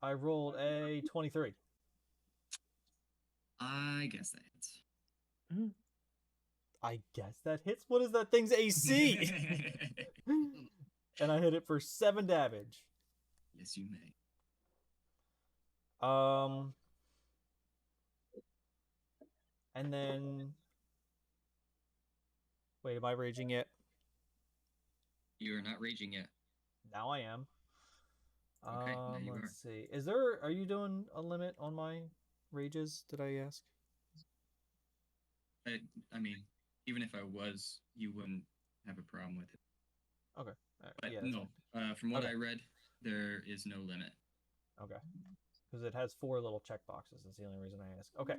I rolled a 23. I guess that hits. I guess that hits. What is that thing's AC? and I hit it for 7 damage. Yes, you may. And then, wait, am I raging yet? You are not raging yet. Now I am. Okay, now you Let's see. Are you doing a limit on my rages? Did I ask? I mean, even if I was, you wouldn't have a problem with it. Okay. But yeah, that's no, fine. from what Okay. I read, there is no limit. Okay. Because it has 4 little checkboxes. That's the only reason I ask. Okay.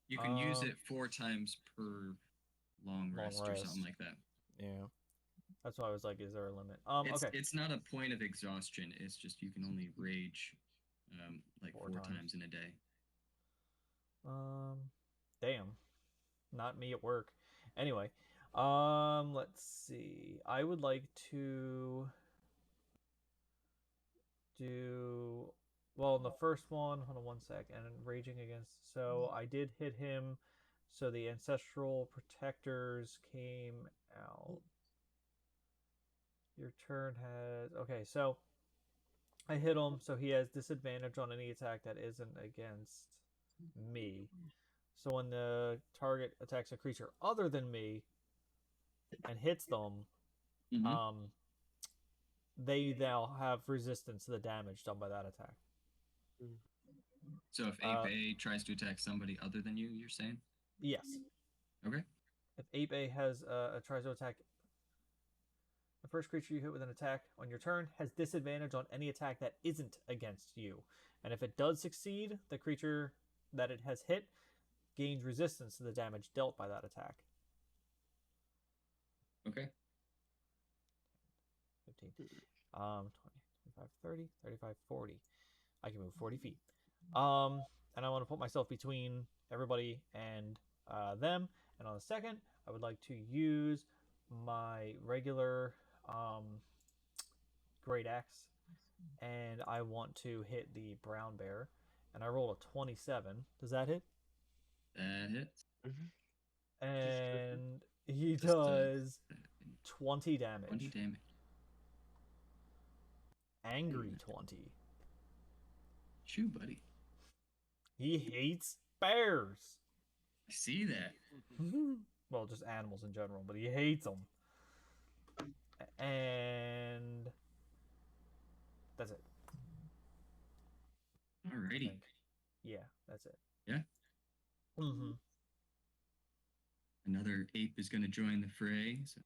You can use it 4 times per long rest or something like that. Yeah. That's why I was like, is there a limit? Okay. It's not a point of exhaustion. It's just you can only rage like 4 times in a day. Damn. Not me at work. Anyway, let's see. I would like to do well in the first one. Hold on one sec. And raging against. So I did hit him. So the ancestral protectors came out. Your turn has okay. So I hit him. So he has disadvantage on any attack that isn't against me. So when the target attacks a creature other than me and hits them, they now have resistance to the damage done by that attack. So if Ape A tries to attack somebody other than you, you're saying? Yes. Okay. If Ape A has tries to attack, the first creature you hit with an attack on your turn has disadvantage on any attack that isn't against you, and if it does succeed, the creature that it has hit gains resistance to the damage dealt by that attack. Okay. 15. 20, 25, 30, 35, 40. I can move 40 feet. And I want to put myself between everybody and them. And on the second, I would like to use my regular great axe, and I want to hit the brown bear. And I rolled a 27. Does that hit? That hits. And he does 20 damage. 20 damage. Angry 20. Shoo, buddy. He hates bears. I see that. Well, just animals in general, but he hates them. And that's it. Alrighty. Yeah, that's it. Yeah? Mm-hmm. Another ape is going to join the fray. So.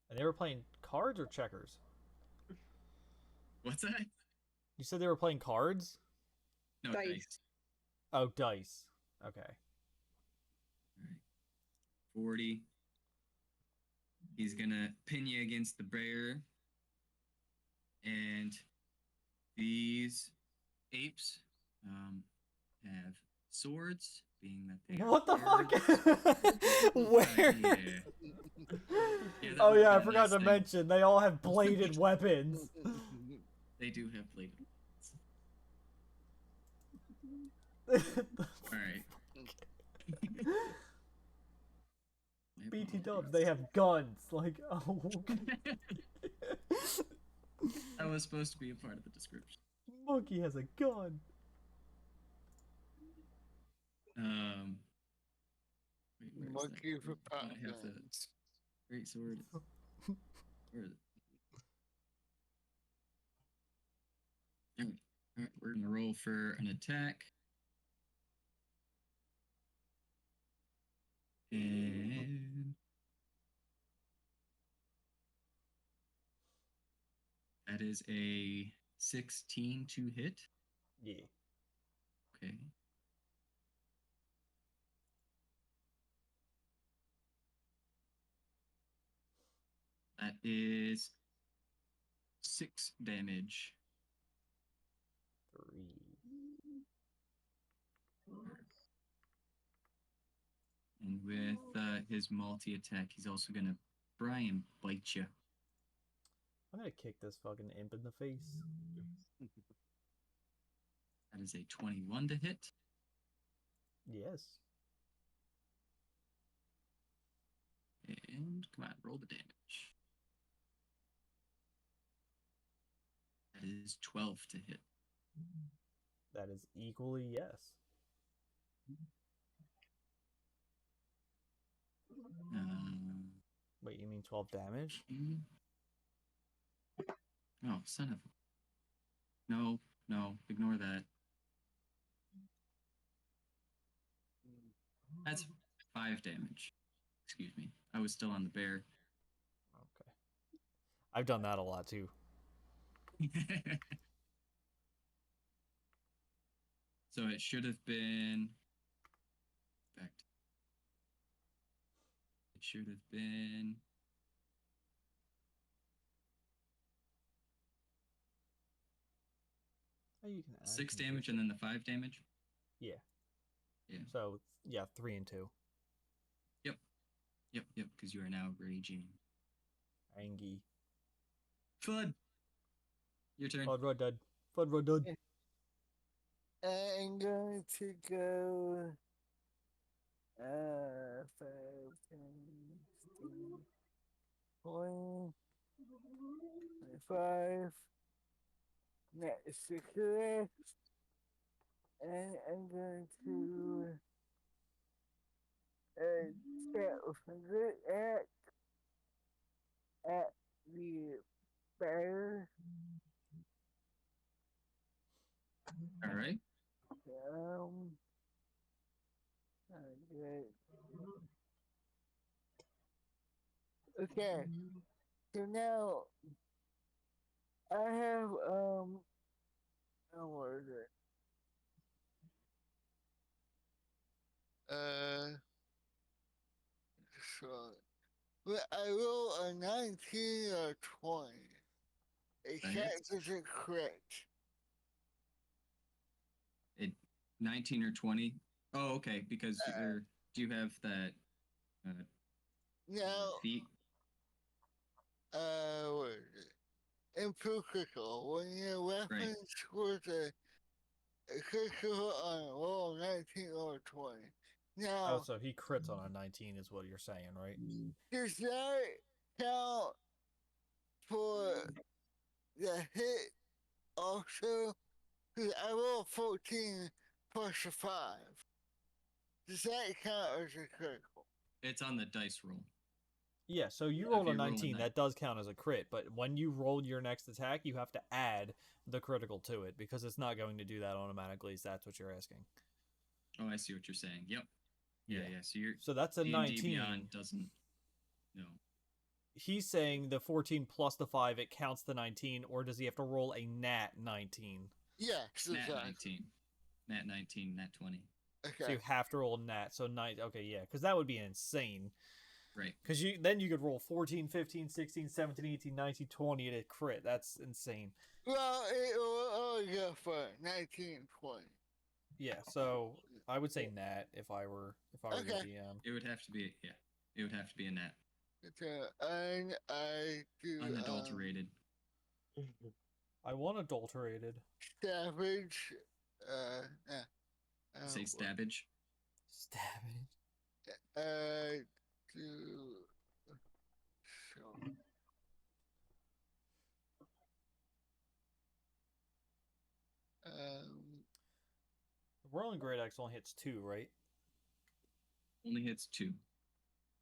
And they were playing cards or checkers? What's that? You said they were playing cards? No, Dice. dice. Oh, dice. Okay. All right. 40. He's going to pin you against the bear. And these apes have swords, being that they are What the bears. fuck? Where? Yeah, that Oh would yeah, I be a forgot nice to thing. mention they all have bladed weapons. They do have bladed. All right. BT dubs, they have guns. Like, oh. That was supposed to be a part of the description. Monkey has a gun. Wait, where is that? Monkey for I pop have the guns. great sword. Where is it? All right, we're gonna roll for an attack. And that is a 16 to hit. Yeah. Okay. That is 6 damage. 3. And with his multi-attack, he's also going to try and bite you. I'm gonna kick this fucking imp in the face. That is a 21 to hit. Yes. And come on, roll the damage. That is 12 to hit. That is equally yes. Wait, you mean 12 damage? Oh, son of. No, ignore that. That's 5 damage. Excuse me. I was still on the bear. Okay. I've done that a lot too. So it should have been. Fact. It should have been. Oh, you can add 6 some damage and then the 5 damage. Yeah. Yeah. So, yeah, 3 and 2. Yep, because you are now raging. Angie. Fud! Your turn. Fud Run Dud. Fud Run Dud. I'm going to go 5, 10, 15, 20, 25. Next to correct. And I'm going to start with a good at the bear. All right. Okay. So now I have what is it? So I roll a 19 or 20. It That can't hits. just correct. 19 or 20. Oh, okay. Because do you have that Now, feat? what is it? Improve critical. When your weapon scores a critical on a roll 19 or 20. Now, Oh, so he crits on a 19 is what you're saying, right? does that count for the hit also? Because I rolled 14 plus a 5. Does that count as a critical? It's on the dice roll. Yeah, so you If rolled a you roll a 19, nine. that does count as a crit, but when you roll your next attack, you have to add the critical to it, because it's not going to do that automatically, so that's what you're asking. Oh, I see what you're saying. Yep. Yeah. So that's a D&D 19. Beyond doesn't. No. He's saying the 14 plus the 5, it counts the 19, or does he have to roll a nat 19? Yeah, Nat 19. Nat 19, nat 20. Okay. So you have to roll nat, so 9, okay, yeah, because that would be insane. Right. Because then you could roll 14, 15, 16, 17, 18, 19, 20 to crit. That's insane. Well, it will only go for 19, 20. Yeah, so I would say nat if I were the DM. It would have to be It would have to be a nat. And I do Unadulterated. I want adulterated. Savage. Say stabbage. Stabbage. Do so. Whirling Great Axe only hits 2, right? Only hits 2.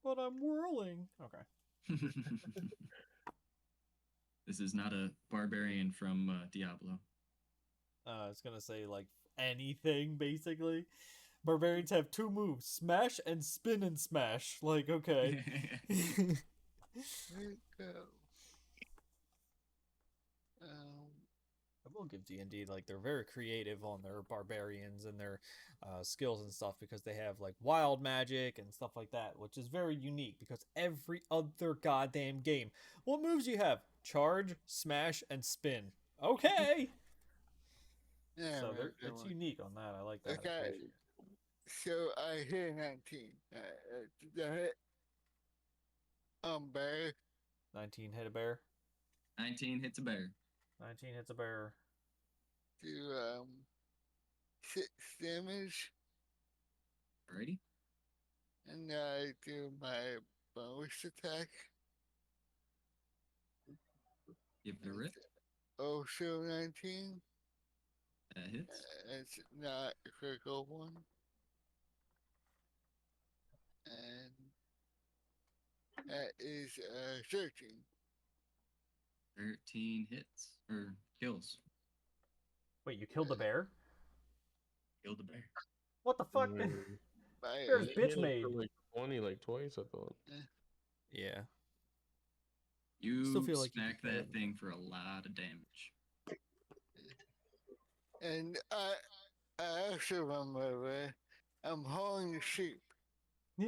But I'm whirling. Okay. This is not a barbarian from Diablo. I was gonna say, like, anything, basically. Barbarians have 2 moves, smash and spin and smash. Like, okay. I will give D&D, like, they're very creative on their barbarians and their skills and stuff, because they have, like, wild magic and stuff like that, which is very unique, because every other goddamn game, what moves do you have? Charge, smash, and spin. Okay! Yeah, So it's unique on that. I like that. Okay. So I hit 19. The hit bear. 19 hit a bear. 19 hits a bear. 19 hits a bear. Do 6 damage. Alrighty. And I do my bonus attack. Give it a rip. Also 19. That hits. It's not a critical one. And that is 13. 13 hits or kills. Wait, you killed the bear? Killed the bear. What the fuck? By, Bear's Hit bitch him made. for like 20, like twice, I thought. Yeah. You Still feel like you smack could kill that it. thing for a lot of damage. and I also remember I'm hauling sheep. He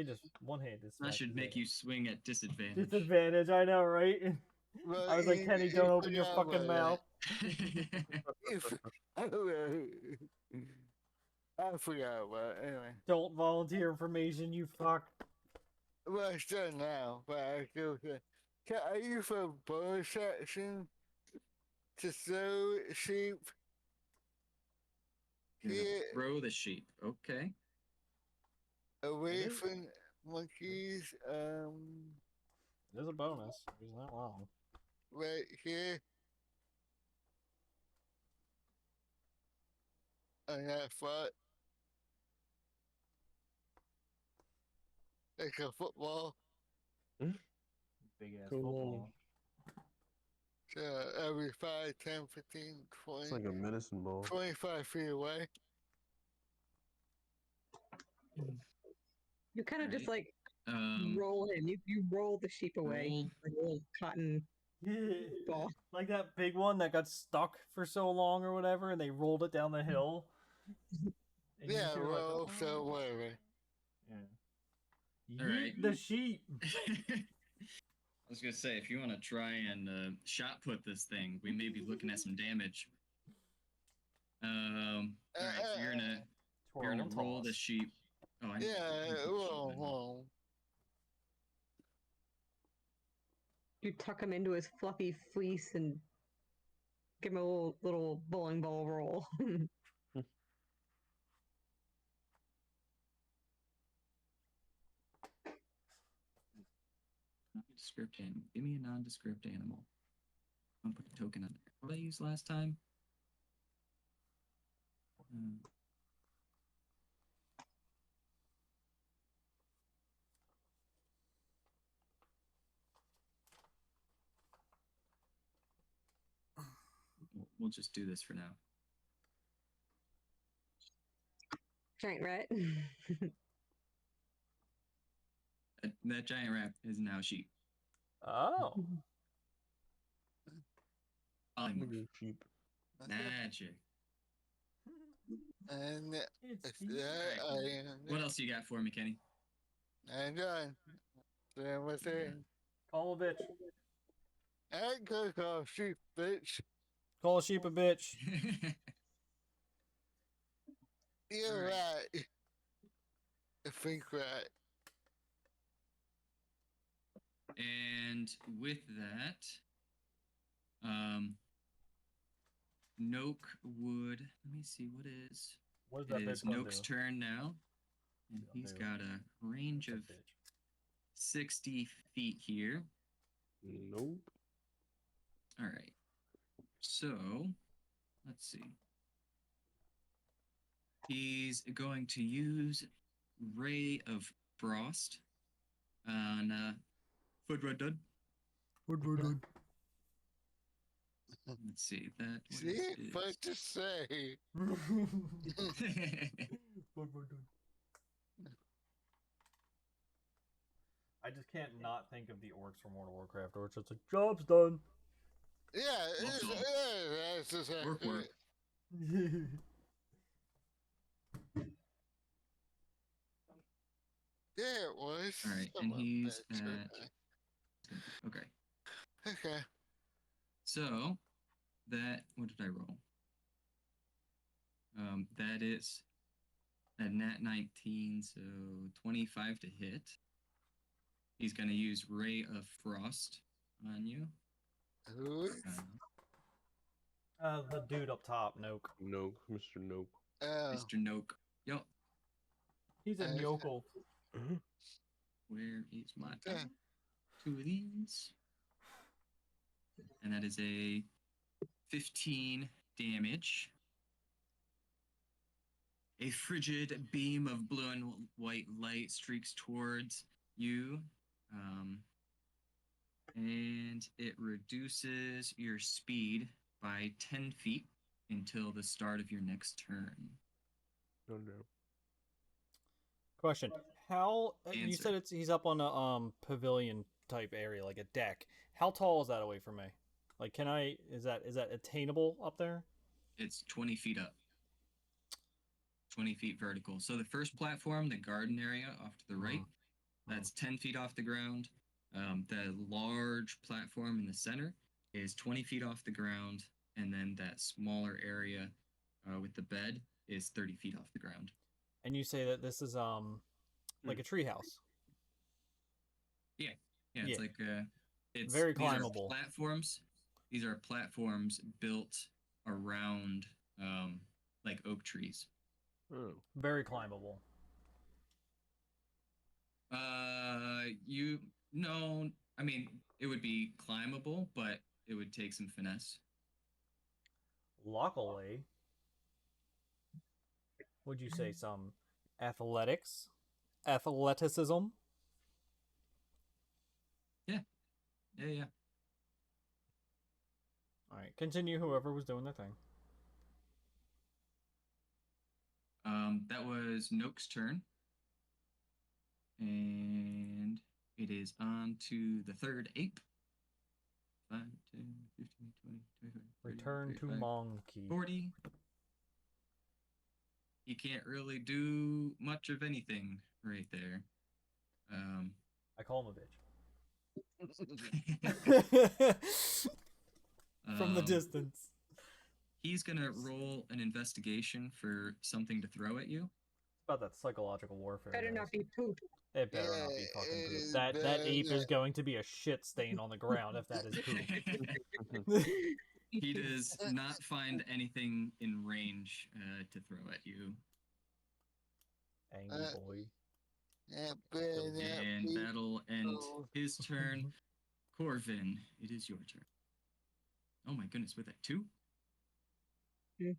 just one-handed That smacked should his make head. you swing at disadvantage. Disadvantage, I know, right? I was like, Kenny, don't open your fucking mouth. If, I forgot about it. Anyway. Don't volunteer information, you fuck. Well, it's done now, but I still can I use a bonus action to throw sheep? Gonna Yeah. Throw the sheep. Okay. Away Mhm. from monkeys, There's a bonus. He's not wrong. right here. On that spot. Like a football. Big ass Cool. football. So every 5, 10, 15, 20, It's like a medicine ball. 25 feet away. You kind of just Right. like Um, roll him. You roll the sheep away. roll. Like a little cotton ball. Like that big one that got stuck for so long or whatever, and they rolled it down the hill. And you Yeah, hear, like, well, the- so whatever. Yeah. All right. Yeet the sheep. I was gonna say, if you want to try and shot put this thing, we may be looking at some damage. All right, so you're gonna Twirl and roll the toss. sheep. Oh, I Yeah, well, well. You tuck him into his fluffy fleece and give him a little bowling ball roll. Nondescript animal. Give me a nondescript animal. I'm gonna put a token on there. What did I use last time? We'll just do this for now. Giant rat. That giant rat is now sheep. Oh. Polymorph. Big sheep. Magic. And It's if sheep. that I am. What else you got for me, Kenny? I'm done. Then with it. Call a bitch. I could call sheep, bitch. Call a sheep a bitch. You're Alright. right. I think right. And with that, Noak would. Let me see what is. What does It that is bitch gonna Noak's do? turn now, and Gonna he's do? got a range What's of that bitch? 60 feet here. Nope. All right. So, let's see. He's going to use Ray of Frost on Fudradud. Let's see that. what See? is What to say? I just can't not think of the orcs from World of Warcraft, or it's just like, job's done. Yeah, it's, Well done. that's exactly Work, work. it. Yeah, it was. All right, and somewhat he's better. at. Okay. Okay. So that what did I roll? That is a nat 19, so 25 to hit. He's gonna use Ray of Frost on you. Who? The dude up top, Noke. Nope. Mr. Nope. Oh, Mr. Noak. Yup. He's a Uh, yokel. Where is my Yeah. die? 2 of these. And that is a 15 damage. A frigid beam of blue and white light streaks towards you. And it reduces your speed by 10 feet until the start of your next turn. Oh no. Question: How you Answer. said he's up on a pavilion type area, like a deck? How tall is that away from me? Like, is that attainable up there? It's 20 feet up. 20 feet vertical. So the first platform, the garden area off to the right, that's 10 feet off the ground. The large platform in the center is 20 feet off the ground. And then that smaller area with the bed is 30 feet off the ground. And you say that this is like a treehouse. Yeah, it's like it's very these are climbable. platforms. These are platforms built around like oak trees. Oh. Very climbable. I mean, it would be climbable, but it would take some finesse. Luckily, would you say some athleticism? Yeah. All right, continue. Whoever was doing their thing. That was Noak's turn. And it is on to the third ape. 5, 10, 15, 20, 25, 30, Return to 35, monkey. 40. He can't really do much of anything right there. I call him a bitch. Um, From the distance. He's gonna roll an investigation for something to throw at you. About that psychological warfare. Better guys. not be poop. It better not be Yeah, fucking it poop. is That better ape is not. going to be a shit stain on the ground if that is poop. He does not find anything in range to throw at you. Angry boy. Yeah, better not And be that'll end poop. his turn. Corvin, it is your turn. Oh my goodness, with that 2?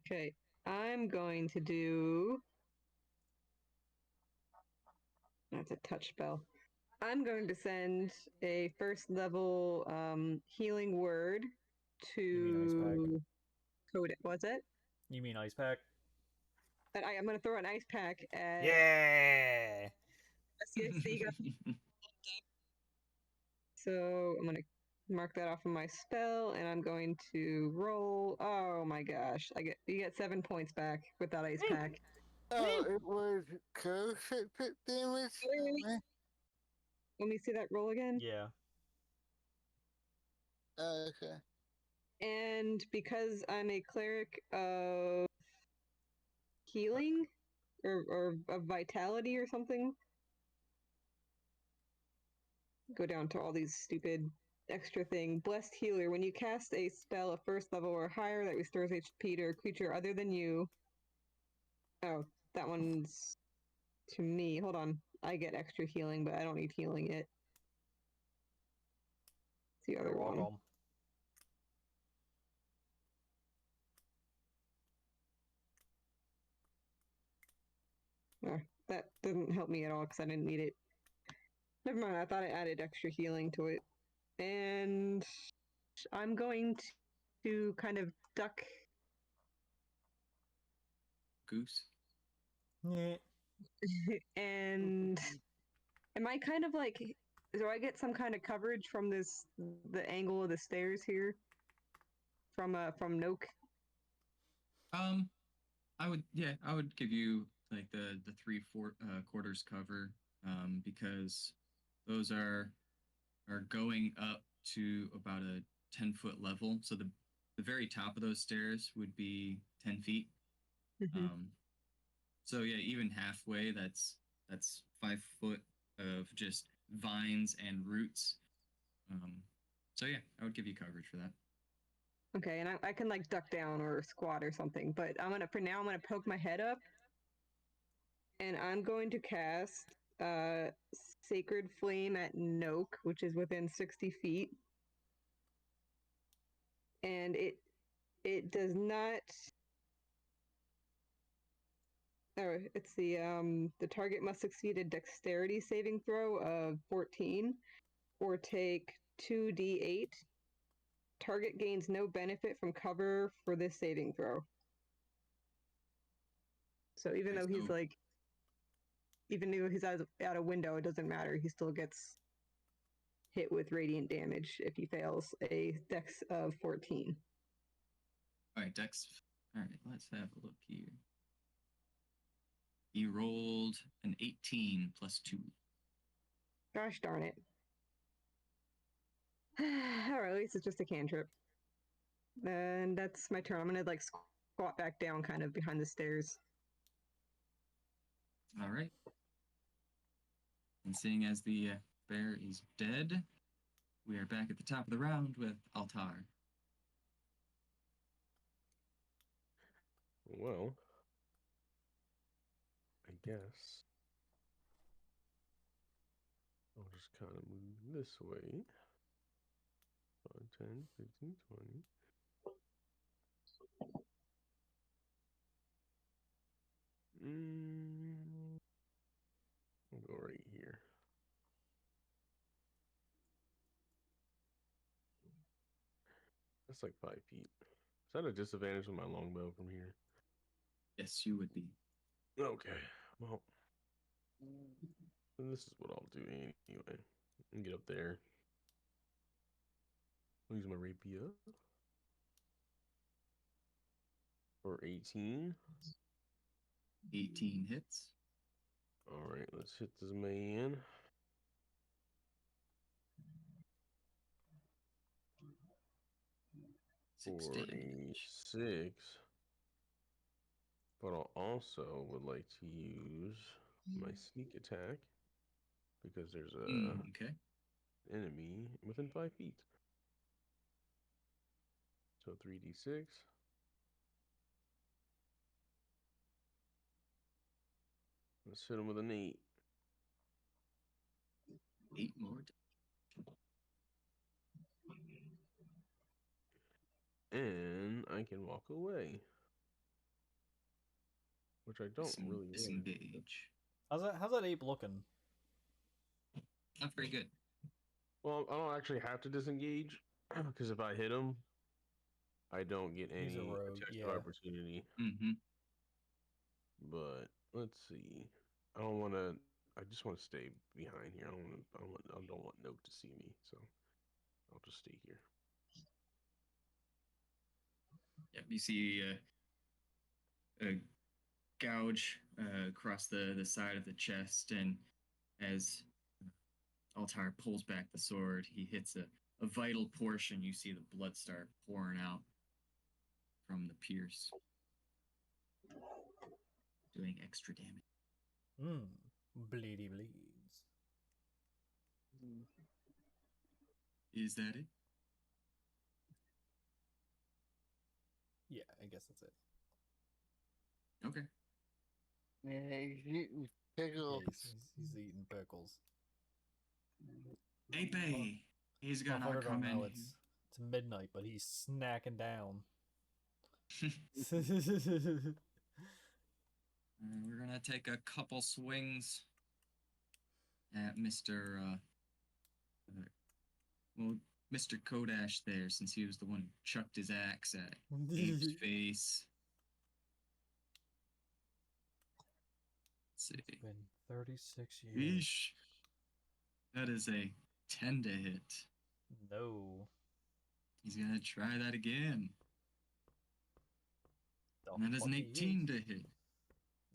Okay, I'm going to do. That's a touch spell. I'm going to send a first level healing word You mean ice to Code. What's it? You mean ice pack? And I'm going to throw an ice pack at. Yeah. SCSC. So I'm going to mark that off on my spell, and I'm going to roll. Oh my gosh! You get 7 points back with that ice pack. Oh, it was close at 50 damage. Wait. Let me see that roll again. Yeah. Oh, okay. And because I'm a cleric of healing or of vitality or something, go down to all these stupid extra thing. Blessed healer. When you cast a spell of first level or higher that restores HP to a creature other than you. Oh, that one's to me. Hold on. I get extra healing, but I don't need healing yet. It's the other You're one. welcome. That doesn't help me at all because I didn't need it. Never mind, I thought I added extra healing to it. And I'm going to kind of duck. Goose. Yeah. And am I kind of like, do I get some kind of coverage from the angle of the stairs here? From Noak? I would give you like the 3/4 quarters cover, because those are going up to about a 10-foot level. So the very top of those stairs would be 10 feet. Mhm. So yeah, even halfway, that's 5 foot of just vines and roots. So yeah, I would give you coverage for that. Okay, and I can like duck down or squat or something, but for now I'm gonna poke my head up, and I'm going to cast Sacred Flame at Noke, which is within 60 feet. And it does not. Oh, it's the target must succeed a dexterity saving throw of 14 or take 2d8. Target gains no benefit from cover for this saving throw. So even though he's like, even though he's out a window, it doesn't matter. He still gets hit with radiant damage if he fails a dex of 14. All right, Dex. All right, let's have a look here. He rolled an 18 plus 2. Gosh darn it. Or at least it's just a cantrip. And that's my turn. I'm gonna like squat back down kind of behind the stairs. All right. And seeing as the bear is dead, we are back at the top of the round with Altar. Well, I guess I'll just kind of move this way. 5, 10, 15, 20. I'll go right here. That's like 5 feet. Is that a disadvantage with my longbow from here? Yes, you would be. Okay. Well, this is what I'll do anyway. And get up there. I'll use my rapier. For 18. 18 hits. Alright, let's hit this man. Six For damage. a 6. But I also would like to use my sneak attack because there's a Okay. enemy within 5 feet. So 3d6. Let's hit him with an 8. 8 more. And I can walk away. Which I don't really want. Disengage. How's that ape looking? Not very good. Well, I don't actually have to disengage because if I hit him, I don't get He's a any rogue, attacks yeah. of opportunity. Mm-hmm. But let's see. I don't want to. I just want to stay behind here. I don't want Noke to see me, so I'll just stay here. Yep, you see a gouge across the side of the chest, and as Altar pulls back the sword, he hits a vital portion. You see the blood start pouring out from the pierce, doing extra damage. Bleedy bleeds. Is that it? Yeah, I guess that's it. Okay. Yeah, he's eating pickles. He's eating pickles. Ape, he's gonna Motherfucker come don't know in. it's midnight, but he's snacking down. We're gonna take a couple swings at Mr. Mr. Kodash there, since he was the one who chucked his axe at Ape's face. Let's see. It's been 36 years. Yeesh. That is a 10 to hit. No. He's gonna try that again. The And that is fuck an he 18 to hit.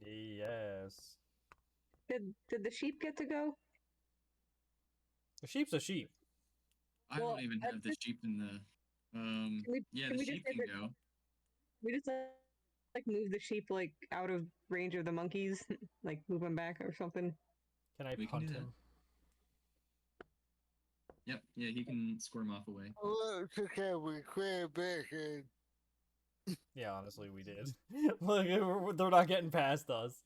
Yes. Did the sheep get to go? A sheep's a sheep. I Well, don't even have the sheep in the. Yeah, can the we just sheep say can that- go. We just like move the sheep like out of range of the monkeys, like move them back or something. Can I We can punt do that. him? Yep, yeah, he can squirm off away. Look, okay, we quit back and Yeah, honestly, we did. Look, they're not getting past us.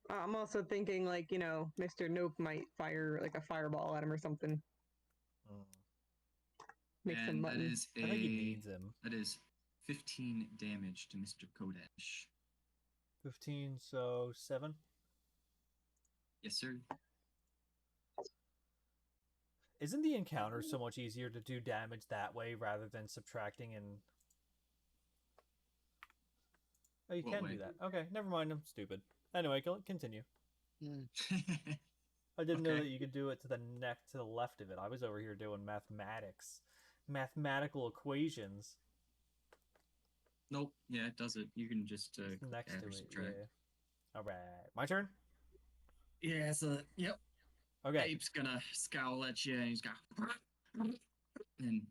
I'm also thinking like, Mr. Nope might fire like a fireball at him or something. Make some And that mutton. is I think he needs him. that is 15 damage to Mr. Kodash. 15, so 7. Yes, sir. Isn't the encounter so much easier to do damage that way rather than subtracting and... Oh, you What can way? do that. Okay, never mind. I'm stupid. Anyway, continue. Mm. I didn't know Okay. that you could do it to the left of it. I was over here doing mathematical equations Nope. Yeah, it does it. You can just next add to or it. subtract. Yeah. All right, my turn. Yeah, so yep. Okay. Ape's gonna scowl at you, and he's got. And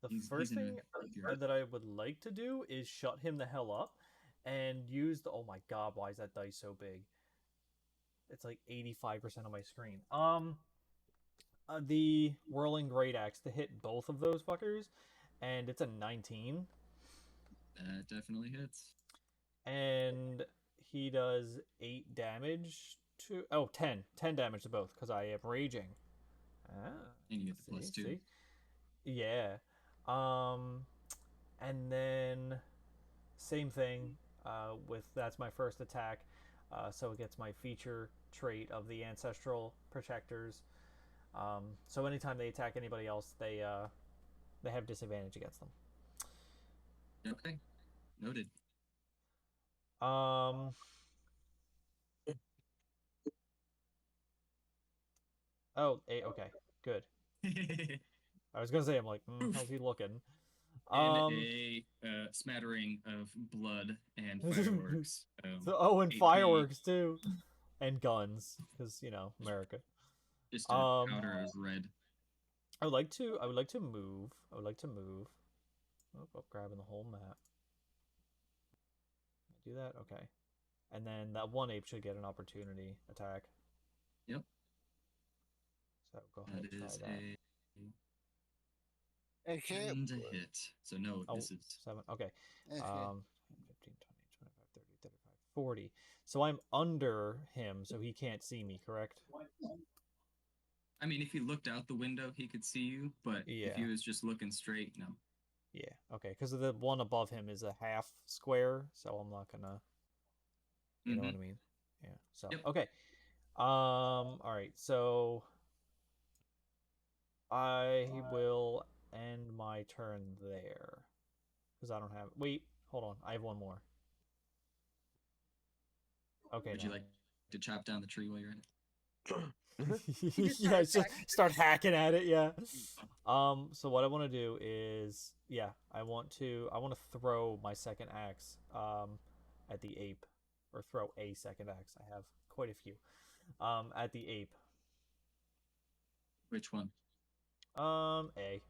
The he's first in a- thing that I would like to do is shut him the hell up and use the... Oh my god, why is that dice so big? It's like 85% of my screen. The Whirling Great Axe to hit both of those fuckers, and it's a 19. That definitely hits. And he does 8 damage to... Oh, 10. 10 damage to both, because I am raging. Ah, And you get the plus 2. see? Yeah. And then same thing with that's my first attack, so it gets my feature trait of the ancestral protectors. So anytime they attack anybody else, they have disadvantage against them. Okay. Noted. Oh, okay, good. I was gonna say, I'm like, how's he looking? And a smattering of blood and fireworks. And 8 fireworks too, and guns, because America. Just a powder of red. I would like to move. Oh, I'm grabbing the whole map. Do that, okay. And then that one ape should get an opportunity attack. Yep. So go ahead That and is try that. I can't. And a hit. So no, Oh, this is 7. Okay. Okay. 15, 20, 25, 30, 35, 40. So I'm under him, so he can't see me, correct? I mean, if he looked out the window, he could see you, but if he Yeah. was just looking straight, no. Yeah, okay. Because the one above him is a half square, so I'm not gonna... You know what I mean? Yeah. So, Yep. okay. All right. So I will end my turn there because I don't have... Wait, hold on. I have one more. Okay. Would you like to chop down the tree while you're at it? Yeah, just start hacking at it. Yeah. So what I want to do is, yeah, I want to throw my second axe at the ape, or throw a second axe. I have quite a few at the ape. Which one? A.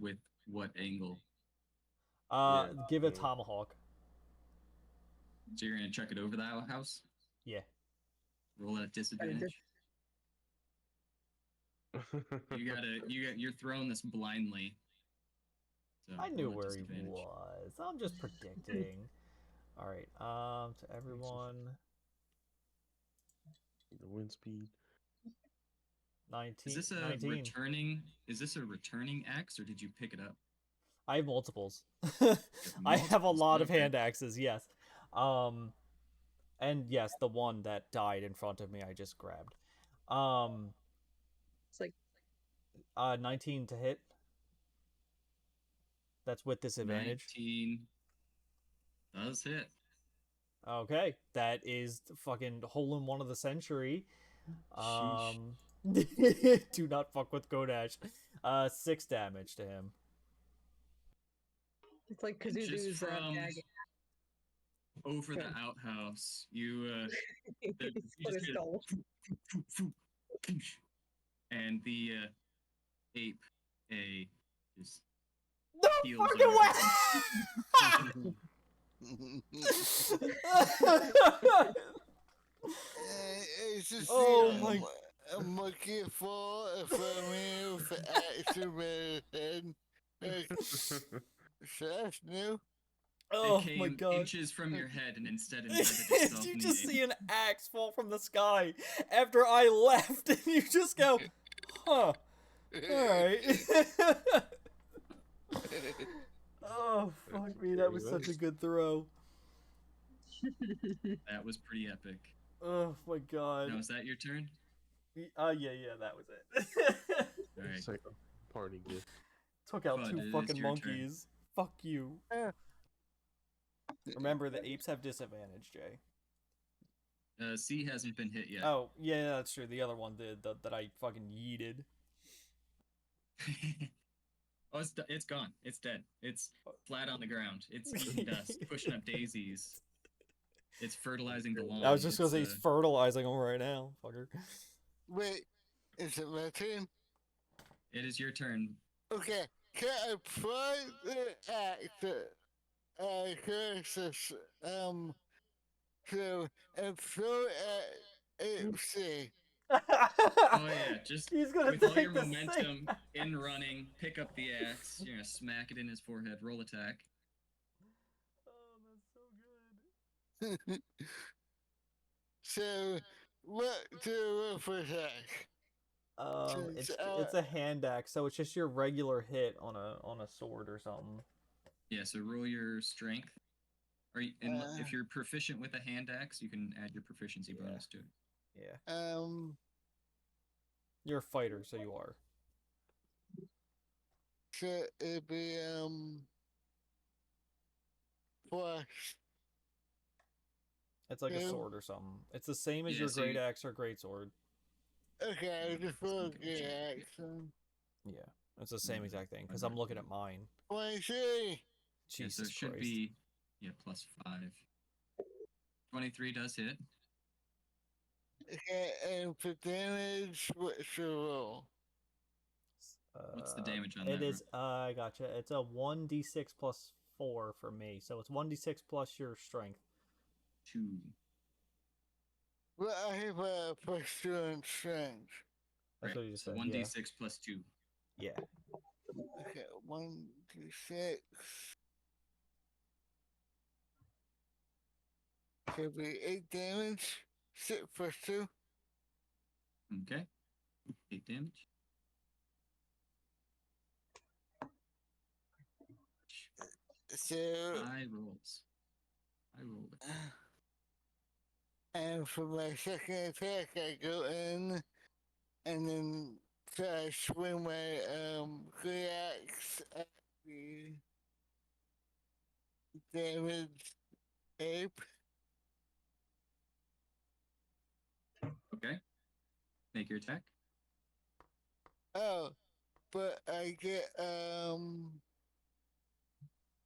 With what angle? Give a tomahawk. So you're gonna chuck it over the house? Yeah. Roll at disadvantage. You're throwing this blindly. So I knew roll at where he disadvantage. was. I'm just predicting. All right. To everyone. The wind speed. 19. Is this a 19. returning? Is this a returning axe, or did you pick it up? I have multiples. I have a multiples, lot of okay. hand axes. Yes. And yes, the one that died in front of me, I just grabbed. It's like 19 to hit. That's with disadvantage. 19 does hit. Okay, that is the fucking hole in one of the century. Sheesh. Do not fuck with Kodash. 6 damage to him. it's like Just Kazuzu's from gag. over the Good. outhouse, you He you split his just skull. and the ape just No heals fucking over. way! It's just Oh my- I'm looking for a familiar for action head. So that's new. Oh it my came god. inches from your head and instead embedded itself You in just the see ape. an axe fall from the sky after I left, and you just go, huh, alright. Oh, fuck me, that Very was such a nice. good throw. That was pretty epic. Oh my god. Now, is that your turn? Yeah, that was it. All right. It's like a party gift. Took out Bud, 2 it is fucking your turn. monkeys. Fuck you. Remember, the apes have disadvantage, Jay. C hasn't been hit yet. Oh, yeah, that's true. The other one did, that I fucking yeeted. Oh, it's gone. It's dead. It's flat on the ground. It's eating dust, pushing up daisies. It's fertilizing the lawn. I was just gonna say It's, he's fertilizing them right now, fucker. Wait, is it my turn? It is your turn. Okay, can I apply the act curses, so, and throw at AFC? Oh yeah, just He's gonna with all take your the momentum same- in running, pick up the axe. You're gonna smack it in his forehead. Roll attack. Oh, that's so good. So, what do I roll for attack? It's a hand axe, so it's just your regular hit on a sword or something. Yeah, so roll your strength. Or if you're proficient with a hand axe, you can add your proficiency Yeah. bonus to it. Yeah, you're a fighter, so you are. So it'd be, plus, It's like a Yeah. sword or something. It's the same as Yeah, your so great you- axe or great sword. okay, I just roll Okay, the check. action. Yeah, it's the same Mm, exact thing. Because okay. I'm looking at mine. 23! Yeah, Jesus so it should Christ. be plus 5. 23 does hit. Okay, and for damage, what's your roll? What's the damage on It that? is. I gotcha. It's a 1d6 plus 4 for me, so it's 1d6 plus your strength. 2. Well, I have a plus 2 in strength. That's Right. what you So said. 1d6 plus 2. Yeah. Okay, 1d6. Could be 8 damage. 6 plus 2. Okay. 8 damage. So, I rolls. I rolled it. and for my second attack, I go in and then try to swing my great axe at the damaged ape. Okay. Make your attack. Oh, but I get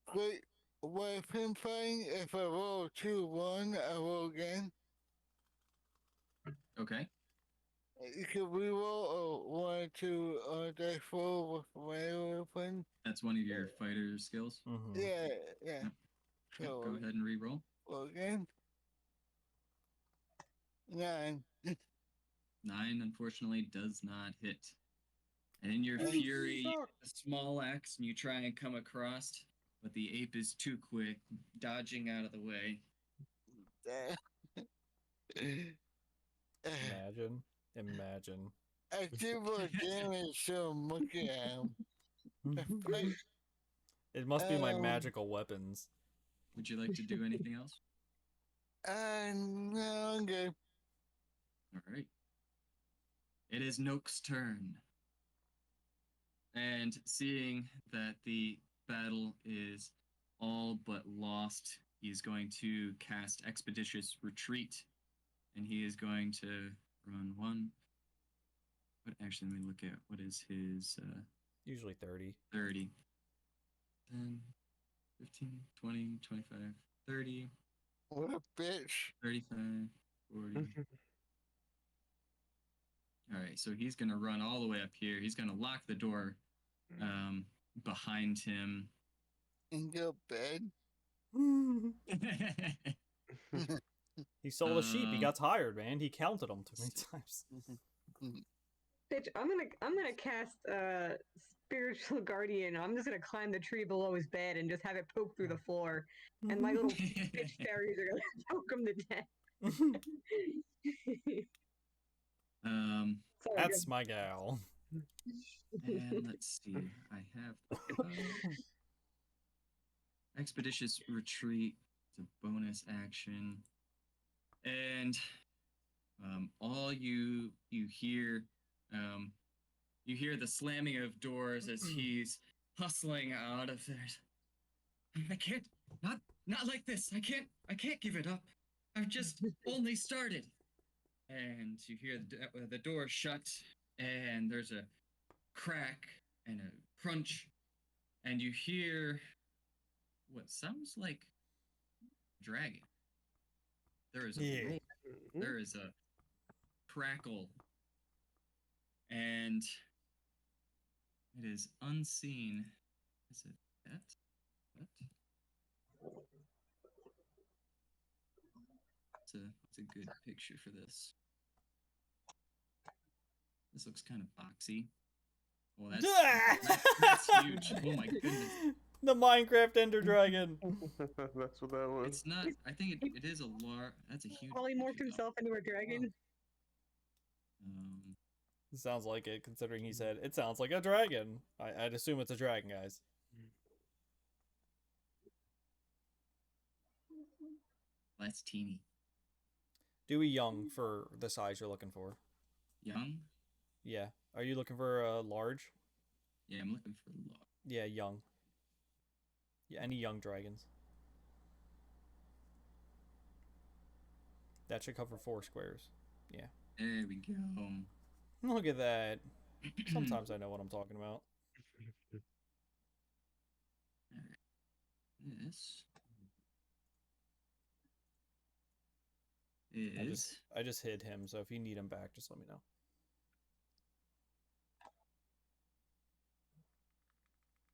great weapon fighting. If I roll 2-1, I roll again. Okay. You can reroll or 1 or 2 or dice roll with my weapon. That's one of your fighter skills. Mm-hmm. Yeah. Yep, So go ahead and re-roll. roll again. 9. 9, unfortunately, does not hit. And in your Oh, fury, you fuck. get a small axe and you try and come across, but the ape is too quick, dodging out of the way. Imagine. I do more damage to a monkey arm. It must be my Um, magical weapons. Would you like to do anything else? No, I'm good. All right. It is Noak's turn. And seeing that the battle is all but lost, he's going to cast Expeditious Retreat. And he is going to run 1. But actually, let me look at what is his Usually 30. 30. 10, 15, 20, 25, 30, What a bitch. 35, 40. All right, so he's going to run all the way up here. He's going to lock the door behind him. In your bed. He sold a sheep. He got tired, man. He counted them too many times. Bitch, I'm gonna cast spiritual guardian. I'm just gonna climb the tree below his bed and just have it poke through the floor, and my little bitch fairies are gonna choke him to death. Sorry, That's my gal. And let's see. I have Expeditious Retreat. It's a bonus action. And all you hear, you hear the slamming of doors as he's hustling out of there. I can't, not like this. I can't give it up. I've just only started. And you hear the door shut, and there's a crack and a crunch, and you hear what sounds like a dragon. There is a roar. There is a crackle, and it is unseen. Is it that? What? It's a good picture for this. This looks kind of boxy. Well, that's huge. Oh my goodness. The Minecraft Ender Dragon. That's what that was. It's not. I think it is a large. That's a huge. polymorphed picture, though. himself into a dragon. Sounds like it, considering he said it sounds like a dragon. I'd assume it's a dragon, guys. That's teeny. Dewey Young for the size you're looking for. Young? Yeah. Are you looking for a large? Yeah, I'm looking for a lot. Yeah, young. Yeah, any young dragons. That should cover 4 squares. Yeah. There we go. Look at that. Sometimes I know what I'm talking about. This is. I just hid him, so if you need him back, just let me know.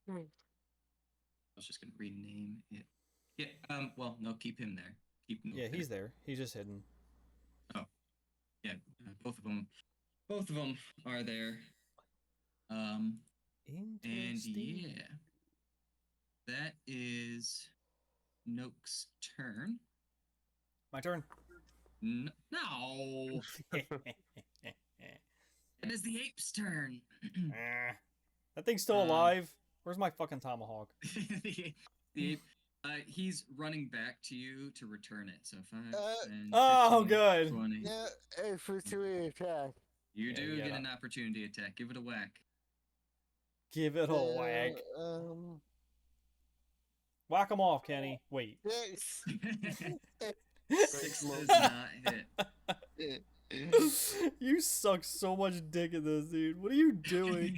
I was just gonna rename it. Yeah. Well, no, keep him there. Keep him. Yeah, there. he's there. He's just hidden. Oh. Yeah. Both of them. Both of them are there. And Interesting. yeah, that is Noak's turn. My turn. No. It is the ape's turn. That thing's still alive. Where's my fucking tomahawk? the ape. He's running back to you to return it. So 5, 10, Oh, 15, good. 20. Yeah, infantry attack. You Yeah, do you get gotta- an opportunity attack. Give it a whack. Give it a whack. Whack him off, Kenny. Wait. 6. 6 does not hit. You suck so much dick in this, dude. What are you doing?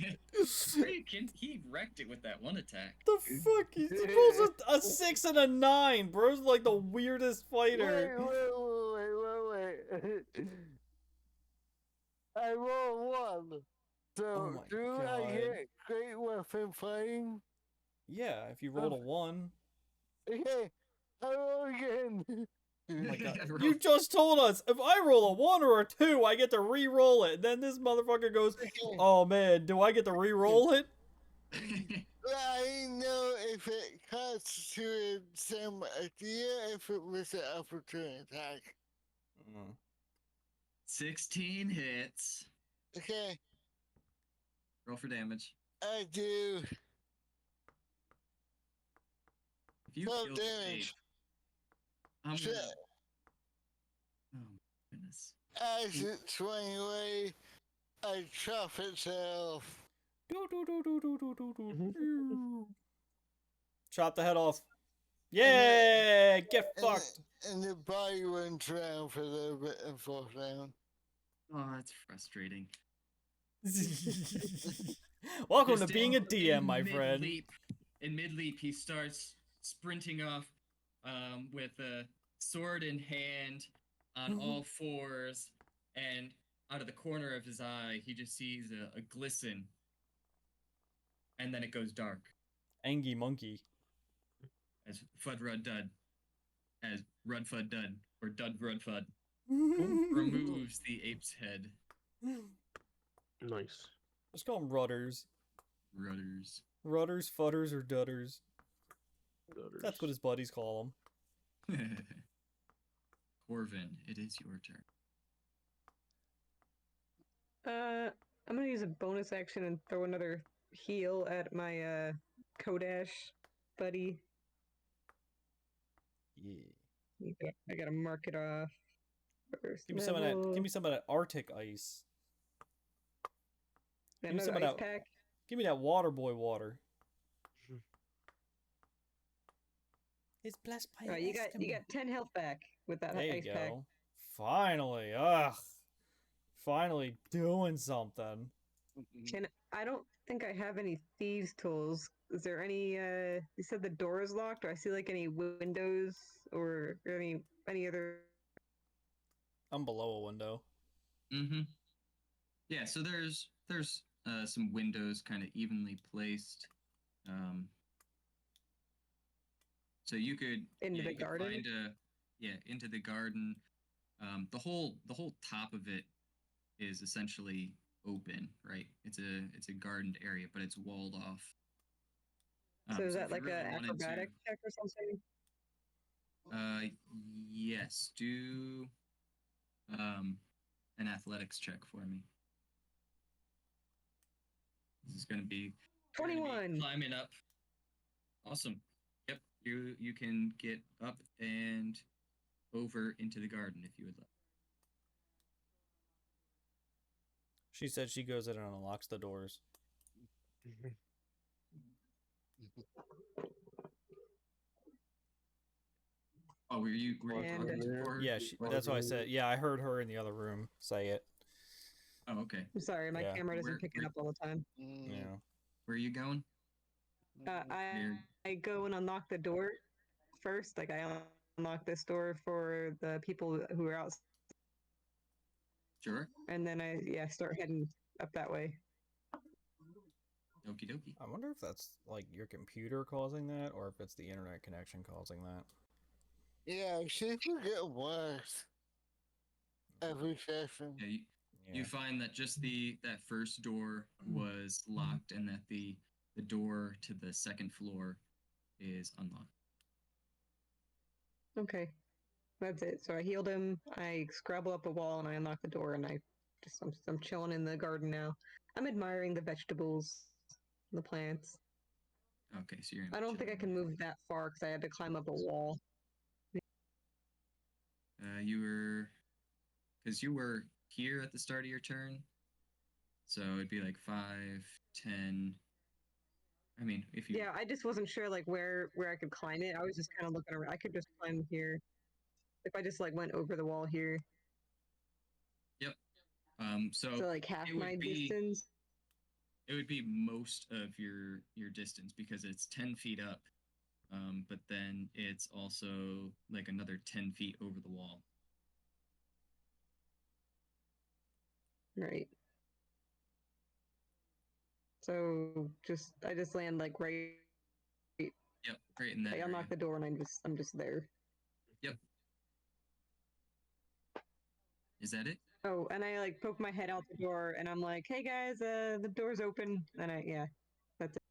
He wrecked it with that one attack. The fuck? He rolls a 6 and a 9. Bro's like the weirdest fighter. Wait. I roll 1. So, Oh my do I God. get great weapon fighting? Yeah, if you rolled a 1. Okay, I roll again. Oh my God. Roll. You just told us if I roll a 1 or a 2, I get to re-roll it. And then this motherfucker goes, oh man, do I get to re-roll it? I know if it constituted some idea if it was an opportunity attack. 16 hits. Okay, Roll for damage. I do. If you 12 kill the ape, damage. I'm Shit. gonna... Oh my goodness. As it's running away, I chop itself. Chop the head off. Yeah, get And fucked. And the body runs around for a little bit and falls down. Oh, that's frustrating. Welcome to Just being a in DM, my friend. mid-leap- In mid-leap, he starts sprinting off with a sword in hand on all fours, and out of the corner of his eye, he just sees a glisten, and then it goes dark Angie monkey. as Fud Rud Dud, as Rud Fud Dud, or Dud Rud Fud, removes the ape's head. Nice. Let's call him Rudders. Rudders. Rudders, fudders, or dudders. That's what his buddies call him. Corvin, it is your turn. I'm gonna use a bonus action and throw another heal at my Kodash buddy. Yeah. I gotta mark it off. First Give me some of that. level. Give me some of that Arctic ice. give me Another some of ice that- pack. Give me that water boy water. It's blessed by You got 10 health back with that There you ice go. pack. Finally, ugh. Finally doing something. And I don't think I have any thieves tools. Is there any you said the door is locked? Do I see like any windows or any other I'm below a window. Mm-hmm. Yeah, so there's some windows kind of evenly placed. So you could Into the you could garden? find into the garden. The whole top of it is essentially open, right? It's a gardened area, but it's walled off. So is if that you like really a wanted acrobatic check or something? Yes. Do an athletics check for me. This is going to be you're gonna be 21. climbing up. Awesome. Yep. You can get up and over into the garden if you would like. She said she goes in and unlocks the doors. Oh, were you And- talking to her? Yeah, that's what I said. Yeah, I heard her in the other room say it. Oh, okay. I'm sorry, my Yeah. camera doesn't Where- pick it where- up all the time. Yeah. Where are you going? I go and unlock the door first. Like I unlock this door for the people who are out, Sure. and then I start heading up that way. Okie dokie. I wonder if that's like your computer causing that or if it's the internet connection causing that. Yeah, she could get worse every session. Yeah, Yeah. you find that just that first door was locked and that the door to the second floor is unlocked. Okay, that's it. So I healed him. I scrabble up a wall and I unlock the door, and I'm chilling in the garden now. I'm admiring the vegetables, the plants. Okay, so you're. I don't think I can move that far because I had to climb up a wall. You were here at the start of your turn, so it'd be like 5, 10. I mean, if you. Yeah, I just wasn't sure like where I could climb it. I was just kind of looking around. I could just climb here. If I just like went over the wall here. Yep. So like half it would my be- distance. it would be most of your distance because it's 10 feet up, but then it's also like another 10 feet over the wall. Right. So I just land like right. Yep, right in that I area. unlock the door and I'm just there. Is that it? Oh, and I like poke my head out the door and I'm like, "Hey guys, the door's open." And that's it.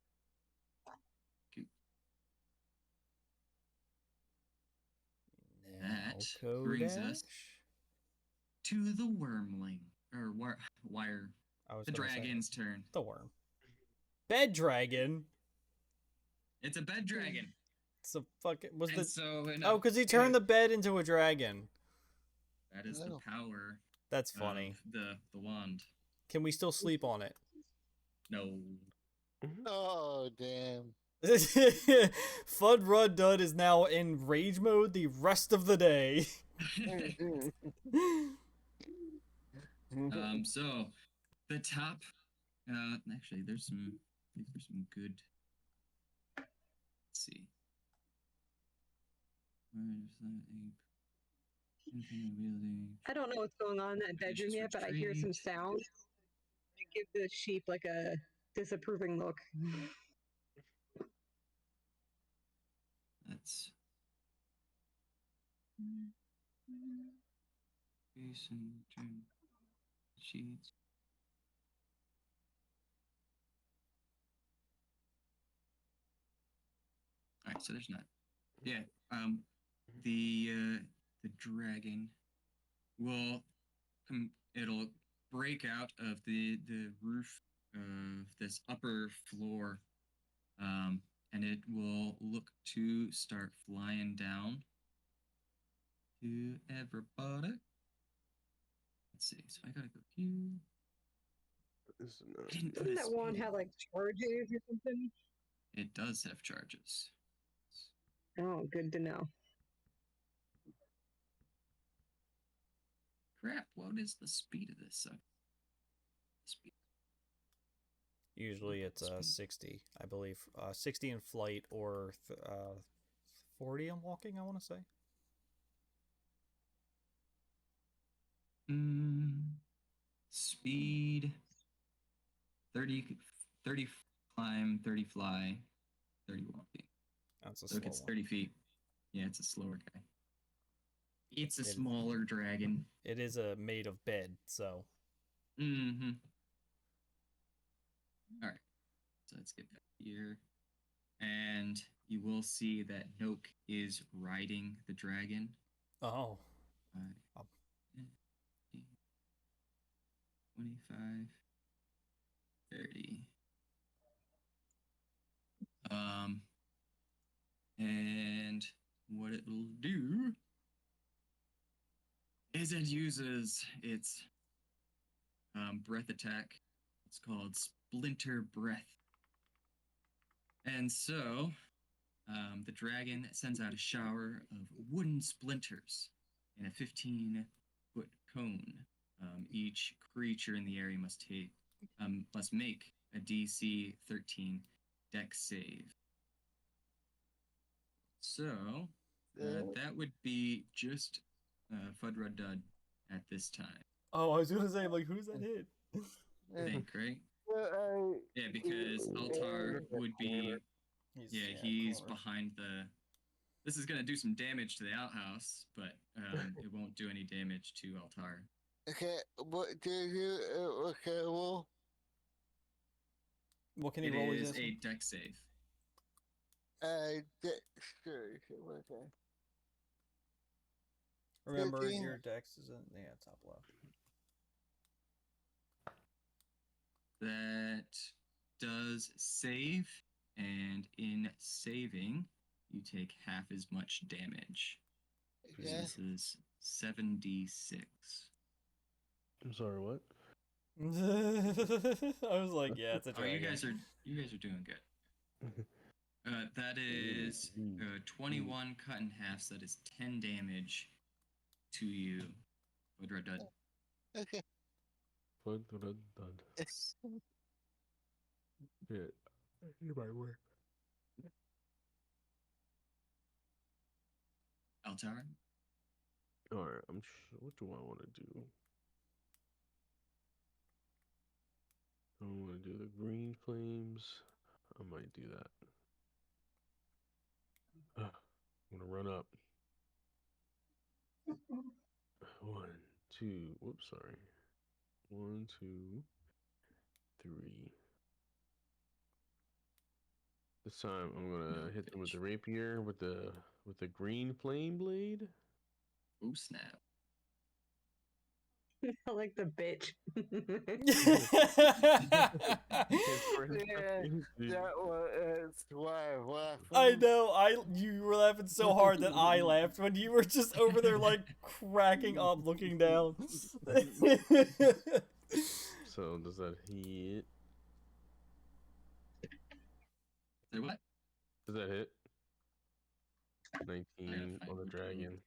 That Now, brings us Kodash? to the wormling or wire. I was The gonna say dragon's turn. the worm. Bed dragon. It's a bed dragon. It's a fucking was And the so oh because he turned the bed into a dragon. that is the Oh. power That's funny. of the wand. Can we still sleep on it? No. Oh, damn. Fudd Rud Dud is now in rage mode the rest of the day. So the top. Actually, there's some good. Let's see. Where is that ape? Infinite wielding. I don't know what's going on in that bedroom Just yet, but I hear some retreat. sounds. I give the sheep like a disapproving look. That's. Peace and turn sheets. So there's not. Yeah. The dragon will it'll break out of the roof of this upper floor, and it will look to start flying down to everybody. Let's see. So I gotta go here. This is I not- didn't put Doesn't a that one speed. have like charges or something? It does have charges. Oh, good to know. Crap! What is the speed of this? Speed. Usually it's Speed. 60, I believe. 60 in flight or 40 in walking, I want to say. Speed 30 climb, 30 fly, 30 walking. That's a So it slow gets one. 30 feet. Yeah, it's a slower guy. It's a It- smaller dragon. It is made of bed, so Mm-hmm. Alright. So let's get back here. And you will see that Noke is riding the dragon. oh, 5, Up. 10, 15, 25, 30. And what it'll do is it uses its breath attack. It's called Splinter Breath. And so the dragon sends out a shower of wooden splinters in a 15-foot cone. Each creature in the area must make a DC 13 Dex save. So that would be just Fudraddud at this time. I was gonna say, like, who's that hit? I think, right? Yeah, because Altar would be. Yeah, he's corner. behind the. This is gonna do some damage to the outhouse, but it won't do any damage to Altar. Okay, what did you? Okay, well, What can he It roll? is a Dex save. sure, okay. Remember, 15. your dex is in top left. That does save, and in saving, you take half as much damage. Okay. This is 7d6. I'm sorry, what? I was like, yeah, it's a Oh, dragon. you guys are doing good. That is 21 cut in half, so that is 10 damage to you, Fudraddud. Okay. Fudraddud. Yeah, you might work. Altar? Alright, what do I want to do? I want to do the green flames. I might do that. I'm gonna run up. 1, 2. Whoops, sorry. 1, 2, 3. This time I'm gonna hit them with the rapier with the green flame blade. Oh, snap. I like the bitch. That was why I laughed. I know. You were laughing so hard that I laughed when you were just over there, like, cracking up, looking down. So does that hit? Say what? Does that hit? 19 find on the which dragon.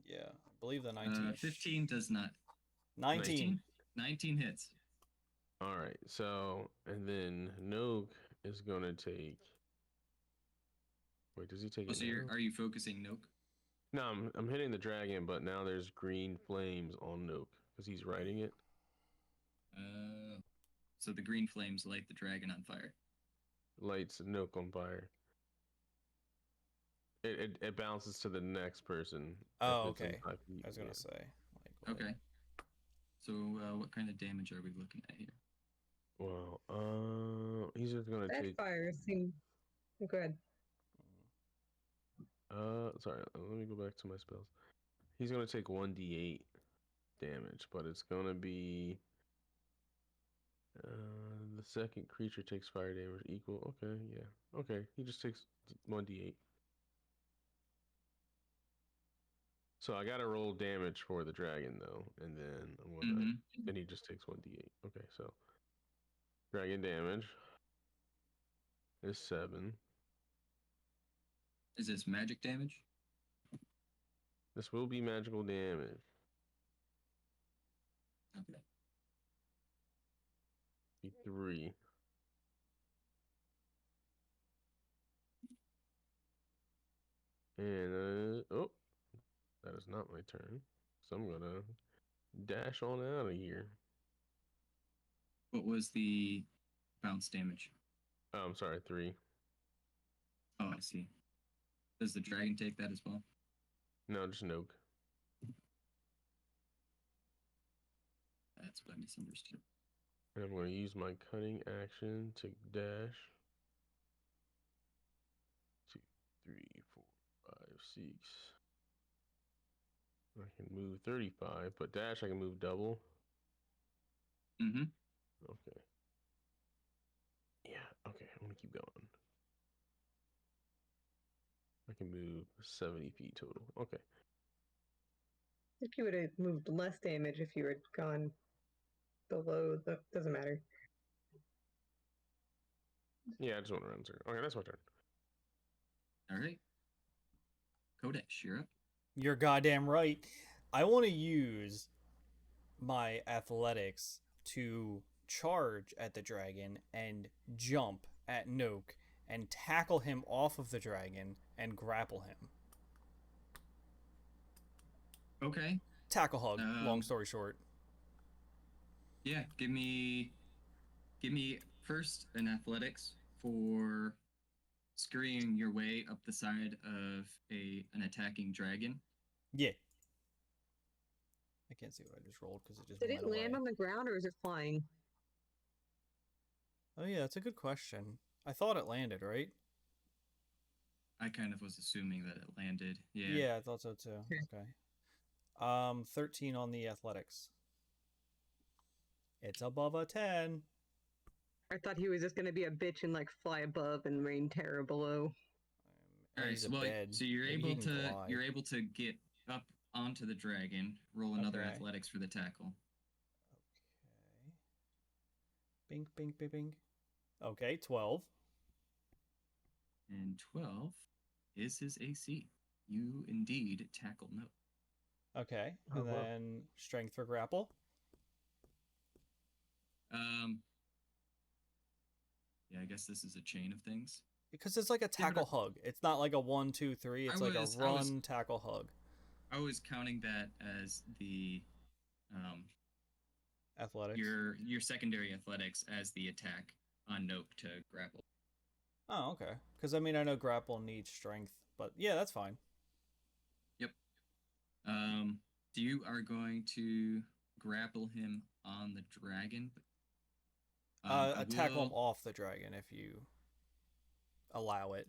Yeah, I believe the 19. 15 does not. 19. 19 hits. All right. So and then Nogue is gonna take. Wait, does he take Oh, it? so are you focusing Noke? No, I'm hitting the dragon, but now there's green flames on Nogue because he's riding it. So the green flames light the dragon on fire. Lights Nogue on fire. It bounces to the next person. Oh, if it's in okay. 5 feet, I was gonna yeah. say. Like, what? Okay. So what kind of damage are we looking at here? Well, he's just gonna That take. fire seemed good. Sorry. Let me go back to my spells. He's gonna take 1d8 damage, but it's gonna be the second creature takes fire damage equal. Okay, yeah. Okay, he just takes 1d8. So I gotta roll damage for the dragon though, and then I'm gonna then he just takes 1d8. Okay, so dragon damage is 7. Is this magic damage? This will be magical damage. Okay. Be 3. And oh, that is not my turn. So I'm gonna dash on out of here. What was the bounce damage? Oh, I'm sorry, 3. Oh, I see. Does the dragon take that as well? No, just Noke. That's what I misunderstood. And I'm going to use my cunning action to dash. 2, 3, 4, 5, 6. I can move 35, but dash I can move double. Mm-hmm. Okay. Yeah, okay, I'm going to keep going. I can move 70 feet total. Okay. I think you would have moved less damage if you had gone below the. Doesn't matter. Yeah, I just want to run circle. Okay, that's my turn. All right. Kodesh, you're up. You're goddamn right. I want to use my athletics to charge at the dragon and jump at Noke and tackle him off of the dragon and grapple him. Okay. Tackle hug, long story short. Yeah, give me first an athletics for scurrying your way up the side of an attacking dragon. Yeah. I can't see what I just rolled because it just Did went it land away. on the ground or is it flying? Oh yeah, that's a good question. I thought it landed, right? I kind of was assuming that it landed. Yeah. Yeah, I thought so too. Okay. 13 on the athletics. It's above a 10. I thought he was just going to be a bitch and like fly above and rain terror below. All right. He's So, a well, bed. so you're Maybe he able can to fly. get up onto the dragon. Roll another Okay. athletics for the tackle. Okay. Bing, bing, bing, bing. Okay, 12. And 12 is his AC. You indeed tackle no. Okay, Oh, and wow. then strength for grapple. Yeah, I guess this is a chain of things. Because it's like a tackle hug. It's not like a 1, 2, 3. It's like a run tackle hug. I was counting that as the Athletics. your secondary athletics as the attack on Nope to grapple. Oh, okay. Because I mean, I know grapple needs strength, but yeah, that's fine. Yep. You are going to grapple him on the dragon. Tackle him off the dragon if you allow it.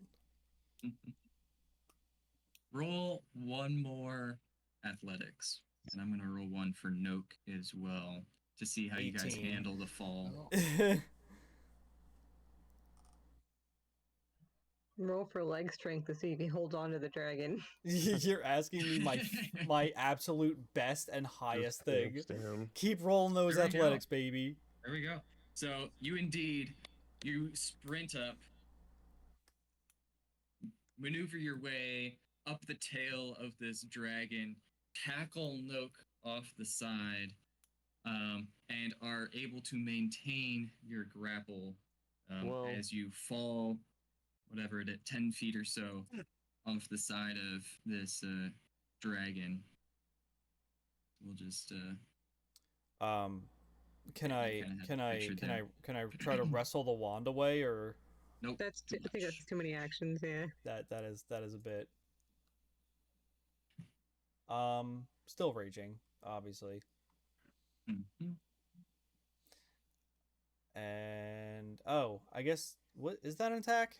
Roll one more athletics, and I'm gonna roll one for Noke as well to see how 18. You guys handle the fall. Roll for leg strength to see if he holds on to the dragon. You're asking me my absolute best and highest thing. Keep rolling those athletics, baby. There we go. So you sprint up, maneuver your way up the tail of this dragon, tackle Noke off the side, and are able to maintain your grapple as you fall, whatever it is, 10 feet or so off the side of this dragon. We'll just Can I try to wrestle the wand away or? Nope. I think that's too many actions. Yeah. That is a bit. Still raging, obviously. Mm-hmm. And I guess what is that an attack?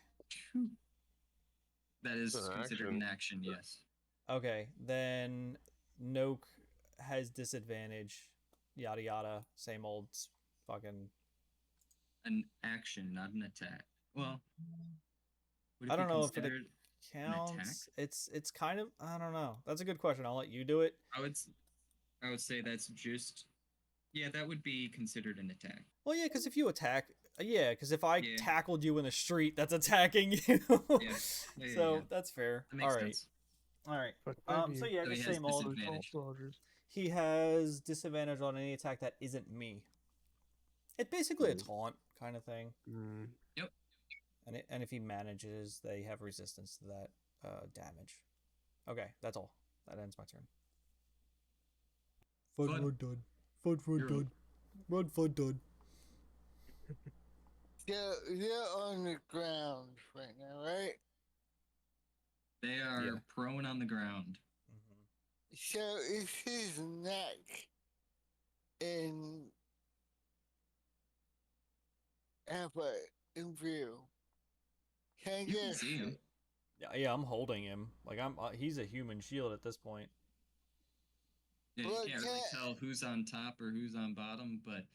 That is It's an considered action. an action, yes. Okay, then Noke has disadvantage. Yada yada. Same old fucking. An action, not an attack. Well, would I it be don't know if it considered an attack? counts. It's kind of. I don't know. That's a good question. I'll let you do it. I would say that's just yeah, that would be considered an attack. Well, yeah, because if you attack, yeah, because if I Yeah. tackled you in the street, that's attacking you. Yeah, So yeah. that's fair. That makes All right. sense. All right. Fuck that So you. yeah, So he just has same old. disadvantage. Soldiers. He has disadvantage on any attack that isn't me. It's basically a taunt kind of thing. Mm. Yep. And if he manages, they have resistance to that damage. Okay, that's all. That ends my turn. Fun. Run done. Fun You're done. Run fun done. You're on the ground right now, right? They are Yeah. prone on the ground. So is his neck in in view? Can I You can guess? see him. Yeah, I'm holding him. Like he's a human shield at this point. Yeah, Well, you can't really tell who's on top or who's on bottom, but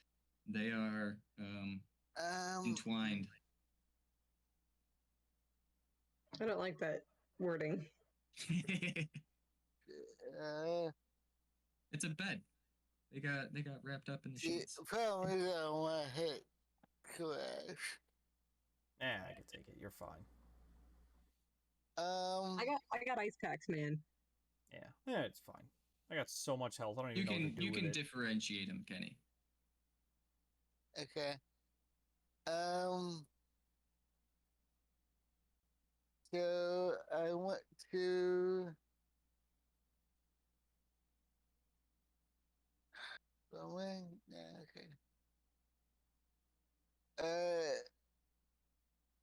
they are entwined. I don't like that wording. It's a bed. They got wrapped up in the sheets. Problem is I want to hit Clash. I can take it. You're fine. I got ice packs, man. Yeah, it's fine. I got so much health. I don't even know what to do You with can it. differentiate them, Kenny. Okay. So I want to. Going? Yeah, okay.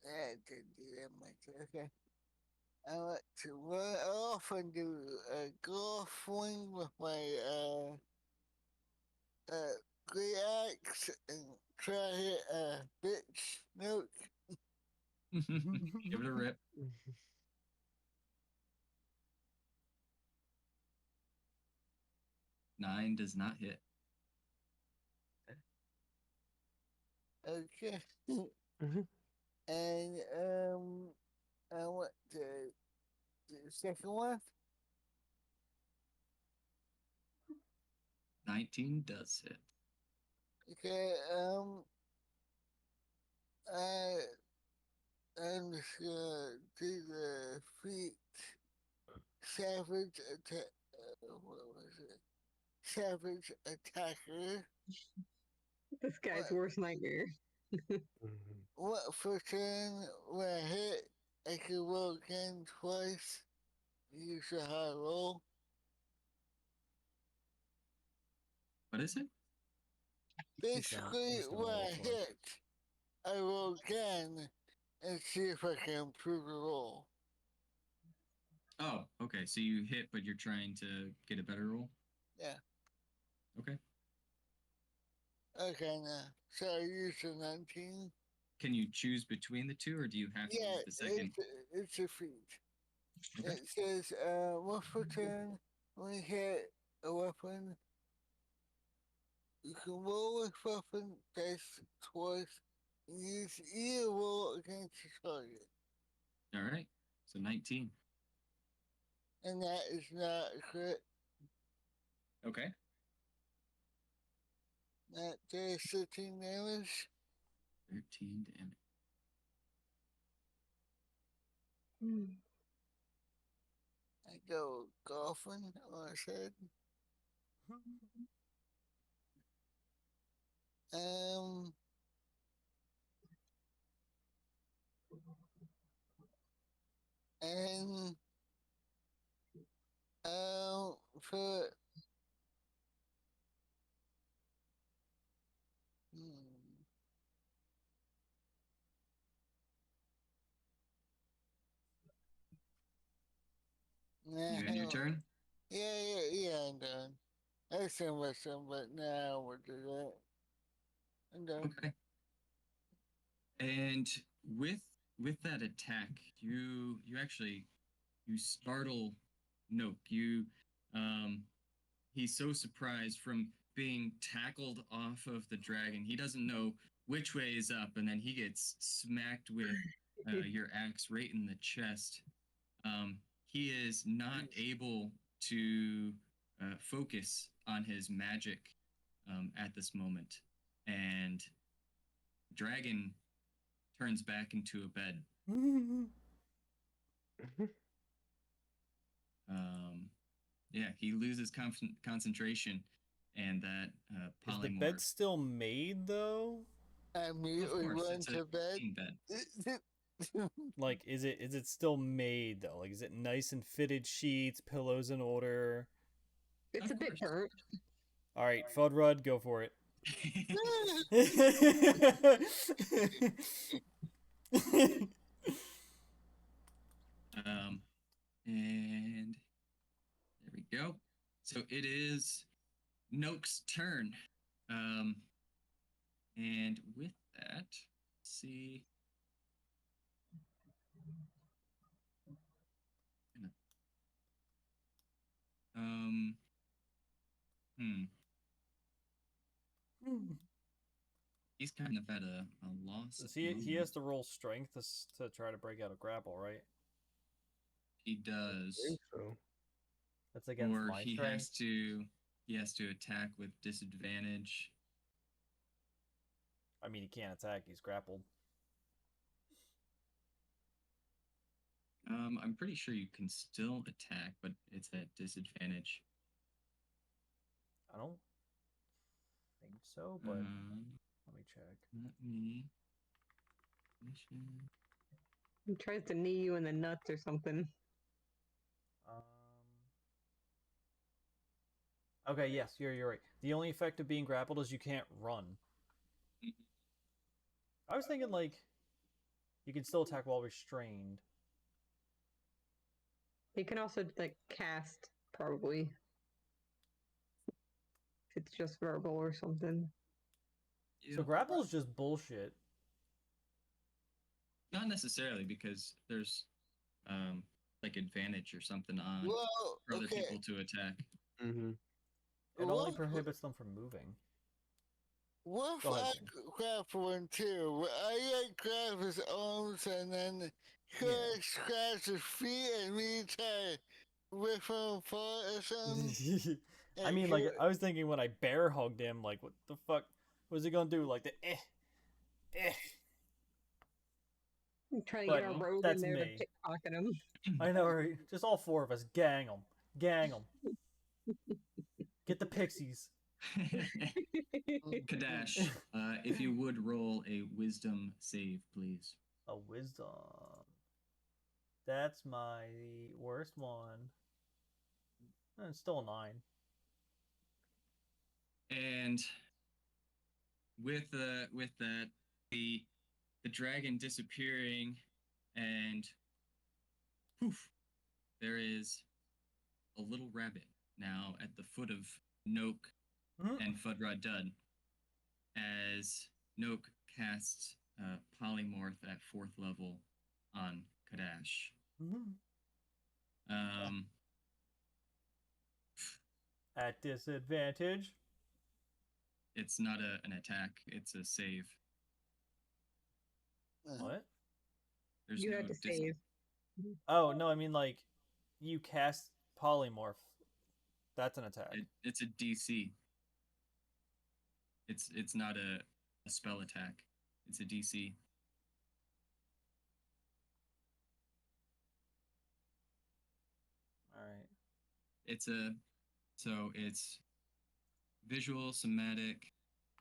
I didn't do that much. Okay. I want to run off and do a golf swing with my great axe and try to hit a bitch note. Give it a rip. 9 does not hit. Okay. Mhm. And I want to do the second one. 19 does hit. Okay. I'm just gonna do the feet savage attack. What was it? Savage attacker. This guy's What? worst nightmare. Mhm. What for turn when I hit, I can roll again twice. Use a high roll. What is it? Basically, he's gonna when roll I twice. hit, I roll again and see if I can improve the roll. Oh, okay. So you hit, but you're trying to get a better roll? Yeah. Okay. Okay, now. So I use the 19. Can you choose between the two, or do you have to Yeah, use the second? it's a feat. Okay. It says, once per turn, when you hit a weapon, you can roll with weapon dice twice and use either roll against your target. All right. So 19. And that is not a crit. Okay. That does 13 damage. 13 damage. I go golfing on his head. And for You end your turn? Yeah, I'm done. I said myself, but now we'll do that. I'm done. Okay. And with that attack, you actually you startle Noak. He's so surprised from being tackled off of the dragon. He doesn't know which way is up, and then he gets smacked with your axe right in the chest. He is not able to focus on his magic at this moment, and dragon turns back into a bed. Yeah, he loses concentration, and that Is the polymorph. bed still made though? I Of immediately course, went it's to a bed. king bed. Like, is it still made though? Like, is it nice and fitted sheets, pillows in order? It's a Of bit course. burnt. All right, Fuddrudd, go for it. And there we go. So it is Noak's turn. And with that, let's see. He's kind of at a loss. Does at the he has moment. to roll strength to try to break out a grapple, right? He I does. think so. That's against Or my he strength. has to attack with disadvantage. I mean, he can't attack. He's grappled. I'm pretty sure you can still attack, but it's at disadvantage. I don't think so, but let me check. Let me. He tries to knee you in the nuts or something. Okay, yes, you're right. The only effect of being grappled is you can't run. I was thinking, like, you can still attack while restrained. You can also like cast, probably. If it's just verbal or something. So grapple is just bullshit. Not necessarily, because there's like advantage or something on Well, for other okay. people to attack. Mm-hmm. It only What- prohibits them from moving. What if Go ahead, I Jim. grapple him too? I like grab his arms and then Yeah. scratch his feet and me try to rip him apart or something. I mean, like, I was thinking when I bear hugged him, like, what the fuck was he gonna do? Like, the eh. I'm trying to But get our rogue that's in there me. to pickpocket him. I know, right? Just all four of us, gang them. Get the pixies. Kadash, if you would roll a wisdom save, please. A wisdom. That's my worst one. It's still a 9. And with that, the dragon disappearing, and poof, there is a little rabbit now at the foot of Noak and Fuddrudd Dud, as Noak casts Polymorph at 4th level on Kadash. At disadvantage. It's not an attack; it's a save. What? There's You no had to save. Oh, no, I mean, like, you cast polymorph. That's an attack. It's a DC. It's not a spell attack. It's a DC. Alright. It's visual, somatic,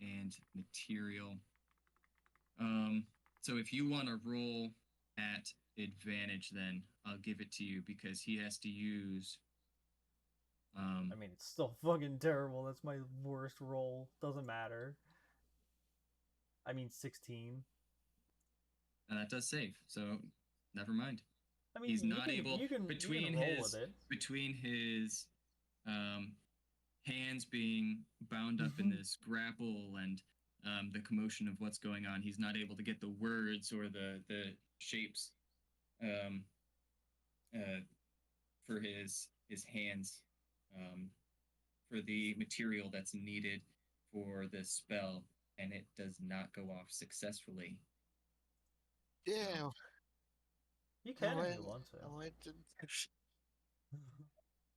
and material. So if you want to roll at advantage, then I'll give it to you, because he has to use. I mean, it's still fucking terrible. That's my worst roll. Doesn't matter. I mean, 16. And that does save, so never mind. I mean, He's you not can, able you can between roll his with it. hands being bound up in this grapple and the commotion of what's going on. He's not able to get the words or the shapes for his hands, for the material that's needed for this spell, and it does not go off successfully. Damn. You I can if went, you want to. I went to.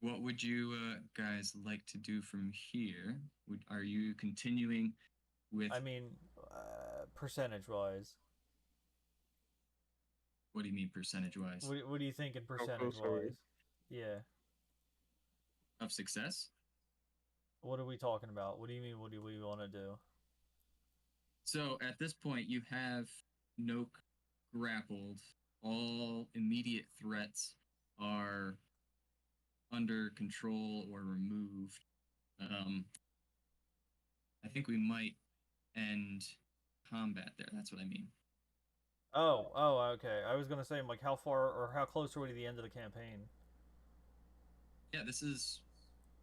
What would you guys like to do from here? Are you continuing with? I mean, percentage-wise. What do you mean percentage-wise What do you think in close are we? percentage-wise? Yeah. of success? What are we talking about? What do you mean? What do we want to do? So at this point, you have Noak grappled. All immediate threats are under control or removed. I think we might end combat there. That's what I mean. Oh, okay. I was gonna say, like, how far or how close are we to the end of the campaign? Yeah, this is,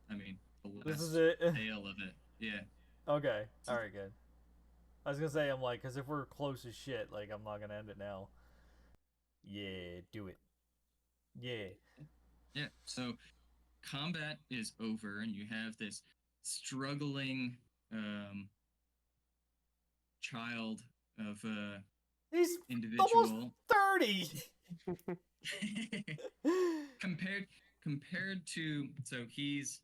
I mean, the This last is it. tale of it. Yeah. Okay. All right. Good. I was gonna say, I'm like, because if we're close as shit, like, I'm not gonna end it now. Yeah, do it. Yeah. Yeah. So combat is over, and you have this struggling child of He's individual. almost 30. compared to, so he's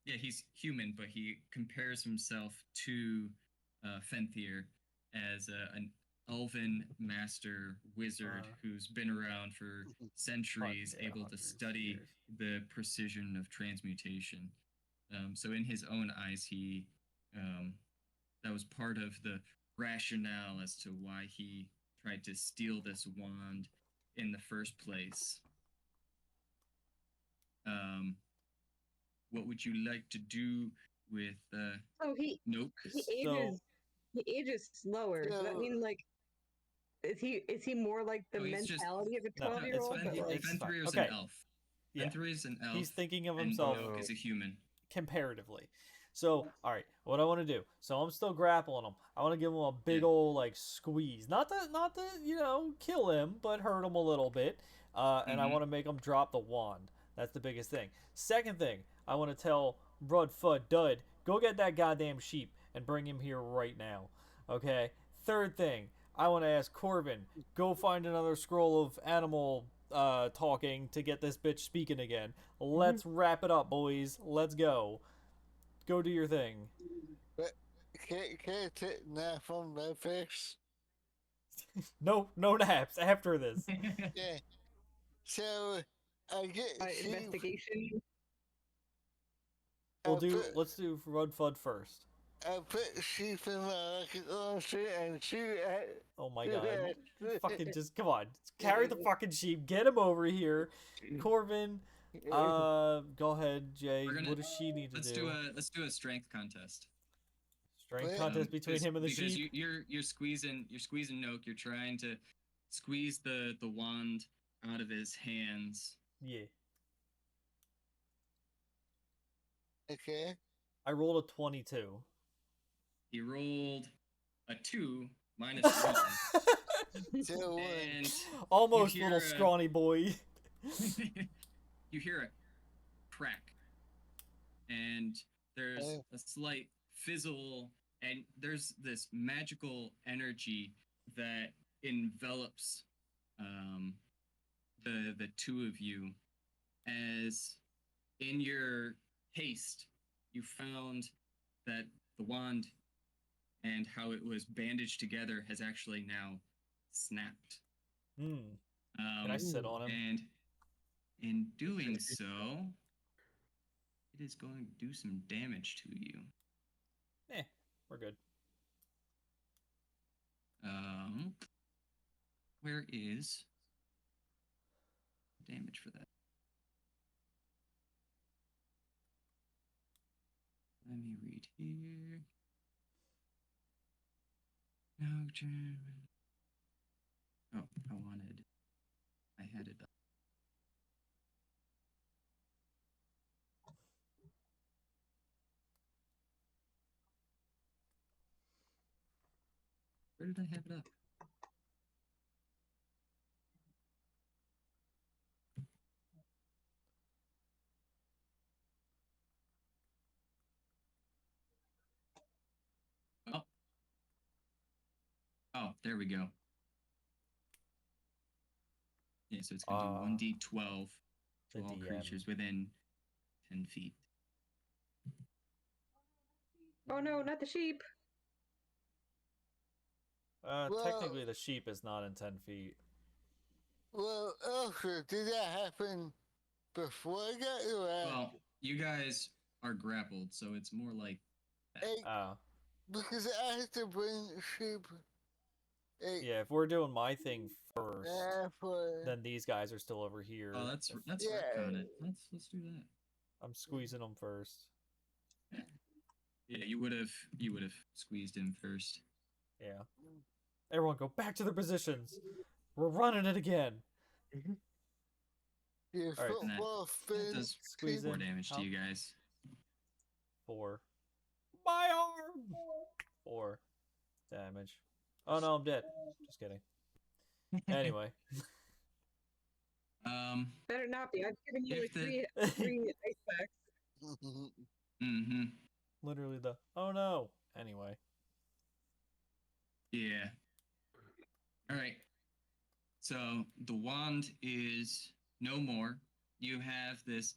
yeah, he's human, but he compares himself to Fenthir as an elven master wizard who's been around for centuries, Yeah, able to hundreds of study years. the precision of transmutation. So in his own eyes, he that was part of the rationale as to why he tried to steal this wand in the first place. What would you like to do with Oh, Noak? he ages slower. Does that mean like is he more like the No, he's just- mentality of a No, 12-year-old? it's But fine. like, It's fine. Fenthir is Okay. an elf. Yeah. Fenthir is an elf. He's thinking of and himself Noak is a human. comparatively. So, all right, what I want to do. So I'm still grappling him. I want to give him a big Yeah. old like squeeze, not to kill him, but hurt him a little bit. And I Mhm. want to make him drop the wand. That's the biggest thing. Second thing, I want to tell Brud Fudd Dud, go get that goddamn sheep and bring him here right now. Okay. Third thing, I want to ask Corbin, go find another scroll of animal talking to get this bitch speaking again. Let's wrap it up, boys. Let's go. Go do your thing. Can't take nap on my face. No naps after this. Yeah. So I get sheep. investigation. Let's do Rud Fudd first. I put sheep in my rocket launcher and shoot at. Oh my god. Fucking just come on. Carry the fucking sheep. Get him over here. Corbin, go ahead, Jay. What does she need to do? Let's do a strength contest. Strength contest between him and the because sheep. You're squeezing Noak. You're trying to squeeze the wand out of his hands. Yeah. Okay. I rolled a 22. He rolled a 2 minus 1. So And Almost, you little hear a- scrawny boy. you hear a crack, and there's Oh. a slight fizzle, and there's this magical energy that envelops the two of you, as in your haste you found that the wand and how it was bandaged together has actually now snapped. Can I sit on him? And in doing so, it is going to do some damage to you. We're good. Where is damage for that? Let me read here. No, German. Oh, I had it up. Where did I have it up? there we go. Yeah, so it's gonna do 1d12 the to all DM. creatures within 10 feet. Oh no, not the sheep. Well- Technically, the sheep is not in 10 feet. Well, Elsa, did that happen before I got you out? Well, you guys are grappled, so it's more like Hey, Oh. because I had to bring sheep. Hey, Yeah, if we're doing my thing first, for then these guys are still over here. oh, that's If- that's Yeah. retcon it. Let's do that. I'm squeezing them first. Yeah, you would have squeezed him first. Yeah. Everyone go back to their positions. We're running it again. your All right, and that- football That does Squeeze 4 in. damage to How- you guys. 4. My arm! 4 damage. Oh no, I'm dead. Just kidding. Anyway. Better not be. I've given you If like the- three ice packs. Mm-hmm. Literally the oh no. Anyway. Yeah. All right. So the wand is no more. You have this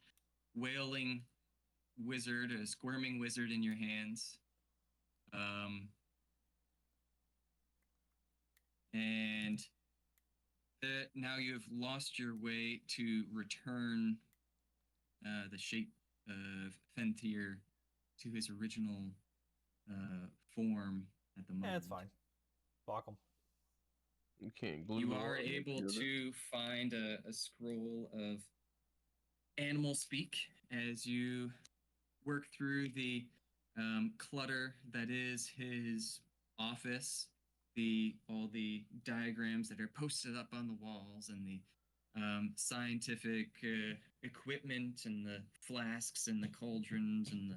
wailing wizard, a squirming wizard in your hands. And now you have lost your way to return the shape of Fentir to his original form at the moment. Yeah, it's fine. Block them. You can't glue You them are on able together. to find a scroll of animal speak as you work through the clutter that is his office, all the diagrams that are posted up on the walls, and the scientific equipment, and the flasks, and the cauldrons, and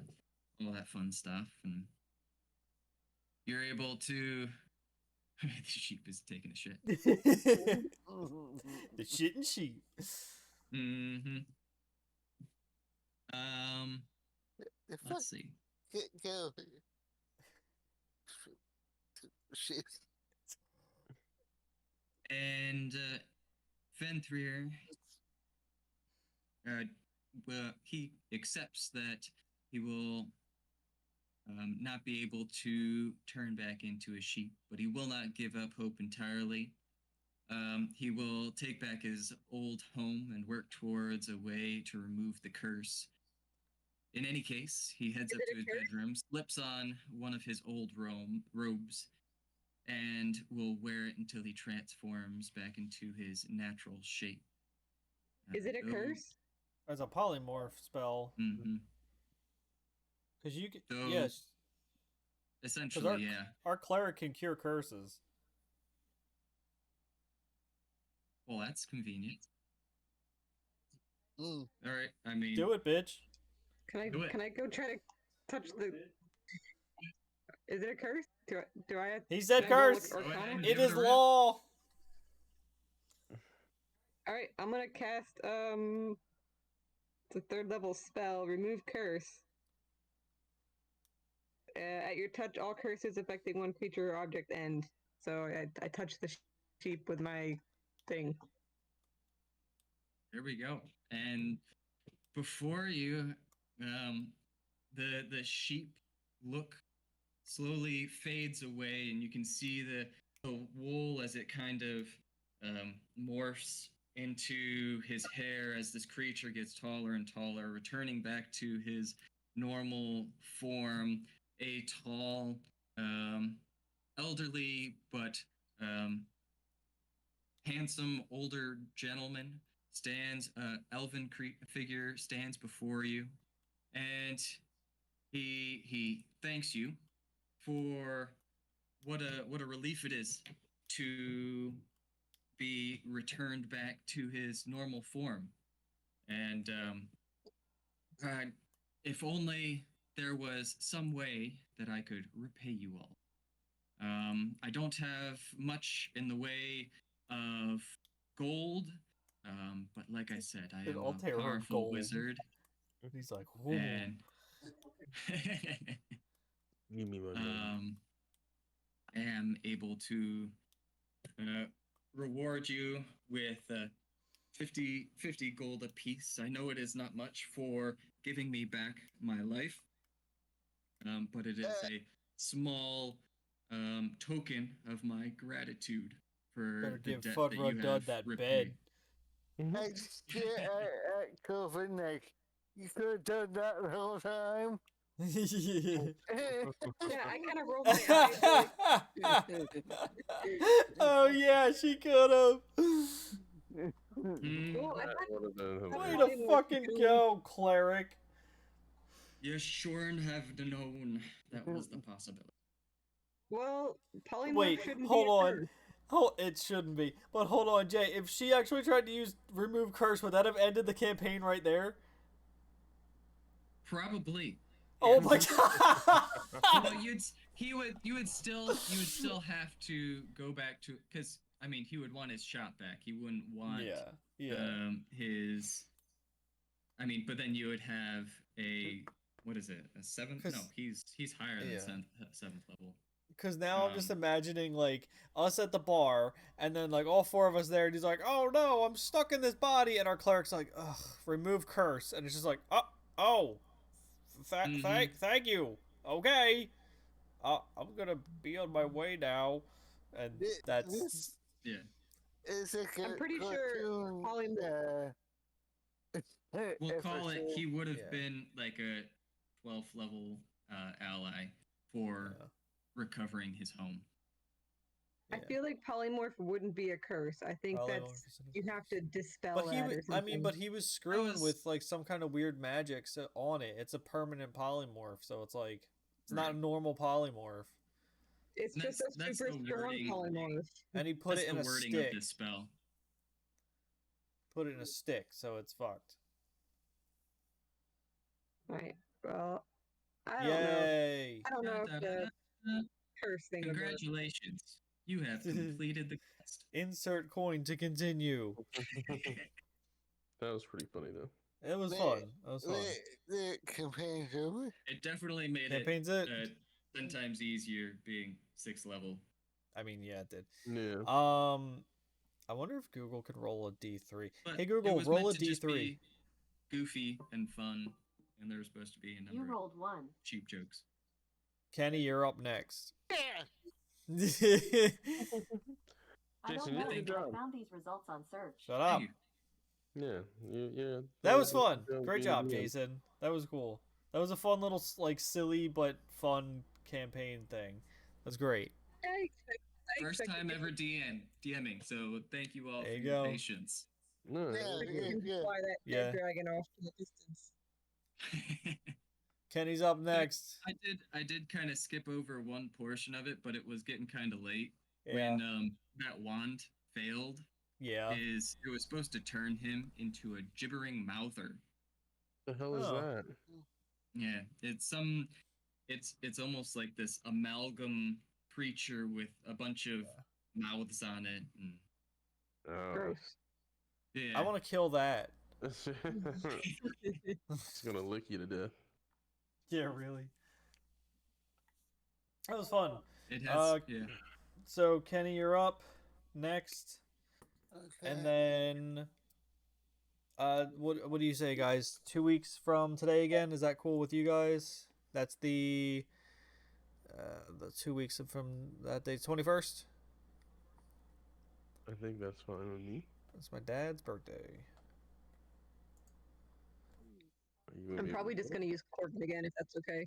all that fun stuff. And you're able to. The sheep is taking a shit. The shit and sheep. Mm-hmm. the fuck, Let's see. go. Shit. And Fenrir, well, he accepts that he will not be able to turn back into a sheep, but he will not give up hope entirely. He will take back his old home and work towards a way to remove the curse. In any case, he heads up to his bedroom, slips on one of his old robes, and will wear it until he transforms back into his natural shape. Is it a curse? As a polymorph spell, Mm-hmm. because you can, So- yes, Essentially, yeah. our cleric can cure curses. Well, that's convenient. Mm. All right. I mean, Do it, bitch. Do it. Can I go try to touch the? Is it a curse? Do I? He said Can I roll, like, curse. Arcana? Go ahead. It Give it is a rip. law. All right, I'm gonna cast it's a 3rd level spell. Remove curse. At your touch, all curses affecting one creature or object end. So I touch the sheep with my thing. There we go. And before you, the sheep look slowly fades away, and you can see the wool as it kind of morphs into his hair as this creature gets taller and taller, returning back to his normal form. A tall, elderly but handsome older gentleman stands, elven figure stands before you, and he thanks you for what a relief it is to be returned back to his normal form. And if only there was some way that I could repay you all. I don't have much in the way of gold, but like I said, I Dude, am Altair a heard powerful gold. wizard, He's like, "Ooh." and Give me my money. I am able to reward you with 50 gold apiece. I know it is not much for giving me back my life, but it is a small token of my gratitude for Better the give debt Fudd that you Rudd have that repaid. bed. I stare at Coven like, you could have done that the whole time. Yeah, I kind of rolled my eyes. Oh yeah, she could have. Hmm, Well, I thought That would have been Way Way hilarious. to fucking go, cleric. you shouldn't have known that was the possibility. well, polymorph Wait, shouldn't hold be a on. curse. Oh, it shouldn't be. But hold on, Jay. If she actually tried to use remove curse, would that have ended the campaign right there? Probably. Oh Yeah. my god! No, you would still have to go back to, because I mean he would want his shot back. He wouldn't want yeah. his. I mean, but then you would have a, what is it, a seventh? No, 'Cause- he's higher than yeah. seventh level. Because now I'm just Um, imagining like us at the bar, and then like all four of us there, and he's like, "Oh no, I'm stuck in this body," and our cleric's like, "Ugh, remove curse," and it's just like, "Oh, thank you, okay, I'm gonna be on my way now," and that's This Yeah. is like a I'm pretty sure cartoon, polymorph. We'll call it. He would have Yeah. been like a 12th level ally for yeah. recovering his home. I Yeah. feel like polymorph wouldn't be a curse. I think Polymorph that's is an you have to dispel But he, that or something. I mean, but he was screwing was- with like some kind of weird magic on it. It's a permanent polymorph, so it's like it's not a Right. normal polymorph. it's just a that's super the strong wording. polymorph. And he put That's it in the a wording stick. of this spell. Put it in a stick, so it's fucked. Right. Well, I don't know. Yay! I don't know if the Da-da-da-da. curse thing would work. Congratulations, you have completed the quest. Insert coin to continue. That was pretty funny though. It was Wait, fun. It was fun. the campaign's over. It definitely made Campaign's it. 10 times easier being 6th level. I mean, yeah, it did. Yeah. I wonder if Google could roll a D3. But Hey it Google, was roll meant a to just D3. be goofy and fun, and there was supposed to be a You number of rolled one. cheap jokes. Kenny, you're up next. I Jason, don't you know, did a good but I job. found these results on search. Shut up. Thank you. Yeah. Yeah. That was fun. Good Great job job, being- Jason. That was cool. That was a fun little like silly but fun campaign thing. That's great. I First expected time it ever DMing, so thank you all There for you your go. patience. No. Yeah, to yeah. fly that Yeah. dead dragon off to the distance. Kenny's up next. I did kind of skip over one portion of it, but it was getting kind of late Yeah. when that wand failed. Yeah. It was supposed to turn him into a gibbering mouther. The hell is Oh. that? Yeah, it's almost like this amalgam creature with a bunch of mouths on it. And, Oh. Gross. yeah, I want to kill that. It's gonna lick you to death. Yeah, really. That was fun. it has. Yeah, So Kenny, you're up next, Okay. and then what do you say, guys? 2 weeks from today again? Is that cool with you guys? That's the 2 weeks from that day, 21st. I think that's fine with me. That's my dad's birthday. Are you gonna I'm be probably able just to- gonna use Corbin again if that's okay.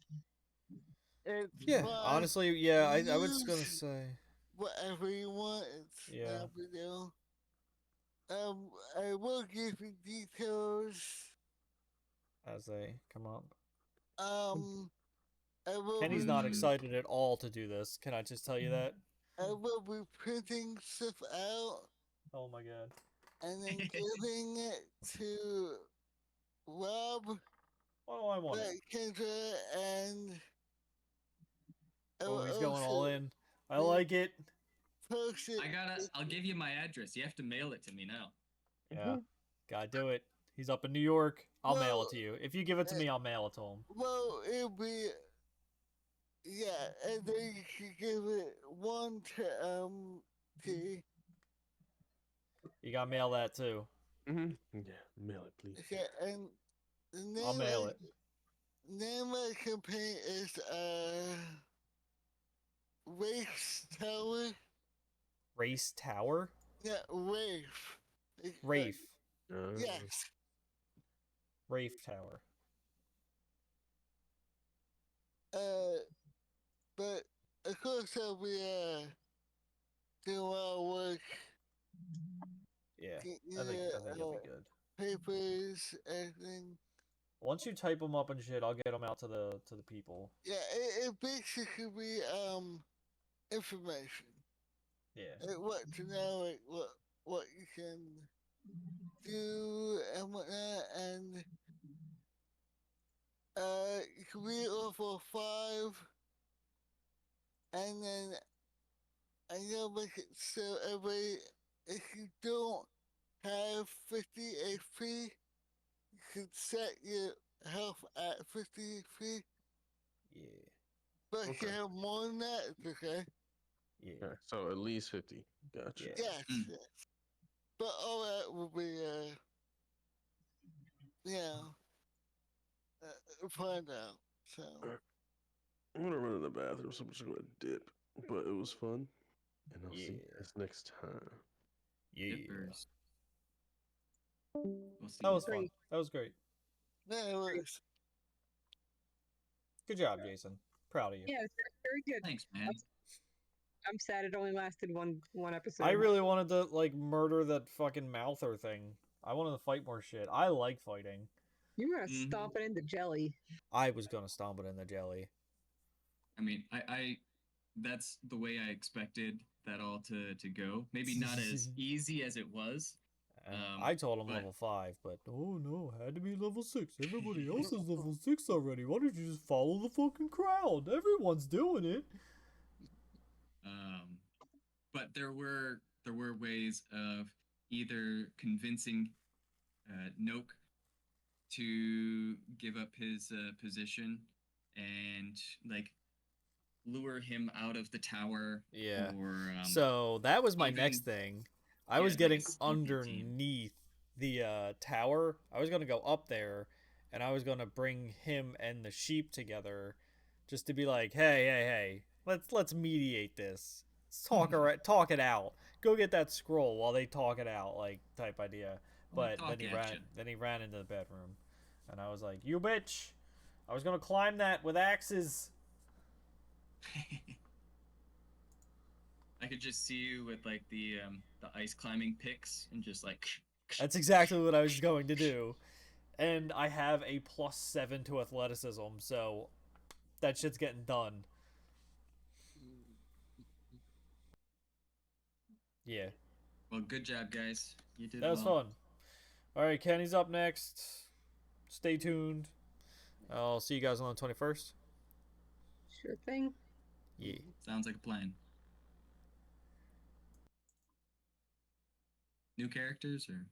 It's Yeah, fine. honestly, yeah, I was gonna Use say. whatever you want. It's Yeah. no big deal. I will give you details. As they come up. I will. Kenny's be, not excited at all to do this. Can I just tell you that? I will be printing stuff out Oh my god. and then giving it to Rob, What do I want? Kendra, and I Oh, will he's going all also in. I like it. post it. I'll give you my address. You have to mail it to me now. Yeah. Gotta do it. He's up in New York. I'll mail Well, it to you. If you give it to me, I'll mail it to him. Well, it'll be. Yeah, and then you should give it one to Okay. You gotta mail that too. Yeah, mail it, please. Okay, and the name I'll mail of, it. name of the campaign is Race Tower. Race Tower? Yeah, Rafe. Rafe. Yes. Rafe Tower. But of course I'll be doing a lot of work, Yeah. getting I think it'll be good. papers, everything. Once you type them up and shit, I'll get them out to the people. Yeah, it basically be information. Yeah. Like what to know, like what you can do and whatnot, and you can read it off of 5, and then I know make it so everybody, if you don't have 50 HP, you can set your health at 50 HP. Yeah. But if you Okay. have more than that, it's okay. Yeah. Okay, so at least 50. Gotcha. Yeah. Yes, Mm. yes. But all that will be, find out. So, I'm gonna run to the bathroom, so I'm just gonna dip. But it was fun, and I'll see you Yeah. guys next time. Yeah. Dippers. We'll see. That was fun. Great. That was great. yeah, it was. Good job, Jason. Proud of you. Yeah, it's very good. Thanks, man. I'm sad it only lasted one episode. I really wanted to like murder that fucking mouther thing. I wanted to fight more shit. I like fighting. You were gonna Mhm. stomp it into jelly. I was gonna stomp it in the jelly. I mean, I that's the way I expected that all to go. Maybe not as easy as it was. And I told him but- level 5, but oh no, had to be level 6. Everybody else is level 6 already. Why don't you just follow the fucking crowd? Everyone's doing it. But there were ways of either convincing Noak to give up his position and like lure him out of the tower. Yeah. Or So that was my even- next thing. I yeah, was like a getting sneaky team. underneath the tower. I was gonna go up there, and I was gonna bring him and the sheep together, just to be like, hey, let's mediate this. Let's talk it out. Go get that scroll while they talk it out, like type idea. But talk action. then he ran into the bedroom, and I was like, you bitch! I was gonna climb that with axes. I could just see you with like the ice climbing picks and just like. That's exactly what I was going to do. And I have a +7 to athleticism, so that shit's getting done. Yeah, Well, good job, guys. You did that was well. fun. Alright, Kenny's up next. Stay tuned. I'll see you guys on the 21st. Sure thing. Yeah. Sounds like a plan. New characters or?